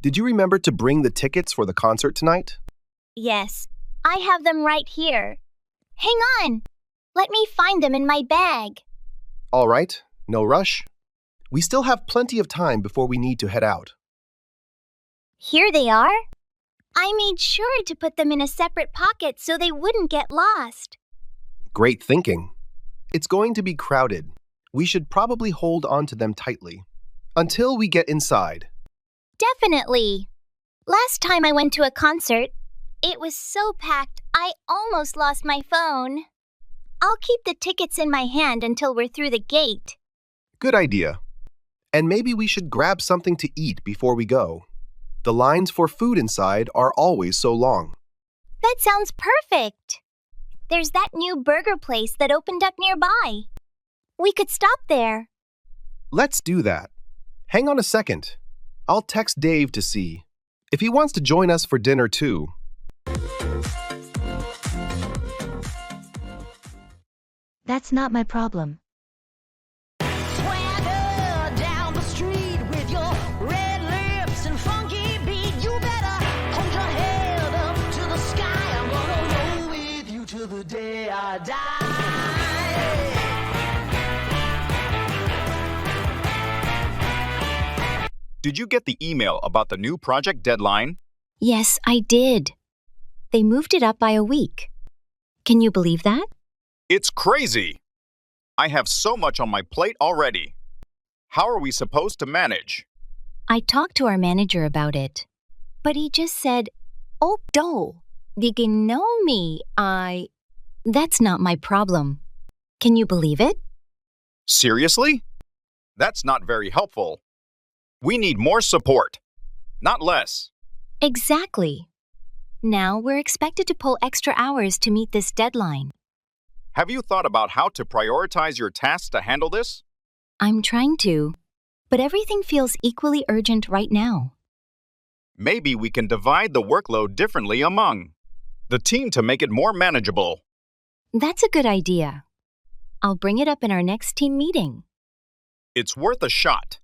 Did you remember to bring the tickets for the concert tonight? Yes, I have them right here. Hang on. Let me find them in my bag. All right, no rush. We still have plenty of time before we need to head out. Here they are. I made sure to put them in a separate pocket so they wouldn't get lost. Great thinking. It's going to be crowded. We should probably hold on to them tightly until we get inside. Definitely. Last time I went to a concert, it was so packed I almost lost my phone. I'll keep the tickets in my hand until we're through the gate. Good idea. And maybe we should grab something to eat before we go. The lines for food inside are always so long. That sounds perfect. There's that new burger place that opened up nearby. We could stop there. Let's do that. Hang on a second. I'll text Dave to see if he wants to join us for dinner too. That's not my problem. Swagger down the street with your red lips and funky beat. You better hold your head up to the sky. I'm gonna roll with you till the day I die. Did you get the email about the new project deadline? Yes, I did. They moved it up by a week. Can you believe that? It's crazy! I have so much on my plate already. How are we supposed to manage? I talked to our manager about it, but he just said, "Oh, do, bigin know me, That's not my problem. Can you believe it? Seriously? That's not very helpful. We need more support, not less. Exactly. Now we're expected to pull extra hours to meet this deadline. Have you thought about how to prioritize your tasks to handle this? I'm trying to, but everything feels equally urgent right now. Maybe we can divide the workload differently among the team to make it more manageable. That's a good idea. I'll bring it up in our next team meeting. It's worth a shot.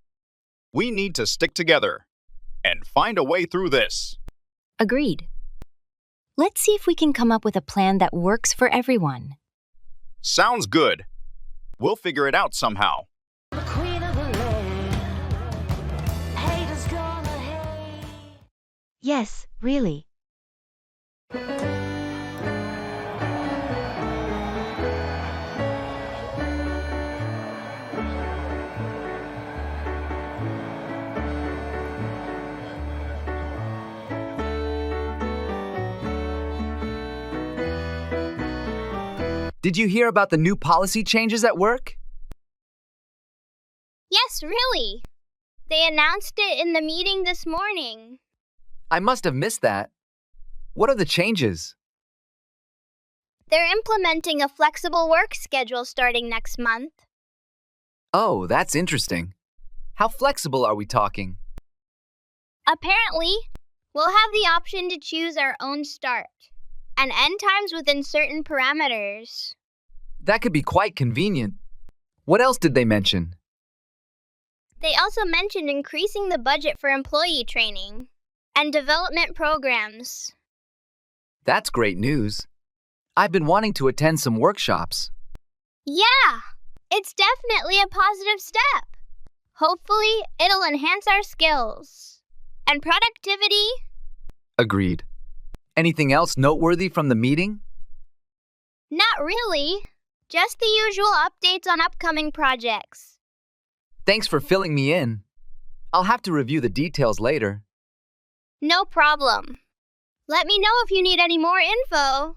We need to stick together and find a way through this. Agreed. Let's see if we can come up with a plan that works for everyone. Sounds good. We'll figure it out somehow. Yes, really. Did you hear about the new policy changes at work? Yes, really. They announced it in the meeting this morning. I must have missed that. What are the changes? They're implementing a flexible work schedule starting next month. Oh, that's interesting. How flexible are we talking? Apparently, we'll have the option to choose our own start and end times within certain parameters. That could be quite convenient. What else did they mention? They also mentioned increasing the budget for employee training and development programs. That's great news. I've been wanting to attend some workshops. Yeah, it's definitely a positive step. Hopefully, it'll enhance our skills and productivity. Agreed. Anything else noteworthy from the meeting? Not really. Just the usual updates on upcoming projects. Thanks for filling me in. I'll have to review the details later. No problem. Let me know if you need any more info.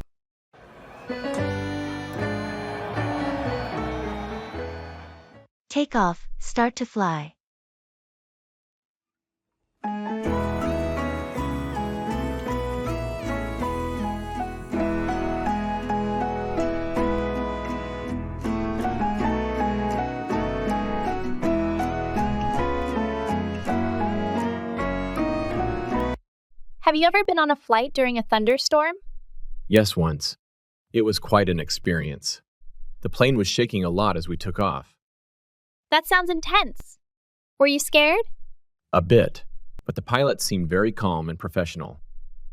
Take off, start to fly. Have you ever been on a flight during a thunderstorm? Yes, once. It was quite an experience. The plane was shaking a lot as we took off. That sounds intense. Were you scared? A bit, but the pilots seemed very calm and professional.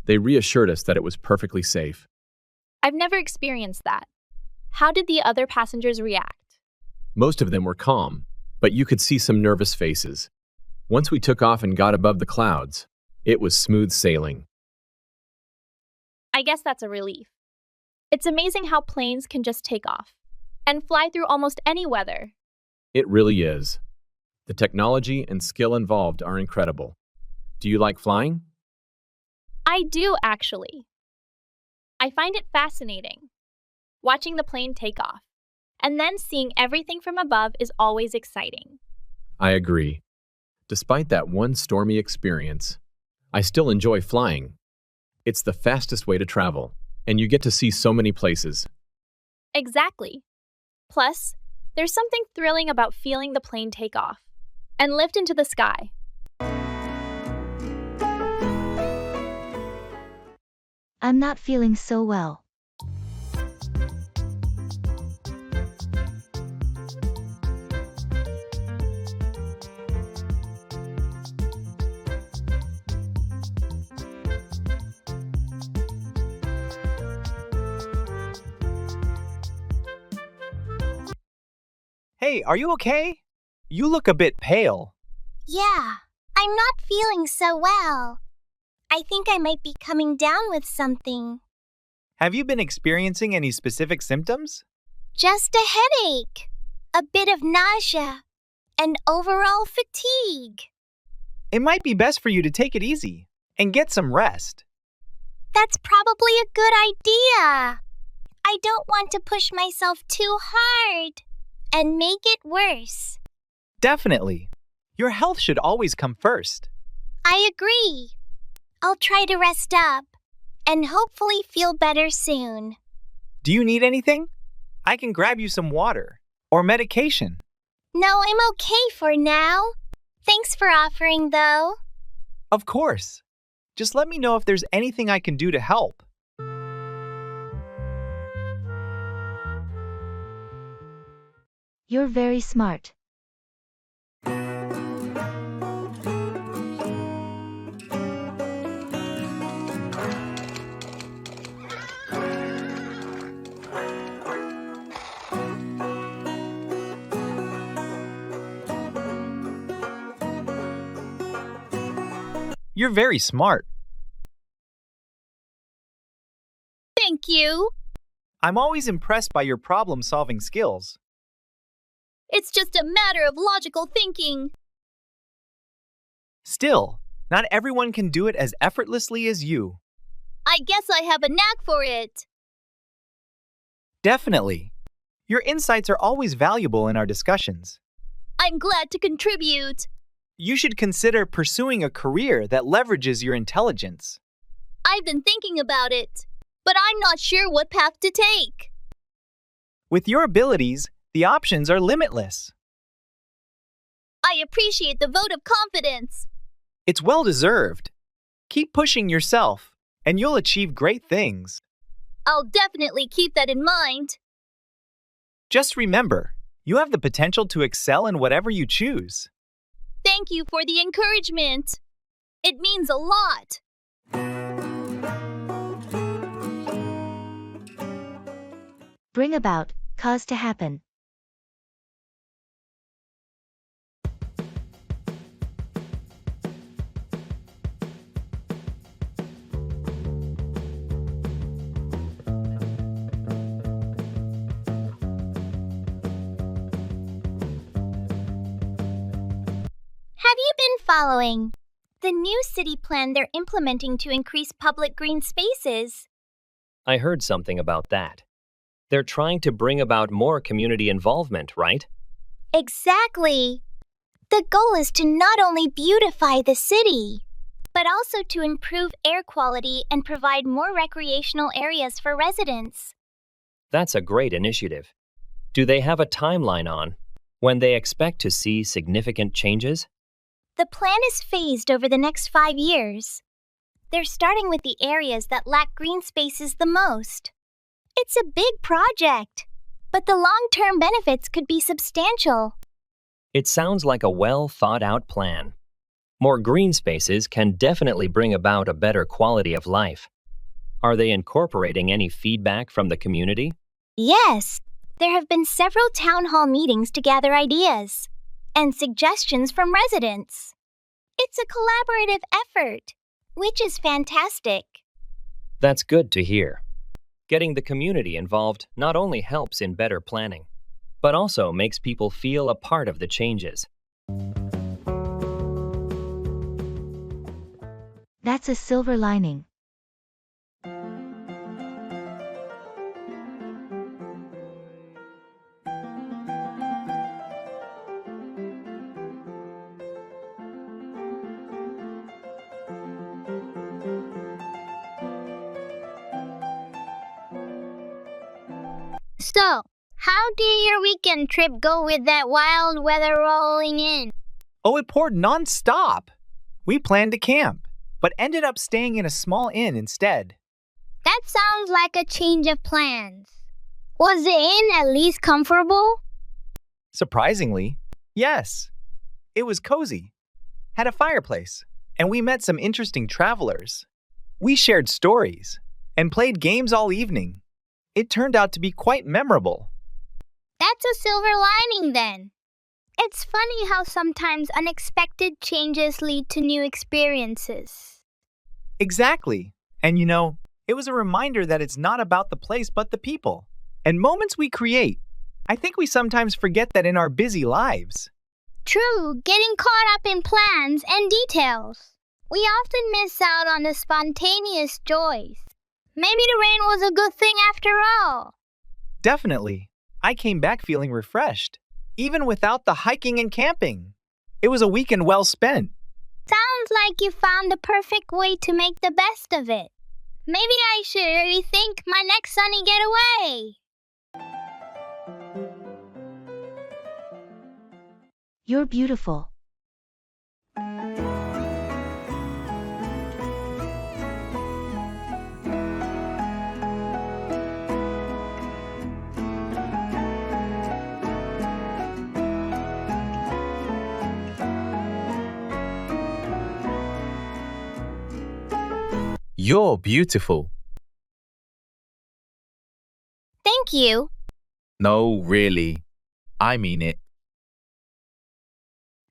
They reassured us that it was perfectly safe. I've never experienced that. How did the other passengers react? Most of them were calm, but you could see some nervous faces. Once we took off and got above the clouds, it was smooth sailing. I guess that's a relief. It's amazing how planes can just take off and fly through almost any weather. It really is. The technology and skill involved are incredible. Do you like flying? I do, actually. I find it fascinating. Watching the plane take off and then seeing everything from above is always exciting. I agree. Despite that one stormy experience, I still enjoy flying. It's the fastest way to travel, and you get to see so many places. Exactly. Plus, there's something thrilling about feeling the plane take off and lift into the sky. I'm not feeling so well. Hey, are you okay? You look a bit pale. Yeah, I'm not feeling so well. I think I might be coming down with something. Have you been experiencing any specific symptoms? Just a headache, a bit of nausea, and overall fatigue. It might be best for you to take it easy and get some rest. That's probably a good idea. I don't want to push myself too hard and make it worse. Definitely. Your health should always come first. I agree. I'll try to rest up and hopefully feel better soon. Do you need anything? I can grab you some water or medication. No, I'm okay for now. Thanks for offering, though. Of course. Just let me know if there's anything I can do to help. You're very smart. You're very smart. Thank you. I'm always impressed by your problem-solving skills. It's just a matter of logical thinking. Still, not everyone can do it as effortlessly as you. I guess I have a knack for it. Definitely. Your insights are always valuable in our discussions. I'm glad to contribute. You should consider pursuing a career that leverages your intelligence. I've been thinking about it, but I'm not sure what path to take. With your abilities, the options are limitless. I appreciate the vote of confidence. It's well-deserved. Keep pushing yourself, and you'll achieve great things. I'll definitely keep that in mind. Just remember, you have the potential to excel in whatever you choose. Thank you for the encouragement. It means a lot. Bring about, cause to happen. Have you been following the new city plan they're implementing to increase public green spaces? I heard something about that. They're trying to bring about more community involvement, right? Exactly. The goal is to not only beautify the city, but also to improve air quality and provide more recreational areas for residents. That's a great initiative. Do they have a timeline on when they expect to see significant changes? The plan is phased over the next 5 years. They're starting with the areas that lack green spaces the most. It's a big project, but the long-term benefits could be substantial. It sounds like a well-thought-out plan. More green spaces can definitely bring about a better quality of life. Are they incorporating any feedback from the community? Yes, there have been several town hall meetings to gather ideas and suggestions from residents. It's a collaborative effort, which is fantastic. That's good to hear. Getting the community involved not only helps in better planning, but also makes people feel a part of the changes. That's a silver lining. So, how did your weekend trip go with that wild weather rolling in? Oh, it poured non-stop. We planned to camp, but ended up staying in a small inn instead. That sounds like a change of plans. Was the inn at least comfortable? Surprisingly, yes. It was cozy, had a fireplace, and we met some interesting travelers. We shared stories and played games all evening. It turned out to be quite memorable. That's a silver lining then. It's funny how sometimes unexpected changes lead to new experiences. Exactly. And it was a reminder that it's not about the place but the people and moments we create. I think we sometimes forget that in our busy lives. True, getting caught up in plans and details. We often miss out on the spontaneous joys. Maybe the rain was a good thing after all. Definitely. I came back feeling refreshed, even without the hiking and camping. It was a weekend well spent. Sounds like you found the perfect way to make the best of it. Maybe I should rethink my next sunny getaway. You're beautiful. You're beautiful. Thank you. No, really. I mean it.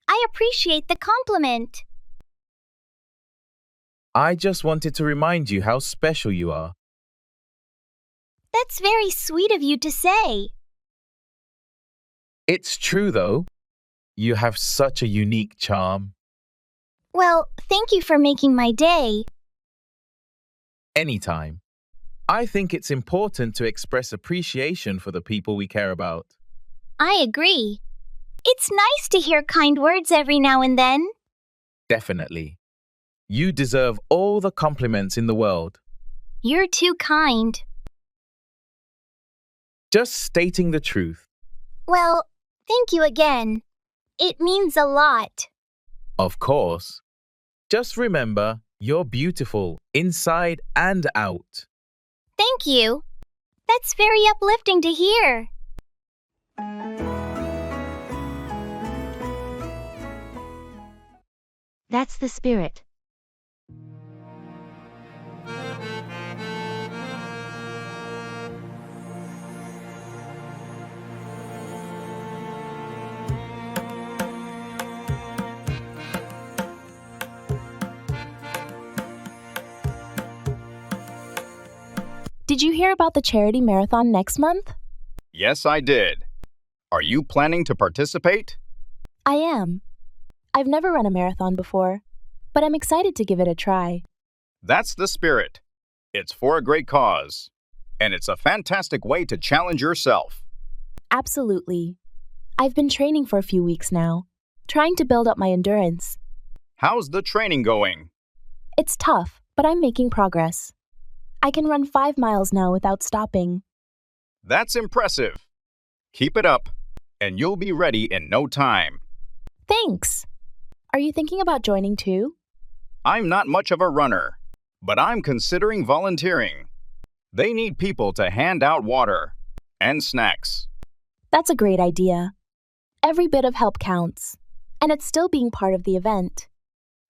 I appreciate the compliment. I just wanted to remind you how special you are. That's very sweet of you to say. It's true, though. You have such a unique charm. Well, thank you for making my day. Anytime. I think it's important to express appreciation for the people we care about. I agree. It's nice to hear kind words every now and then. Definitely. You deserve all the compliments in the world. You're too kind. Just stating the truth. Well, thank you again. It means a lot. Of course. Just remember, you're beautiful inside and out. Thank you. That's very uplifting to hear. That's the spirit. Did you hear about the charity marathon next month? Yes, I did. Are you planning to participate? I am. I've never run a marathon before, but I'm excited to give it a try. That's the spirit. It's for a great cause, and it's a fantastic way to challenge yourself. Absolutely. I've been training for a few weeks now, trying to build up my endurance. How's the training going? It's tough, but I'm making progress. I can run 5 miles now without stopping. That's impressive. Keep it up, and you'll be ready in no time. Thanks. Are you thinking about joining too? I'm not much of a runner, but I'm considering volunteering. They need people to hand out water and snacks. That's a great idea. Every bit of help counts, and it's still being part of the event.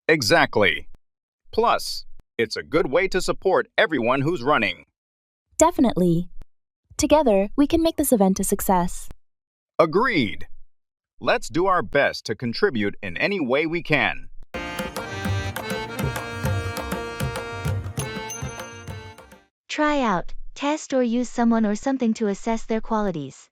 Exactly. Plus, it's a good way to support everyone who's running. Definitely. Together, we can make this event a success. Agreed. Let's do our best to contribute in any way we can. Try out, test or use someone or something to assess their qualities.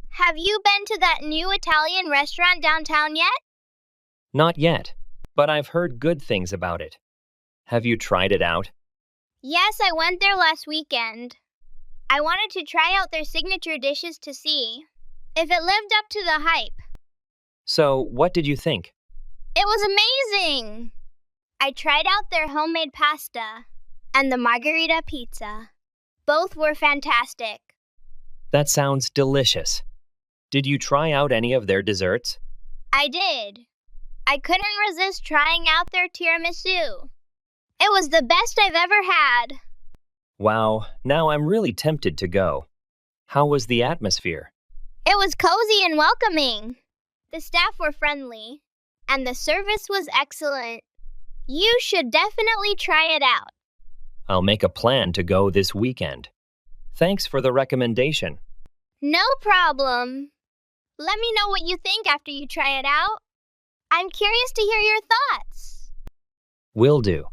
Have you been to that new Italian restaurant downtown yet? Not yet, but I've heard good things about it. Have you tried it out? Yes, I went there last weekend. I wanted to try out their signature dishes to see if it lived up to the hype. So, what did you think? It was amazing! I tried out their homemade pasta and the margherita pizza. Both were fantastic. That sounds delicious. Did you try out any of their desserts? I did. I couldn't resist trying out their tiramisu. It was the best I've ever had. Wow, now I'm really tempted to go. How was the atmosphere? It was cozy and welcoming. The staff were friendly, and the service was excellent. You should definitely try it out. I'll make a plan to go this weekend. Thanks for the recommendation. No problem. Let me know what you think after you try it out. I'm curious to hear your thoughts. Will do.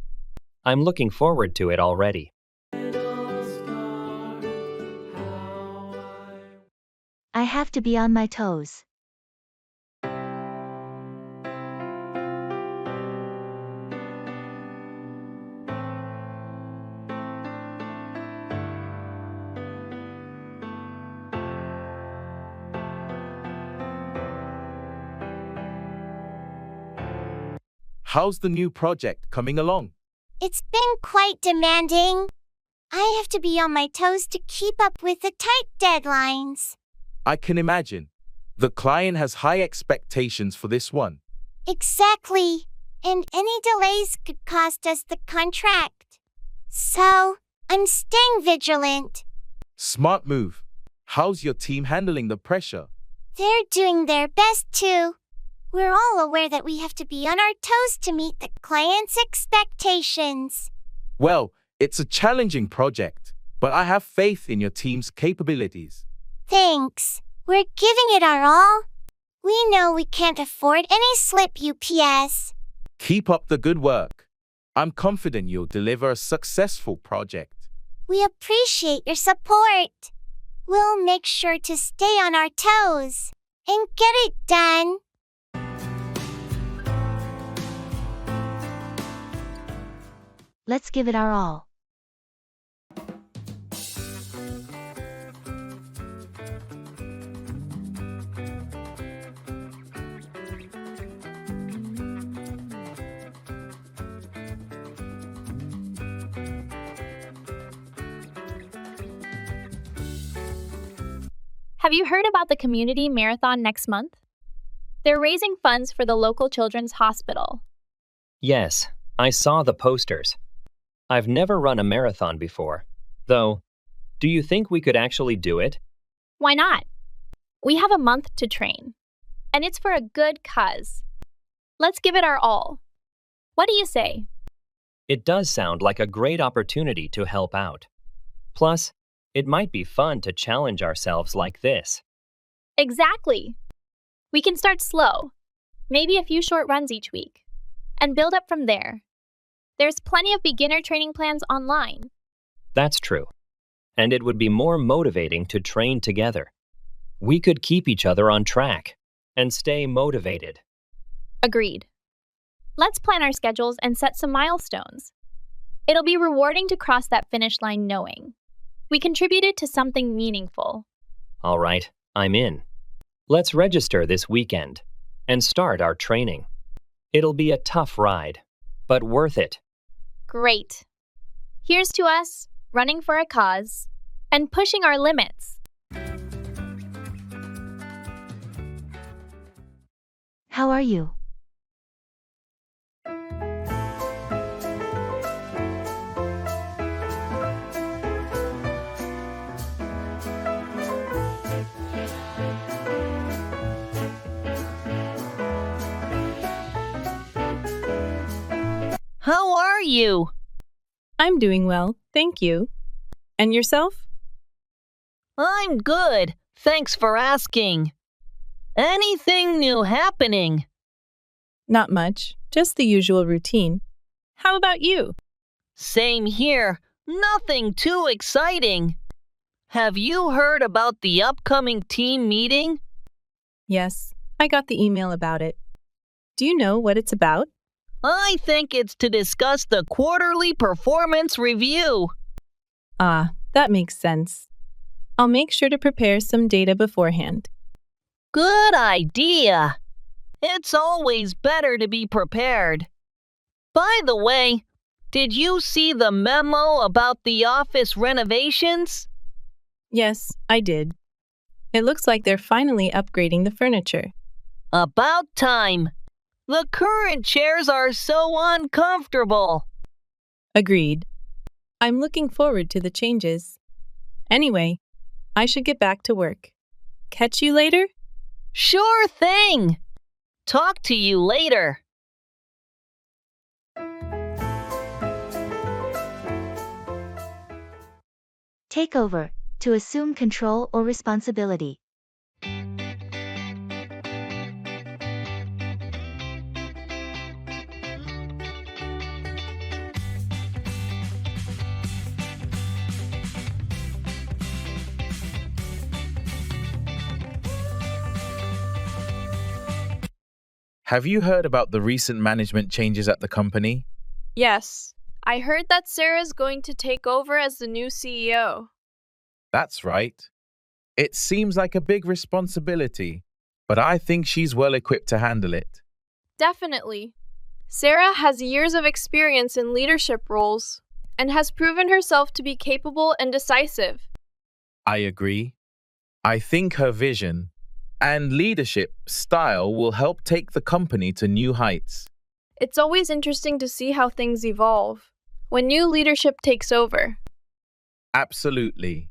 I'm looking forward to it already. I have to be on my toes. How's the new project coming along? It's been quite demanding. I have to be on my toes to keep up with the tight deadlines. I can imagine. The client has high expectations for this one. Exactly. And any delays could cost us the contract. So, I'm staying vigilant. Smart move. How's your team handling the pressure? They're doing their best too. We're all aware that we have to be on our toes to meet the client's expectations. Well, it's a challenging project, but I have faith in your team's capabilities. Thanks. We're giving it our all. We know we can't afford any slip UPS. Keep up the good work. I'm confident you'll deliver a successful project. We appreciate your support. We'll make sure to stay on our toes and get it done. Let's give it our all. Have you heard about the community marathon next month? They're raising funds for the local children's hospital. Yes, I saw the posters. I've never run a marathon before. Though, do you think we could actually do it? Why not? We have a month to train, and it's for a good cause. Let's give it our all. What do you say? It does sound like a great opportunity to help out. Plus, it might be fun to challenge ourselves like this. Exactly. We can start slow, maybe a few short runs each week, and build up from there. There's plenty of beginner training plans online. That's true. And it would be more motivating to train together. We could keep each other on track and stay motivated. Agreed. Let's plan our schedules and set some milestones. It'll be rewarding to cross that finish line knowing we contributed to something meaningful. All right, I'm in. Let's register this weekend and start our training. It'll be a tough ride, but worth it. Great. Here's to us, running for a cause, and pushing our limits. How are you? How are you? I'm doing well, thank you. And yourself? I'm good. Thanks for asking. Anything new happening? Not much, just the usual routine. How about you? Same here. Nothing too exciting. Have you heard about the upcoming team meeting? Yes, I got the email about it. Do you know what it's about? I think it's to discuss the quarterly performance review. Ah, that makes sense. I'll make sure to prepare some data beforehand. Good idea. It's always better to be prepared. By the way, did you see the memo about the office renovations? Yes, I did. It looks like they're finally upgrading the furniture. About time. The current chairs are so uncomfortable. Agreed. I'm looking forward to the changes. Anyway, I should get back to work. catch you later? Sure thing! Talk to you later. Take over, to assume control or responsibility. Have you heard about the recent management changes at the company? Yes, I heard that Sarah's going to take over as the new CEO. That's right. It seems like a big responsibility, but I think she's well equipped to handle it. Definitely. Sarah has years of experience in leadership roles and has proven herself to be capable and decisive. I agree. I think her vision and leadership style will help take the company to new heights. It's always interesting to see how things evolve when new leadership takes over. Absolutely.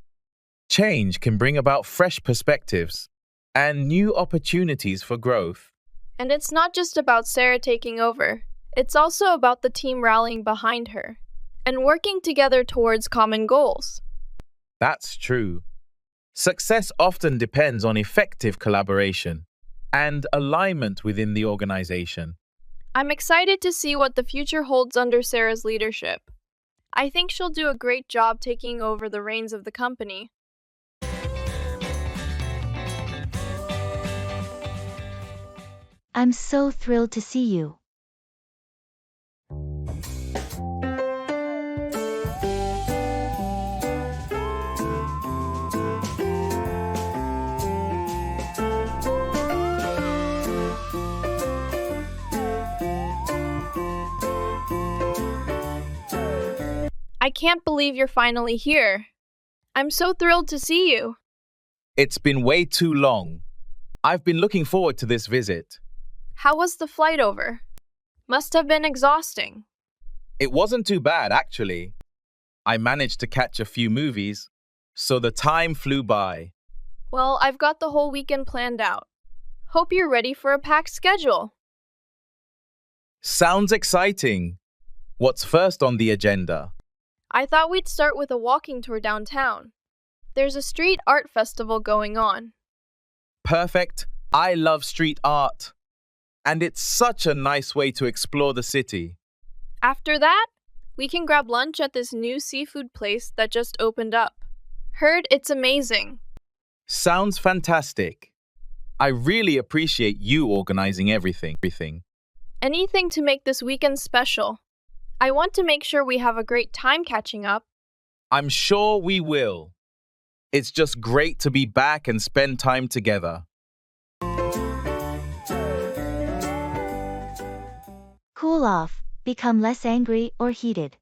Change can bring about fresh perspectives and new opportunities for growth. And it's not just about Sarah taking over, it's also about the team rallying behind her and working together towards common goals. That's true. Success often depends on effective collaboration and alignment within the organization. I'm excited to see what the future holds under Sarah's leadership. I think she'll do a great job taking over the reins of the company. I'm so thrilled to see you. I can't believe you're finally here. I'm so thrilled to see you. It's been way too long. I've been looking forward to this visit. How was the flight over? Must have been exhausting. It wasn't too bad, actually. I managed to catch a few movies, so the time flew by. Well, I've got the whole weekend planned out. Hope you're ready for a packed schedule. Sounds exciting. What's first on the agenda? I thought we'd start with a walking tour downtown. There's a street art festival going on. Perfect. I love street art. And it's such a nice way to explore the city. After that, we can grab lunch at this new seafood place that just opened up. Heard it's amazing. Sounds fantastic. I really appreciate you organizing everything. Anything to make this weekend special. I want to make sure we have a great time catching up. I'm sure we will. It's just great to be back and spend time together. Cool off, become less angry or heated.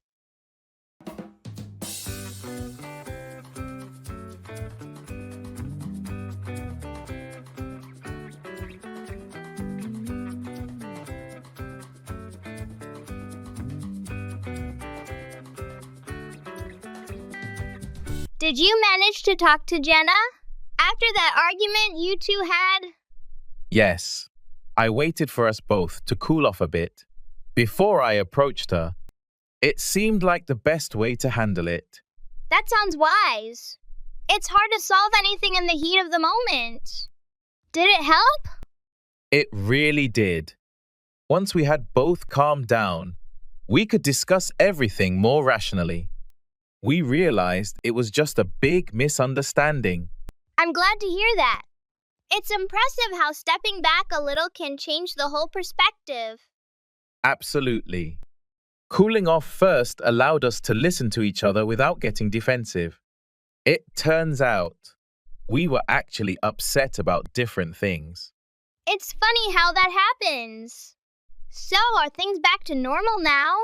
Did you manage to talk to Jenna? After that argument you two had? Yes. I waited for us both to cool off a bit. Before I approached her, it seemed like the best way to handle it. That sounds wise. It's hard to solve anything in the heat of the moment. Did it help? It really did. Once we had both calmed down, we could discuss everything more rationally. We realized it was just a big misunderstanding. I'm glad to hear that. It's impressive how stepping back a little can change the whole perspective. Absolutely. Cooling off first allowed us to listen to each other without getting defensive. It turns out we were actually upset about different things. It's funny how that happens. So, are things back to normal now?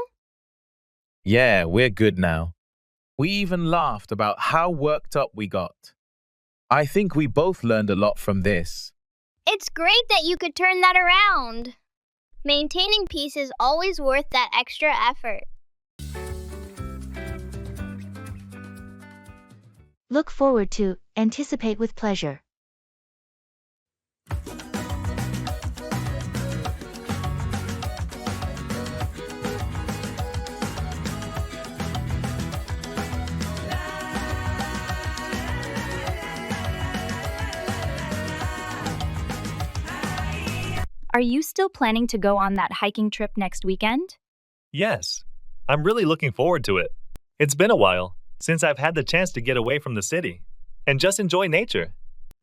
Yeah, we're good now. We even laughed about how worked up we got. I think we both learned a lot from this. It's great that you could turn that around. Maintaining peace is always worth that extra effort. Look forward to, anticipate with pleasure. Are you still planning to go on that hiking trip next weekend? Yes, I'm really looking forward to it. It's been a while since I've had the chance to get away from the city and just enjoy nature.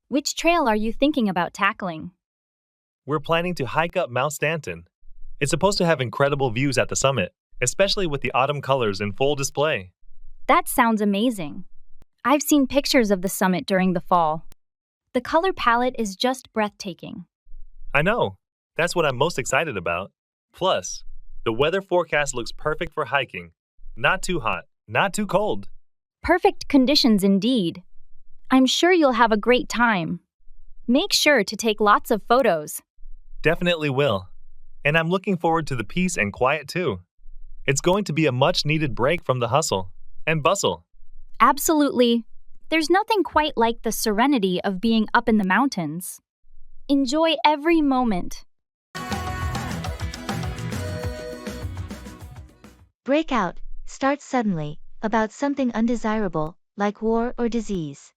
Which trail are you thinking about tackling? We're planning to hike up Mount Stanton. It's supposed to have incredible views at the summit, especially with the autumn colors in full display. That sounds amazing. I've seen pictures of the summit during the fall. The color palette is just breathtaking. I know. That's what I'm most excited about. Plus, the weather forecast looks perfect for hiking. Not too hot, not too cold. Perfect conditions indeed. I'm sure you'll have a great time. Make sure to take lots of photos. Definitely will. And I'm looking forward to the peace and quiet too. It's going to be a much-needed break from the hustle and bustle. Absolutely. There's nothing quite like the serenity of being up in the mountains. Enjoy every moment. Break out, start suddenly, about something undesirable, like war or disease.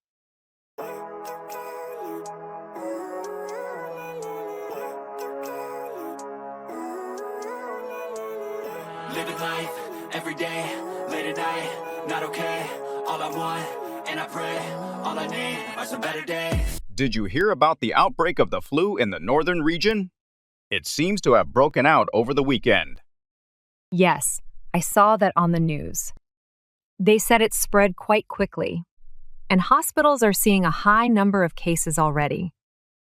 Living life, every day, late at night, not okay. All I want, and I pray, all I need are some better days. Did you hear about the outbreak of the flu in the northern region? It seems to have broken out over the weekend. Yes, I saw that on the news. They said it spread quite quickly, and hospitals are seeing a high number of cases already.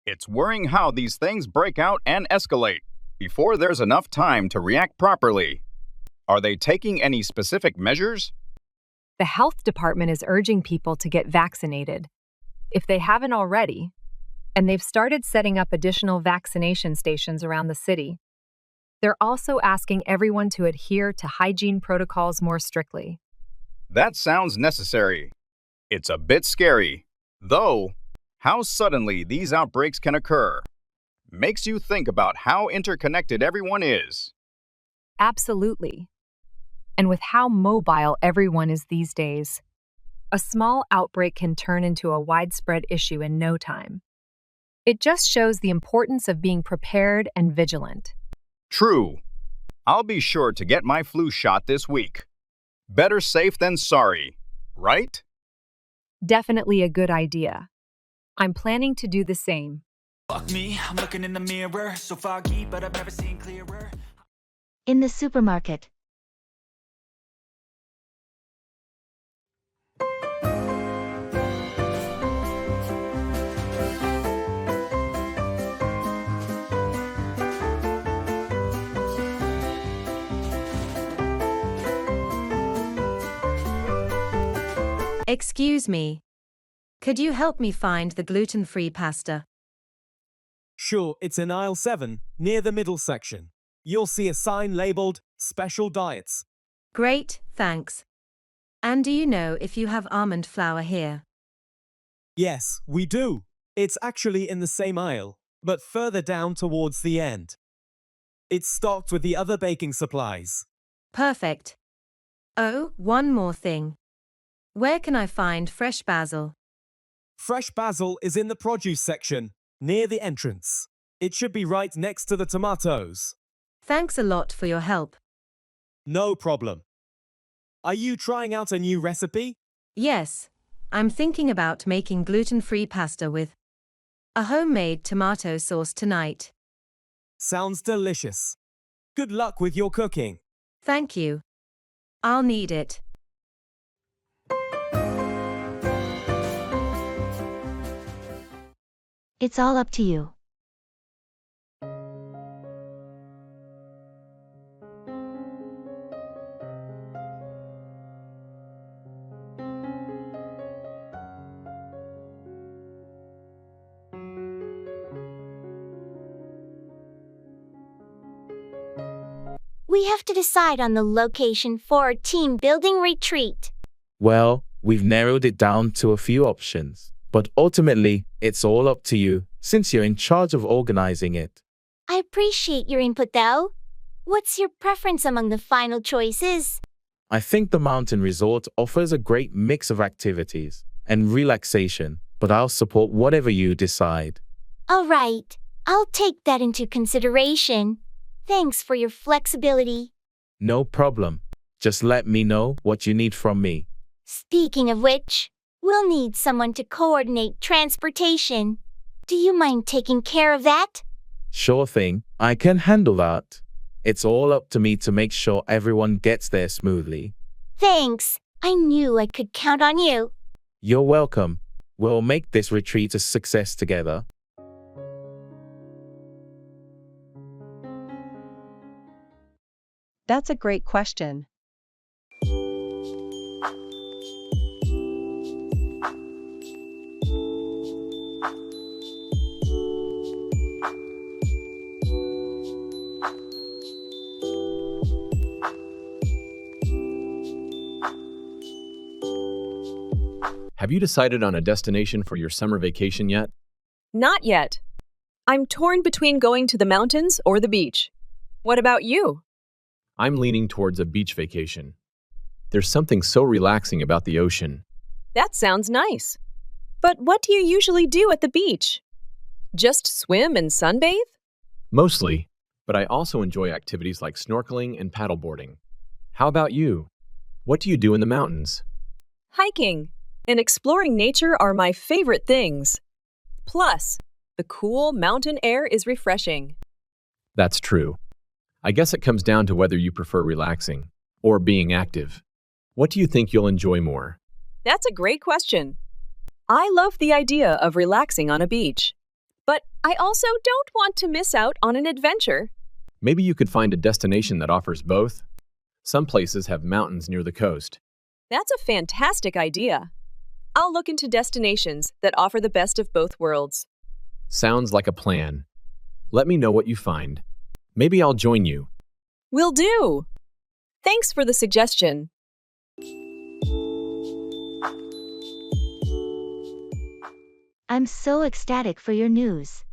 It's worrying how these things break out and escalate before there's enough time to react properly. Are they taking any specific measures? The health department is urging people to get vaccinated, if they haven't already, and they've started setting up additional vaccination stations around the city. They're also asking everyone to adhere to hygiene protocols more strictly. That sounds necessary. It's a bit scary, though, how suddenly these outbreaks can occur. Makes you think about how interconnected everyone is. Absolutely. And with how mobile everyone is these days, a small outbreak can turn into a widespread issue in no time. It just shows the importance of being prepared and vigilant. True. I'll be sure to get my flu shot this week. Better safe than sorry, right? Definitely a good idea. I'm planning to do the same. Fuck me, I'm looking in the mirror, so foggy, but I've never seen clearer. In the supermarket. Excuse me. Could you help me find the gluten-free pasta? Sure, it's in aisle 7, near the middle section. You'll see a sign labeled Special Diets. Great, thanks. And do you know if you have almond flour here? Yes, we do. It's actually in the same aisle, but further down towards the end. It's stocked with the other baking supplies. Perfect. Oh, one more thing. Where can I find fresh basil? Fresh basil is in the produce section, near the entrance. It should be right next to the tomatoes. Thanks a lot for your help. No problem. Are you trying out a new recipe? Yes, I'm thinking about making gluten-free pasta with a homemade tomato sauce tonight. Sounds delicious. Good luck with your cooking. Thank you. I'll need it. It's all up to you. We have to decide on the location for our team building retreat. Well, we've narrowed it down to a few options, but ultimately, it's all up to you, since you're in charge of organizing it. I appreciate your input though. What's your preference among the final choices? I think the mountain resort offers a great mix of activities and relaxation, but I'll support whatever you decide. All right, I'll take that into consideration. Thanks for your flexibility. No problem. Just let me know what you need from me. Speaking of which, we'll need someone to coordinate transportation. Do you mind taking care of that? Sure thing, I can handle that. It's all up to me to make sure everyone gets there smoothly. Thanks. I knew I could count on you. You're welcome. We'll make this retreat a success together. That's a great question. Have you decided on a destination for your summer vacation yet? Not yet. I'm torn between going to the mountains or the beach. What about you? I'm leaning towards a beach vacation. There's something so relaxing about the ocean. That sounds nice. But what do you usually do at the beach? Just swim and sunbathe? Mostly, but I also enjoy activities like snorkeling and paddleboarding. How about you? What do you do in the mountains? Hiking and exploring nature are my favorite things. Plus, the cool mountain air is refreshing. That's true. I guess it comes down to whether you prefer relaxing or being active. What do you think you'll enjoy more? That's a great question. I love the idea of relaxing on a beach, but I also don't want to miss out on an adventure. Maybe you could find a destination that offers both. Some places have mountains near the coast. That's a fantastic idea. I'll look into destinations that offer the best of both worlds. Sounds like a plan. Let me know what you find. Maybe I'll join you. Will do. Thanks for the suggestion. I'm so ecstatic for your news.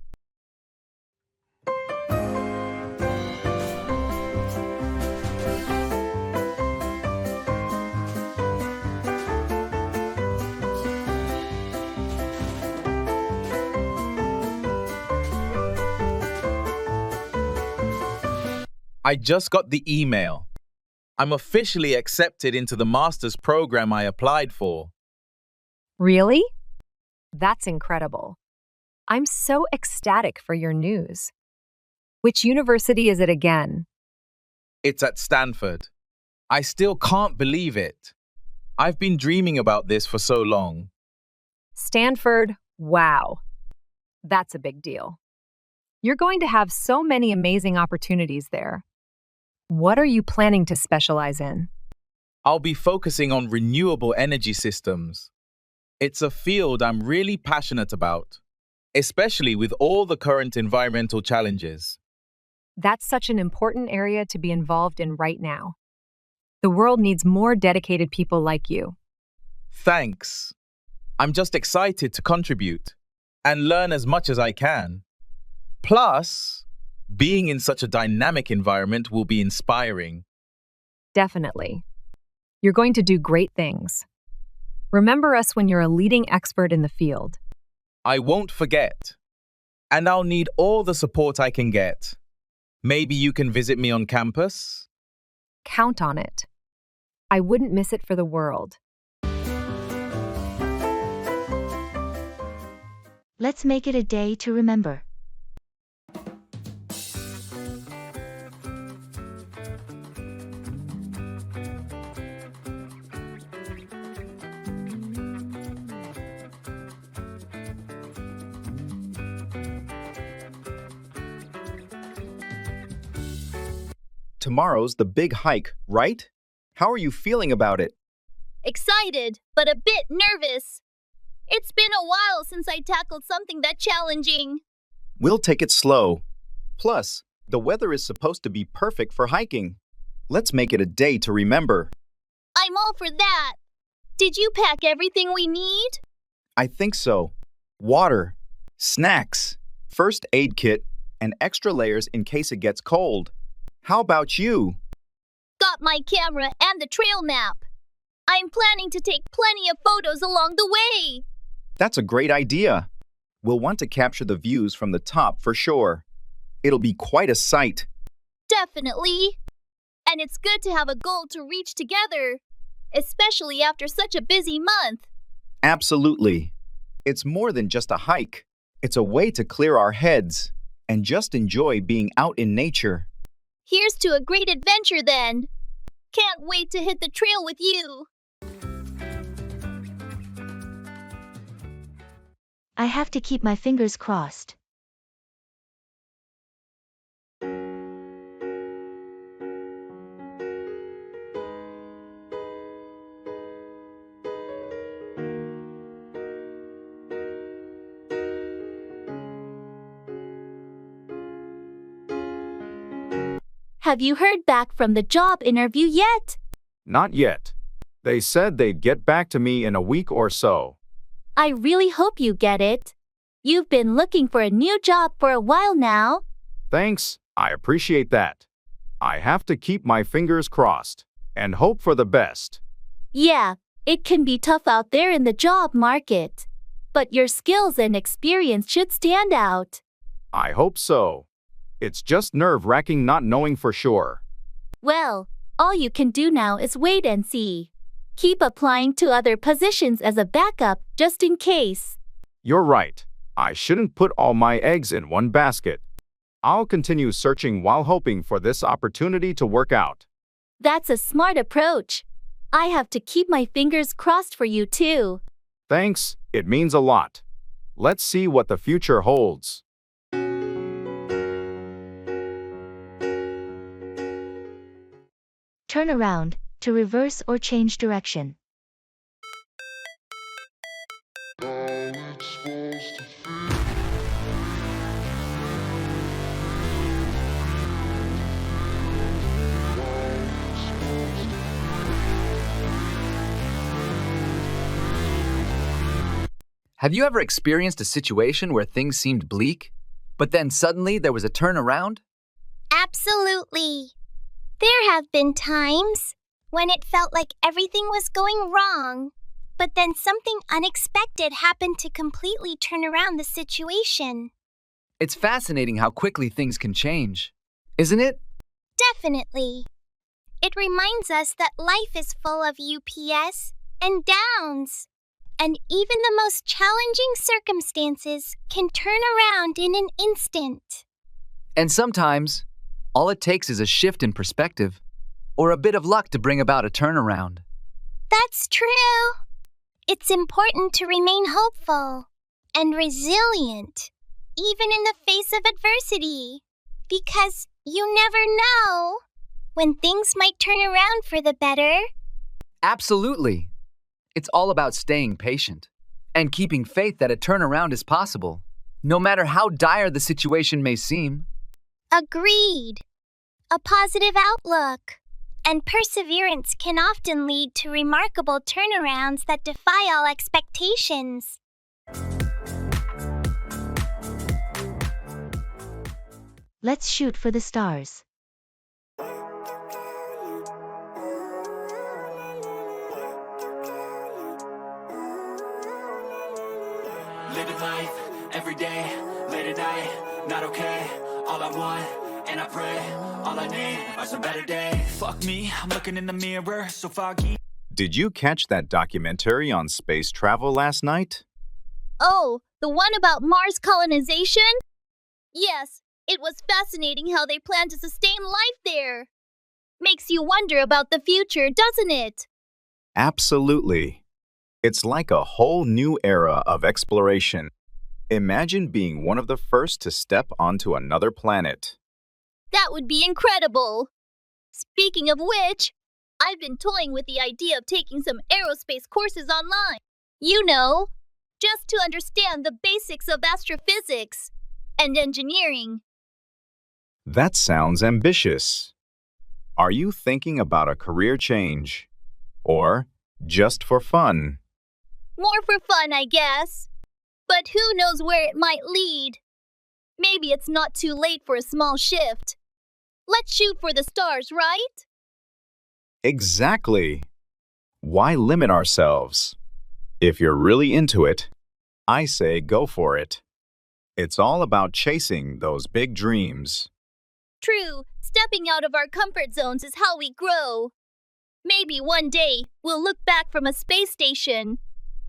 I just got the email. I'm officially accepted into the master's program I applied for. Really? That's incredible. I'm so ecstatic for your news. Which university is it again? It's at Stanford. I still can't believe it. I've been dreaming about this for so long. Stanford, wow. That's a big deal. You're going to have so many amazing opportunities there. What are you planning to specialize in? I'll be focusing on renewable energy systems. It's a field I'm really passionate about, especially with all the current environmental challenges. That's such an important area to be involved in right now. The world needs more dedicated people like you. Thanks. I'm just excited to contribute and learn as much as I can. Plus, being in such a dynamic environment will be inspiring. Definitely. You're going to do great things. Remember us when you're a leading expert in the field. I won't forget. And I'll need all the support I can get. Maybe you can visit me on campus? Count on it. I wouldn't miss it for the world. Let's make it a day to remember. Tomorrow's the big hike, right? How are you feeling about it? Excited, but a bit nervous. It's been a while since I tackled something that challenging. We'll take it slow. Plus, the weather is supposed to be perfect for hiking. Let's make it a day to remember. I'm all for that. Did you pack everything we need? I think so. Water, snacks, first aid kit, and extra layers in case it gets cold. How about you? Got my camera and the trail map. I'm planning to take plenty of photos along the way. That's a great idea. We'll want to capture the views from the top for sure. It'll be quite a sight. Definitely. And it's good to have a goal to reach together, especially after such a busy month. Absolutely. It's more than just a hike. It's a way to clear our heads and just enjoy being out in nature. Here's to a great adventure then. Can't wait to hit the trail with you. I have to keep my fingers crossed. Have you heard back from the job interview yet? Not yet. They said they'd get back to me in a week or so. I really hope you get it. You've been looking for a new job for a while now. Thanks, I appreciate that. I have to keep my fingers crossed and hope for the best. Yeah, it can be tough out there in the job market. But your skills and experience should stand out. I hope so. It's just nerve-wracking not knowing for sure. Well, all you can do now is wait and see. Keep applying to other positions as a backup just in case. You're right. I shouldn't put all my eggs in one basket. I'll continue searching while hoping for this opportunity to work out. That's a smart approach. I have to keep my fingers crossed for you too. Thanks, it means a lot. Let's see what the future holds. Turn around, to reverse or change direction. Have you ever experienced a situation where things seemed bleak, but then suddenly there was a turnaround? Absolutely. There have been times when it felt like everything was going wrong, but then something unexpected happened to completely turn around the situation. It's fascinating how quickly things can change, isn't it? Definitely. It reminds us that life is full of UPS and downs, and even the most challenging circumstances can turn around in an instant. And sometimes, all it takes is a shift in perspective, or a bit of luck to bring about a turnaround. That's true. It's important to remain hopeful and resilient, even in the face of adversity, because you never know when things might turn around for the better. Absolutely. It's all about staying patient and keeping faith that a turnaround is possible, no matter how dire the situation may seem. Agreed. A positive outlook and perseverance can often lead to remarkable turnarounds that defy all expectations. Let's shoot for the stars. Living life, every day, late at night, not okay. All I want, and I pray, all I need are some better days. Fuck me, I'm looking in the mirror, so foggy. Did you catch that documentary on space travel last night? Oh, the one about Mars colonization? Yes, it was fascinating how they plan to sustain life there. Makes you wonder about the future, doesn't it? Absolutely. It's like a whole new era of exploration. Imagine being one of the first to step onto another planet. That would be incredible. Speaking of which, I've been toying with the idea of taking some aerospace courses online. You know, just to understand the basics of astrophysics and engineering. That sounds ambitious. Are you thinking about a career change? Or just for fun? More for fun, I guess. But who knows where it might lead? Maybe it's not too late for a small shift. Let's shoot for the stars, right? Exactly. Why limit ourselves? If you're really into it, I say go for it. It's all about chasing those big dreams. True, stepping out of our comfort zones is how we grow. Maybe one day we'll look back from a space station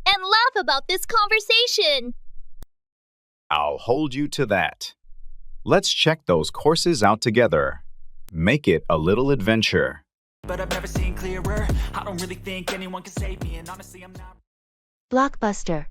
and laugh about this conversation. I'll hold you to that. Let's check those courses out together. Make it a little adventure. But I've never seen clearer. I don't really think anyone can save me, and honestly, I'm not. Blockbuster.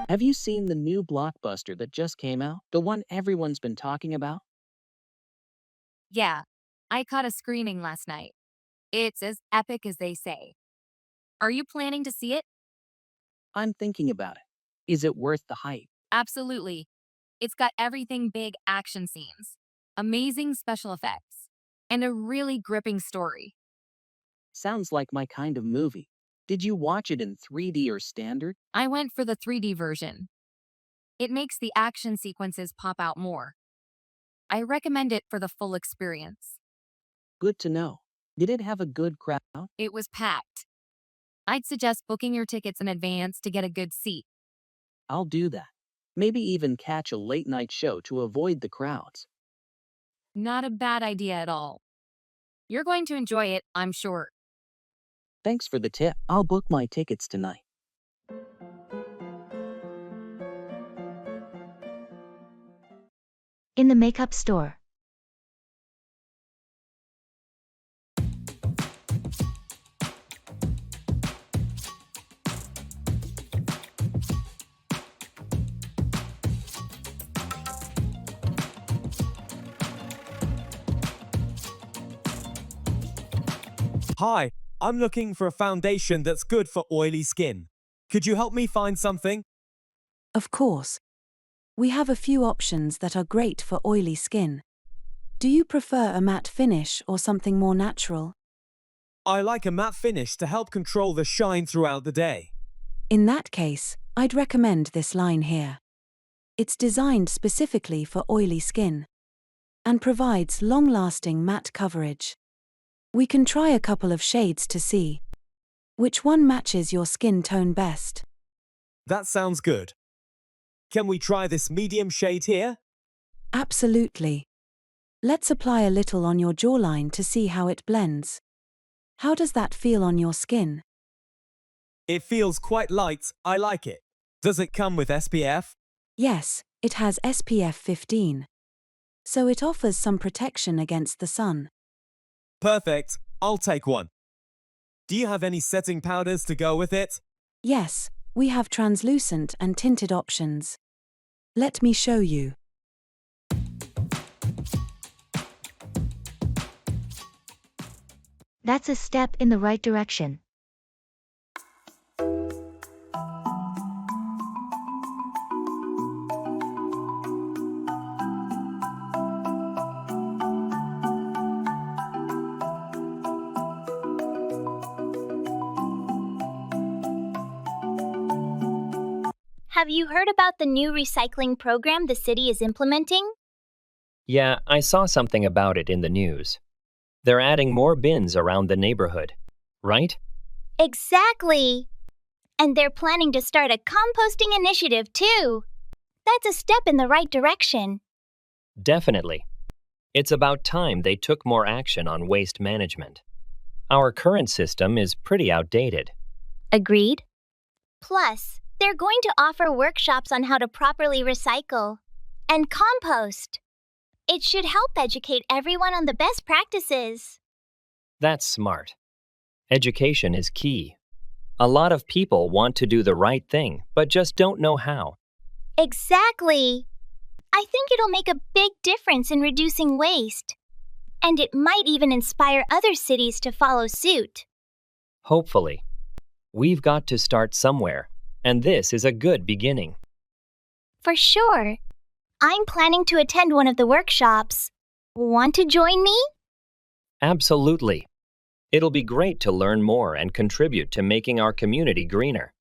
Have you seen the new blockbuster that just came out? The one everyone's been talking about? Yeah, I caught a screening last night. It's as epic as they say. Are you planning to see it? I'm thinking about it. Is it worth the hype? Absolutely. It's got everything big action scenes, amazing special effects, and a really gripping story. Sounds like my kind of movie. Did you watch it in 3D or standard? I went for the 3D version. It makes the action sequences pop out more. I recommend it for the full experience. Good to know. Did it have a good crowd? It was packed. I'd suggest booking your tickets in advance to get a good seat. I'll do that. Maybe even catch a late night show to avoid the crowds. Not a bad idea at all. You're going to enjoy it, I'm sure. Thanks for the tip. I'll book my tickets tonight. In the makeup store. Hi, I'm looking for a foundation that's good for oily skin. Could you help me find something? Of course. We have a few options that are great for oily skin. Do you prefer a matte finish or something more natural? I like a matte finish to help control the shine throughout the day. In that case, I'd recommend this line here. It's designed specifically for oily skin and provides long-lasting matte coverage. We can try a couple of shades to see which one matches your skin tone best. That sounds good. Can we try this medium shade here? Absolutely. Let's apply a little on your jawline to see how it blends. How does that feel on your skin? It feels quite light, I like it. Does it come with SPF? Yes, it has SPF 15. So it offers some protection against the sun. Perfect, I'll take one. Do you have any setting powders to go with it? Yes, we have translucent and tinted options. Let me show you. That's a step in the right direction. Have you heard about the new recycling program the city is implementing? Yeah, I saw something about it in the news. They're adding more bins around the neighborhood, right? Exactly. And they're planning to start a composting initiative too. That's a step in the right direction. Definitely. It's about time they took more action on waste management. Our current system is pretty outdated. Agreed. Plus, they're going to offer workshops on how to properly recycle and compost. It should help educate everyone on the best practices. That's smart. Education is key. A lot of people want to do the right thing, but just don't know how. Exactly. I think it'll make a big difference in reducing waste. And it might even inspire other cities to follow suit. Hopefully. We've got to start somewhere, and this is a good beginning. For sure. I'm planning to attend one of the workshops. Want to join me? Absolutely. It'll be great to learn more and contribute to making our community greener.